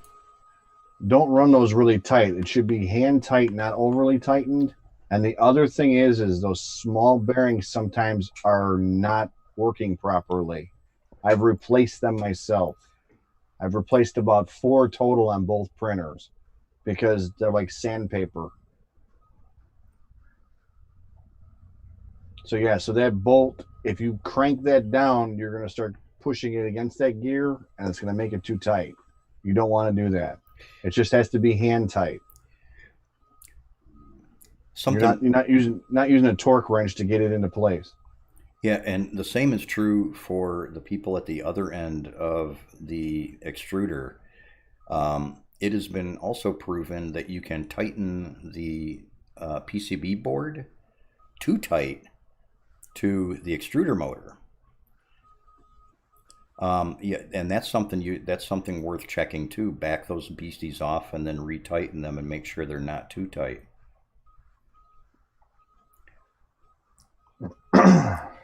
don't run those really tight. It should be hand tight, not overly tightened. And the other thing is those small bearings sometimes are not working properly. I've replaced them myself. I've replaced about 4 total on both printers because they're like sandpaper. So yeah, so that bolt, if you crank that down, you're going to start pushing it against that gear and it's going to make it too tight. You don't want to do that. It just has to be hand tight. You're not using a torque wrench to get it into place. Yeah, and the same is true for the people at the other end of the extruder. It has been also proven that you can tighten the PCB board too tight to the extruder motor. Yeah, and that's something worth checking too. Back those beasties off and then retighten them and make sure they're not too tight.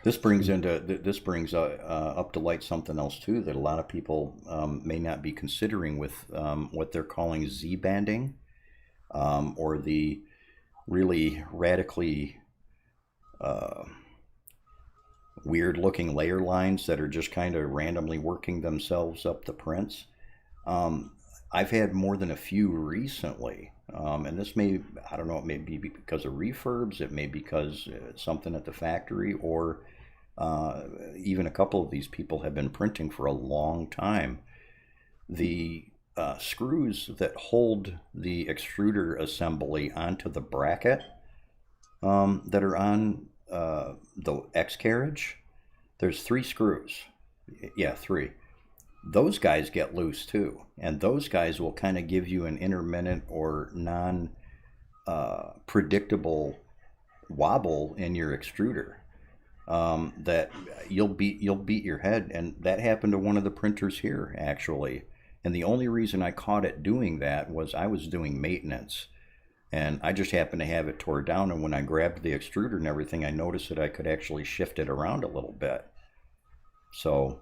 This brings up to light something else too that a lot of people may not be considering with what they're calling Z-banding, or the really radically weird looking layer lines that are just kind of randomly working themselves up the prints. I've had more than a few recently, and this may, I don't know, it may be because of refurbs, it may be because something at the factory, or even a couple of these people have been printing for a long time. The screws that hold the extruder assembly onto the bracket that are on the X carriage, there's 3 screws. Yeah, 3. Those guys get loose too, and those guys will kind of give you an intermittent or non predictable wobble in your extruder, that you'll beat your head. And that happened to one of the printers here actually, and the only reason I caught it doing that was I was doing maintenance, and I just happened to have it tore down, and when I grabbed the extruder and everything, I noticed that I could actually shift it around a little bit. So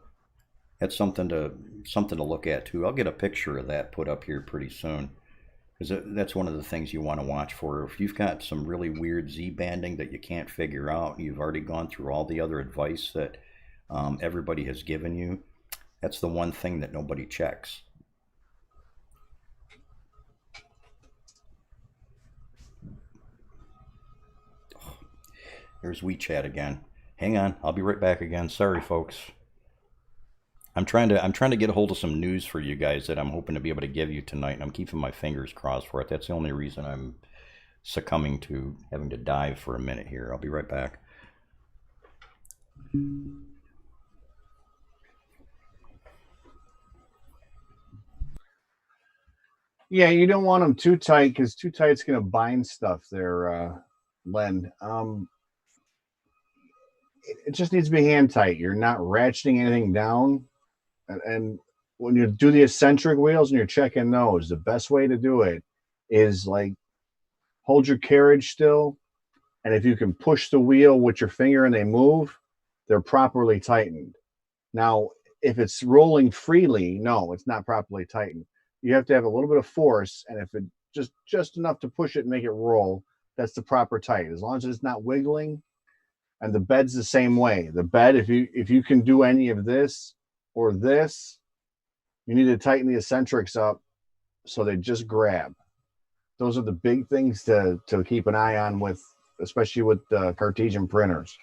that's something to look at too. I'll get a picture of that put up here pretty soon, because that's one of the things you want to watch for. If you've got some really weird Z banding that you can't figure out, and you've already gone through all the other advice that everybody has given you, that's the one thing that nobody checks. There's WeChat again. Hang on, I'll be right back again. Sorry, folks. I'm trying to get a hold of some news for you guys that I'm hoping to be able to give you tonight, and I'm keeping my fingers crossed for it. That's the only reason I'm succumbing to having to dive for a minute here. I'll be right back. Yeah, you don't want them too tight, because too tight's going to bind stuff there, Len. It just needs to be hand tight. You're not ratcheting anything down. And when you do the eccentric wheels and you're checking those, the best way to do it is like hold your carriage still, and if you can push the wheel with your finger and they move, they're properly tightened. Now, if it's rolling freely, no, it's not properly tightened. You have to have a little bit of force, and if it just enough to push it and make it roll, that's the proper tight. As long as it's not wiggling. And the bed's the same way. The bed, if you can do any of this or this, you need to tighten the eccentrics up so they just grab. Those are the big things to keep an eye on with, especially with Cartesian printers.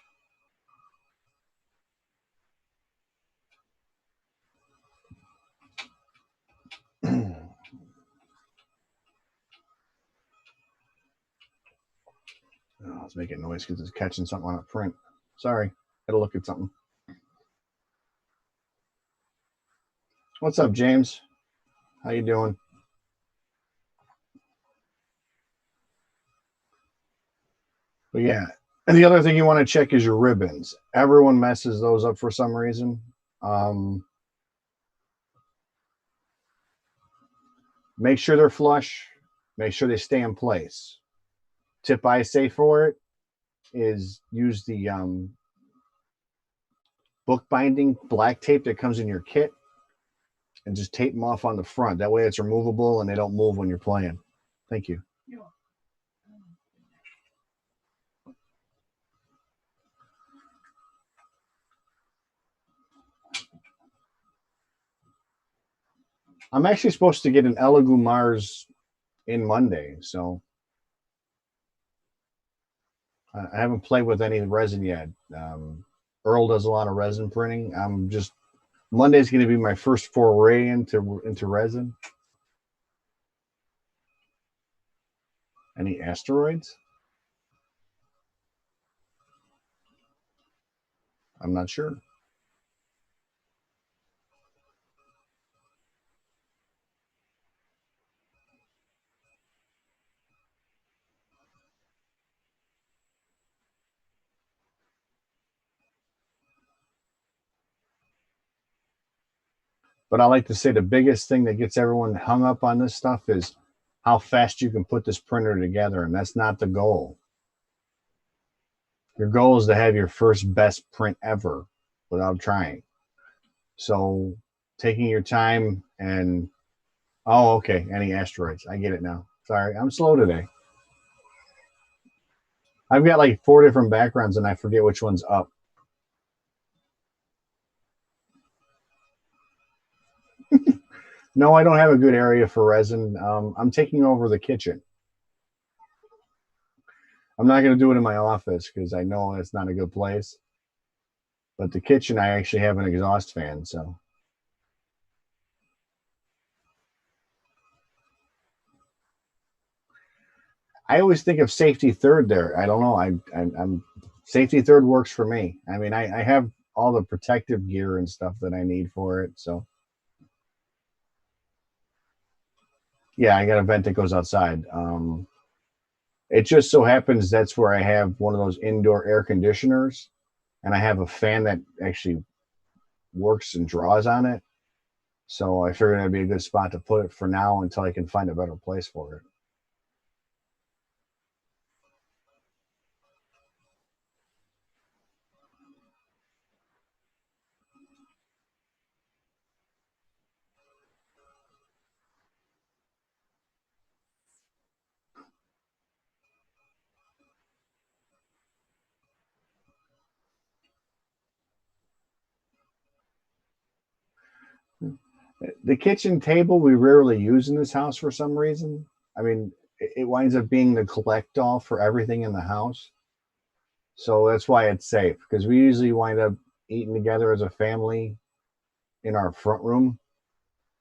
Oh, it's making noise because it's catching something on a print. Sorry, gotta look at something. What's up, James? How you doing? But yeah, and the other thing you want to check is your ribbons. Everyone messes those up for some reason. Make sure they're flush. Make sure they stay in place. Tip I say for it is use the bookbinding black tape that comes in your kit, and just tape them off on the front. That way it's removable and they don't move when you're playing. Thank you. I'm actually supposed to get an Elegoo Mars in Monday, so I haven't played with any resin yet. Earl does a lot of resin printing. Monday's going to be my first foray into resin. Any asteroids? I'm not sure. But I like to say the biggest thing that gets everyone hung up on this stuff is how fast you can put this printer together, and that's not the goal. Your goal is to have your first best print ever without trying. So taking your time and, oh, okay, any asteroids. I get it now. Sorry, I'm slow today. I've got like 4 different backgrounds and I forget which one's up. No, I don't have a good area for resin. I'm taking over the kitchen. I'm not going to do it in my office because I know it's not a good place. But the kitchen, I actually have an exhaust fan, so I always think of safety third there. I don't know. I'm safety third works for me. I mean, I have all the protective gear and stuff that I need for it. So yeah, I got a vent that goes outside. It just so happens that's where I have one of those indoor air conditioners, and I have a fan that actually works and draws on it. So I figured that'd be a good spot to put it for now until I can find a better place for it. The kitchen table we rarely use in this house for some reason. I mean, it winds up being the collect all for everything in the house. So that's why it's safe because we usually wind up eating together as a family in our front room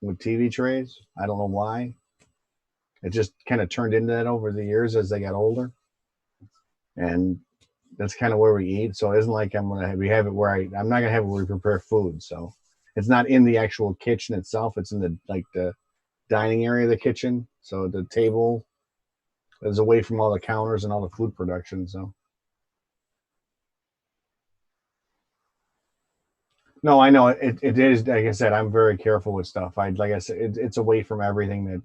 with TV trays. I don't know why. It just kind of turned into that over the years as they got older. And that's kind of where we eat. So it isn't like we have it where I'm not gonna have it where we prepare food. So it's not in the actual kitchen itself. It's in the dining area of the kitchen. So the table is away from all the counters and all the food production. So no, I know it is. Like I said, I'm very careful with stuff. Like I said, it's away from everything that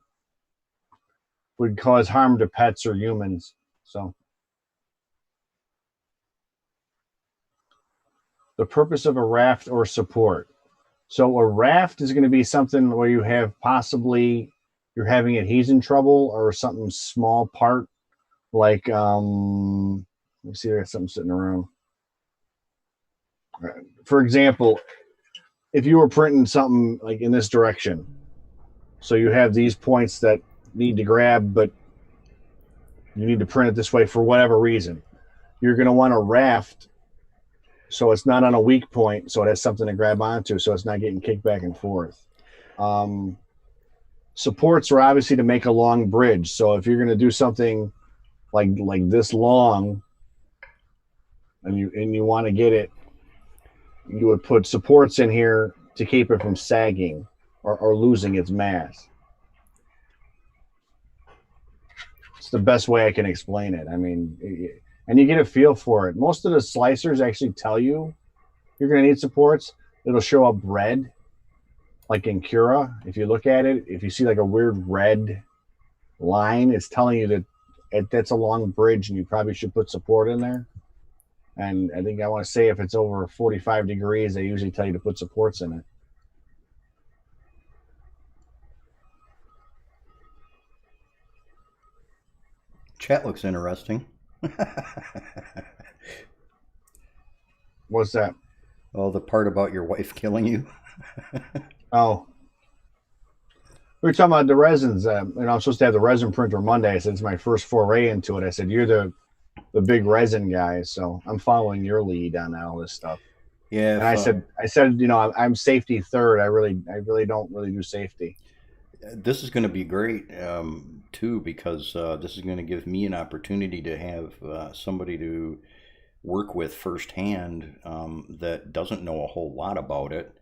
would cause harm to pets or humans. So the purpose of a raft or support. So a raft is going to be something where you have possibly you're having adhesion trouble or something small part like let me see, there's something sitting around. For example, if you were printing something like in this direction, so you have these points that need to grab, but you need to print it this way for whatever reason, you're going to want a raft so it's not on a weak point, so it has something to grab onto, so it's not getting kicked back and forth. Um, Supports are obviously to make a long bridge. So if you're going to do something like this long, and you want to get it, you would put supports in here to keep it from sagging or losing its mass. It's the best way I can explain it. I mean, and you get a feel for it. Most of the slicers actually tell you you're going to need supports. It'll show up red, like in Cura. If you look at it, if you see like a weird red line, it's telling you that that's a long bridge and you probably should put support in there. And I think I want to say if it's over 45 degrees, they usually tell you to put supports in it. Chat looks interesting. What's that? Oh, the part about your wife killing you. Oh, we were talking about the resins. I'm supposed to have the resin printer Monday. I said it's my first foray into it. I said you're the big resin guy, so I'm following your lead on all this stuff. Yeah. And I said, I'm safety third. I really don't really do safety. This is going to be great too, because this is going to give me an opportunity to have somebody to work with firsthand that doesn't know a whole lot about it.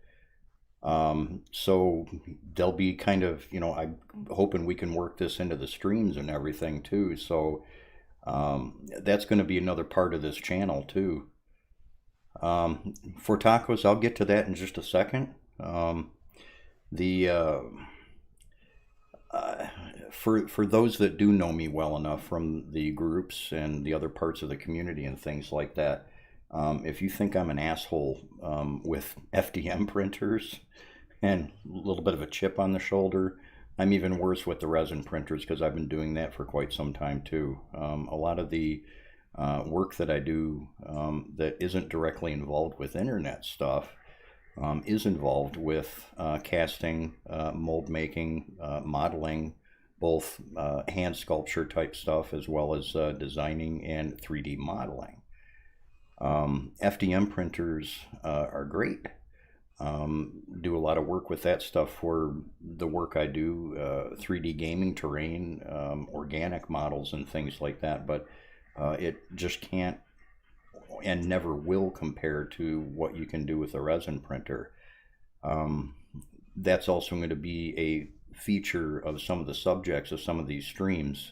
So they'll be kind of, I'm hoping we can work this into the streams and everything too. So that's going to be another part of this channel too. For tacos, I'll get to that in just a second. The for those that do know me well enough from the groups and the other parts of the community and things like that, if you think I'm an asshole with FDM printers and a little bit of a chip on the shoulder, I'm even worse with the resin printers because I've been doing that for quite some time too. A lot of the work that I do that isn't directly involved with internet stuff, is involved with casting, mold making, modeling, both hand sculpture type stuff as well as designing and 3D modeling. FDM printers are great. Do a lot of work with that stuff for the work I do, 3D gaming terrain, organic models and things like that, but it just can't and never will compare to what you can do with a resin printer. That's also going to be a feature of some of the subjects of some of these streams,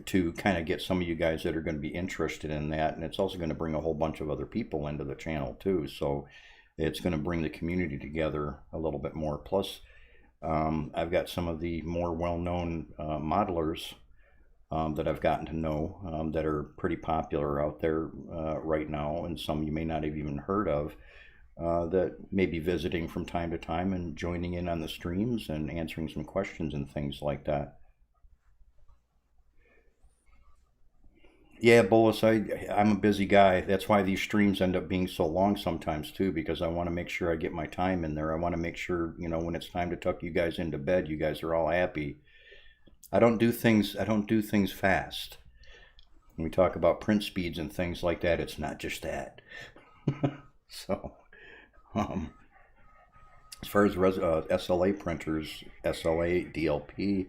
to kind of get some of you guys that are going to be interested in that. And it's also going to bring a whole bunch of other people into the channel too. So it's going to bring the community together a little bit more. Plus, I've got some of the more well-known modelers that I've gotten to know that are pretty popular out there right now, and some you may not have even heard of, that may be visiting from time to time and joining in on the streams and answering some questions and things like that. Yeah, Bolus, I'm a busy guy. That's why these streams end up being so long sometimes too, because I want to make sure I get my time in there. I want to make sure, when it's time to tuck you guys into bed, you guys are all happy. I don't do things fast. When we talk about print speeds and things like that, it's not just that. So, as far as SLA printers, SLA, DLP,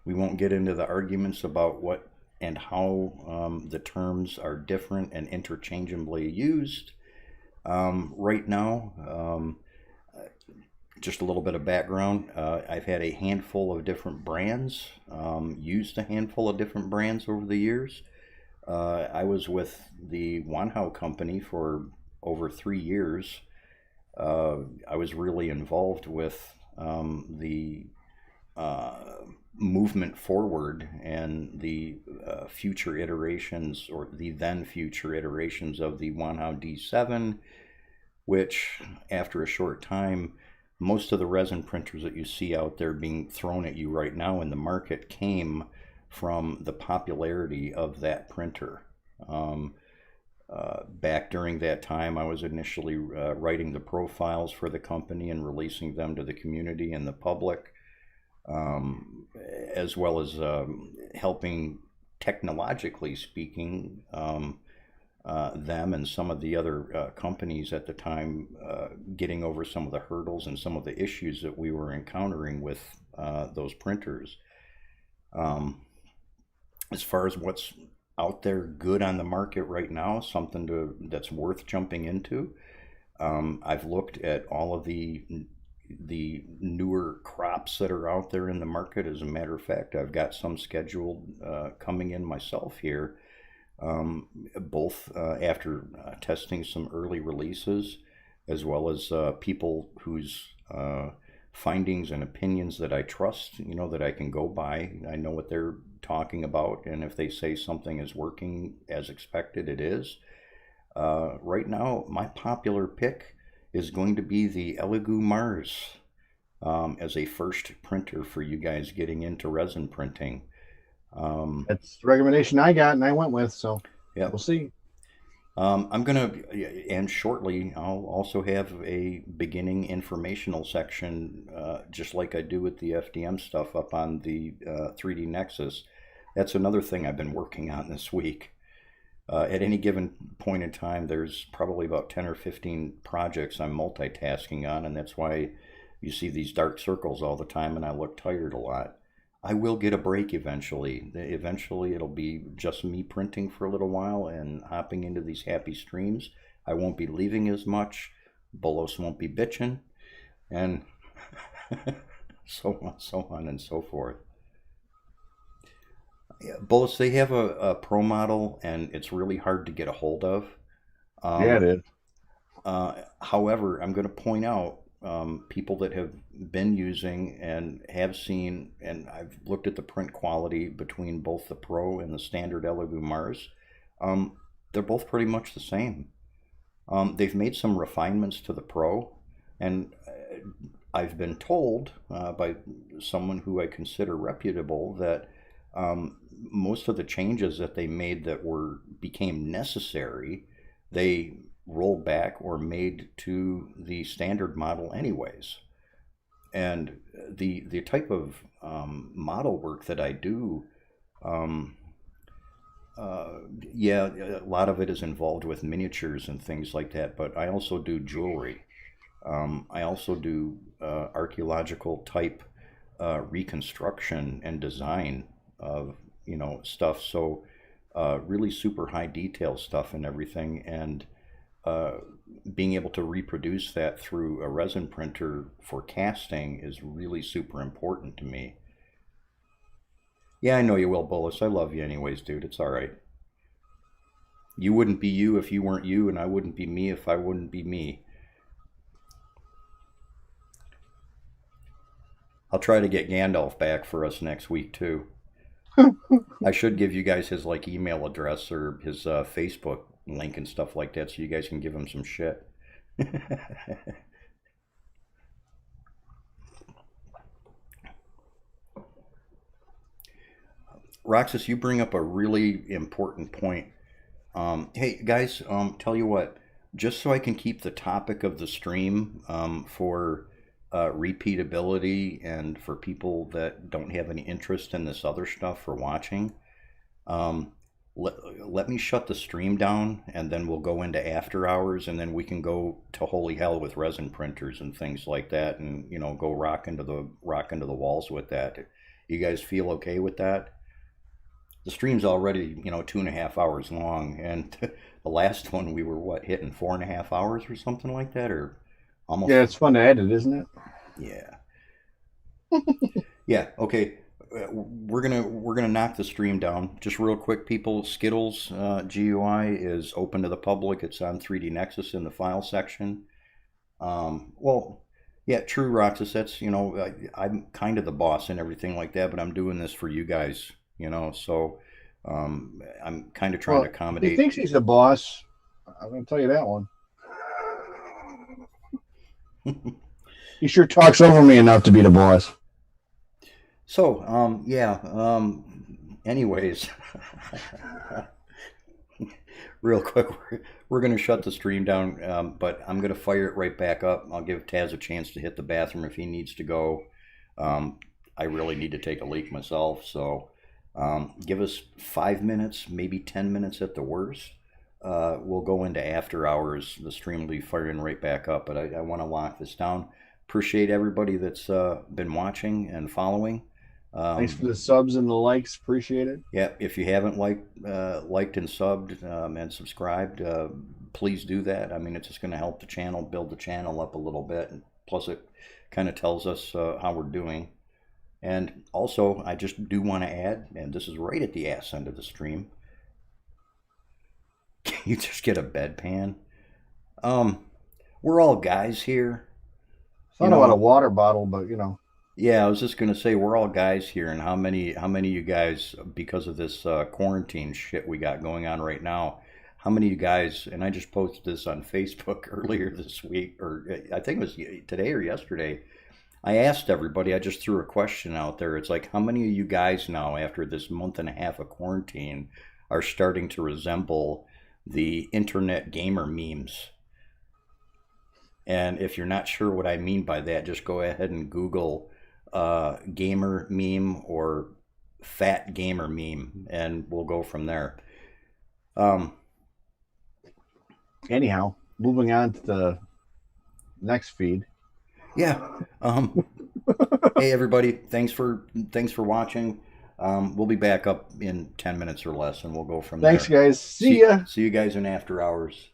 we won't get into the arguments about what and how the terms are different and interchangeably used. Right now, just a little bit of background. I've had a handful of different brands, used a handful of different brands over the years. I was with the Wanhao company for over 3 years. I was really involved with the movement forward and the future iterations, or the then future iterations of the Wanhao D7, which after a short time, most of the resin printers that you see out there being thrown at you right now in the market came from the popularity of that printer. Back during that time, I was initially writing the profiles for the company and releasing them to the community and the public, as well as helping, technologically speaking, them and some of the other companies at the time getting over some of the hurdles and some of the issues that we were encountering with those printers. As far as what's out there good on the market right now, something that's worth jumping into, I've looked at all of the newer crops that are out there in the market. As a matter of fact, I've got some scheduled coming in myself here, both after testing some early releases, as well as people whose findings and opinions that I trust, that I can go by. I know what they're talking about, and if they say something is working as expected, it is. Right now, my popular pick is going to be the Elegoo Mars as a first printer for you guys getting into resin printing. That's the recommendation I got and I went with, so yeah, we'll see. I'm gonna, and shortly I'll also have a beginning informational section, just like I do with the FDM stuff, up on the 3D Nexus. That's another thing I've been working on this week. At any given point in time, there's probably about 10 or 15 projects I'm multitasking on, and that's why you see these dark circles all the time and I look tired a lot. I will get a break eventually. Eventually it'll be just me printing for a little while and hopping into these happy streams. I won't be leaving as much. Bolos won't be bitching, and so on and so forth. Yeah, Bolos, they have a pro model and it's really hard to get a hold of. Yeah, it is. However, I'm going to point out people that have been using and have seen, and I've looked at the print quality between both the Pro and the standard Elegoo Mars. They're both pretty much the same. They've made some refinements to the Pro, and I've been told by someone who I consider reputable that most of the changes that they made that became necessary, they rolled back or made to the standard model anyways. And the type of model work that I do, um, yeah, a lot of it is involved with miniatures and things like that, but I also do jewelry. I also do archaeological type reconstruction and design of, stuff. So really super high detail stuff and everything. And uh, being able to reproduce that through a resin printer for casting is really super important to me. Yeah, I know you will, Bullis. I love you anyways, dude. It's all right. You wouldn't be you if you weren't you, and I wouldn't be me if I wouldn't be me. I'll try to get Gandalf back for us next week too. I should give you guys his like email address or his Facebook link and stuff like that, so you guys can give him some shit. Roxas, you bring up a really important point. Hey guys, tell you what, just so I can keep the topic of the stream for repeatability and for people that don't have any interest in this other stuff for watching, um, let me shut the stream down and then we'll go into after hours and then we can go to holy hell with resin printers and things like that and go rock into the walls with that. You guys feel okay with that? The stream's already 2.5 hours long, and the last one we were hitting 4.5 hours or something like that, or almost. Yeah, it's fun to edit, isn't it? Yeah. Yeah. Okay. We're gonna knock the stream down just real quick, people. Skittles GUI is open to the public. It's on 3D Nexus in the file section. Well, yeah, true, Roxas. That's I'm kind of the boss and everything like that, but I'm doing this for you guys. So I'm kind of trying to He accommodate. thinks he's the boss. I'm going to tell you that one. He sure talks over me enough to be the boss. So, yeah. Anyways, real quick, we're going to shut the stream down, but I'm going to fire it right back up. I'll give Taz a chance to hit the bathroom if he needs to go. I really need to take a leak myself, so give us 5 minutes, maybe 10 minutes at the worst. We'll go into after hours. The stream will be firing right back up, but I want to lock this down. Appreciate everybody that's been watching and following. Thanks for the subs and the likes. Appreciate it. Yeah, if you haven't liked and subbed and subscribed, please do that. I mean, it's just going to help the channel, build the channel up a little bit, and plus it kind of tells us how we're doing. And also, I just do want to add, and this is right at the ass end of the stream, can you just get a bedpan? We're all guys here. Thought about a water bottle, but Yeah, I was just gonna say we're all guys here, and how many of you guys, because of this quarantine shit we got going on right now, how many of you guys? And I just posted this on Facebook earlier this week, or I think it was today or yesterday. I asked everybody. I just threw a question out there. It's like, how many of you guys now, after this month and a half of quarantine, are starting to resemble the internet gamer memes? And if you're not sure what I mean by that, just go ahead and Google gamer meme or fat gamer meme, and we'll go from there. anyhow, moving on to the next feed. Yeah. Hey everybody, thanks for watching. We'll be back up in 10 minutes or less, and we'll go from there. Thanks, guys. See ya. See you guys in after hours.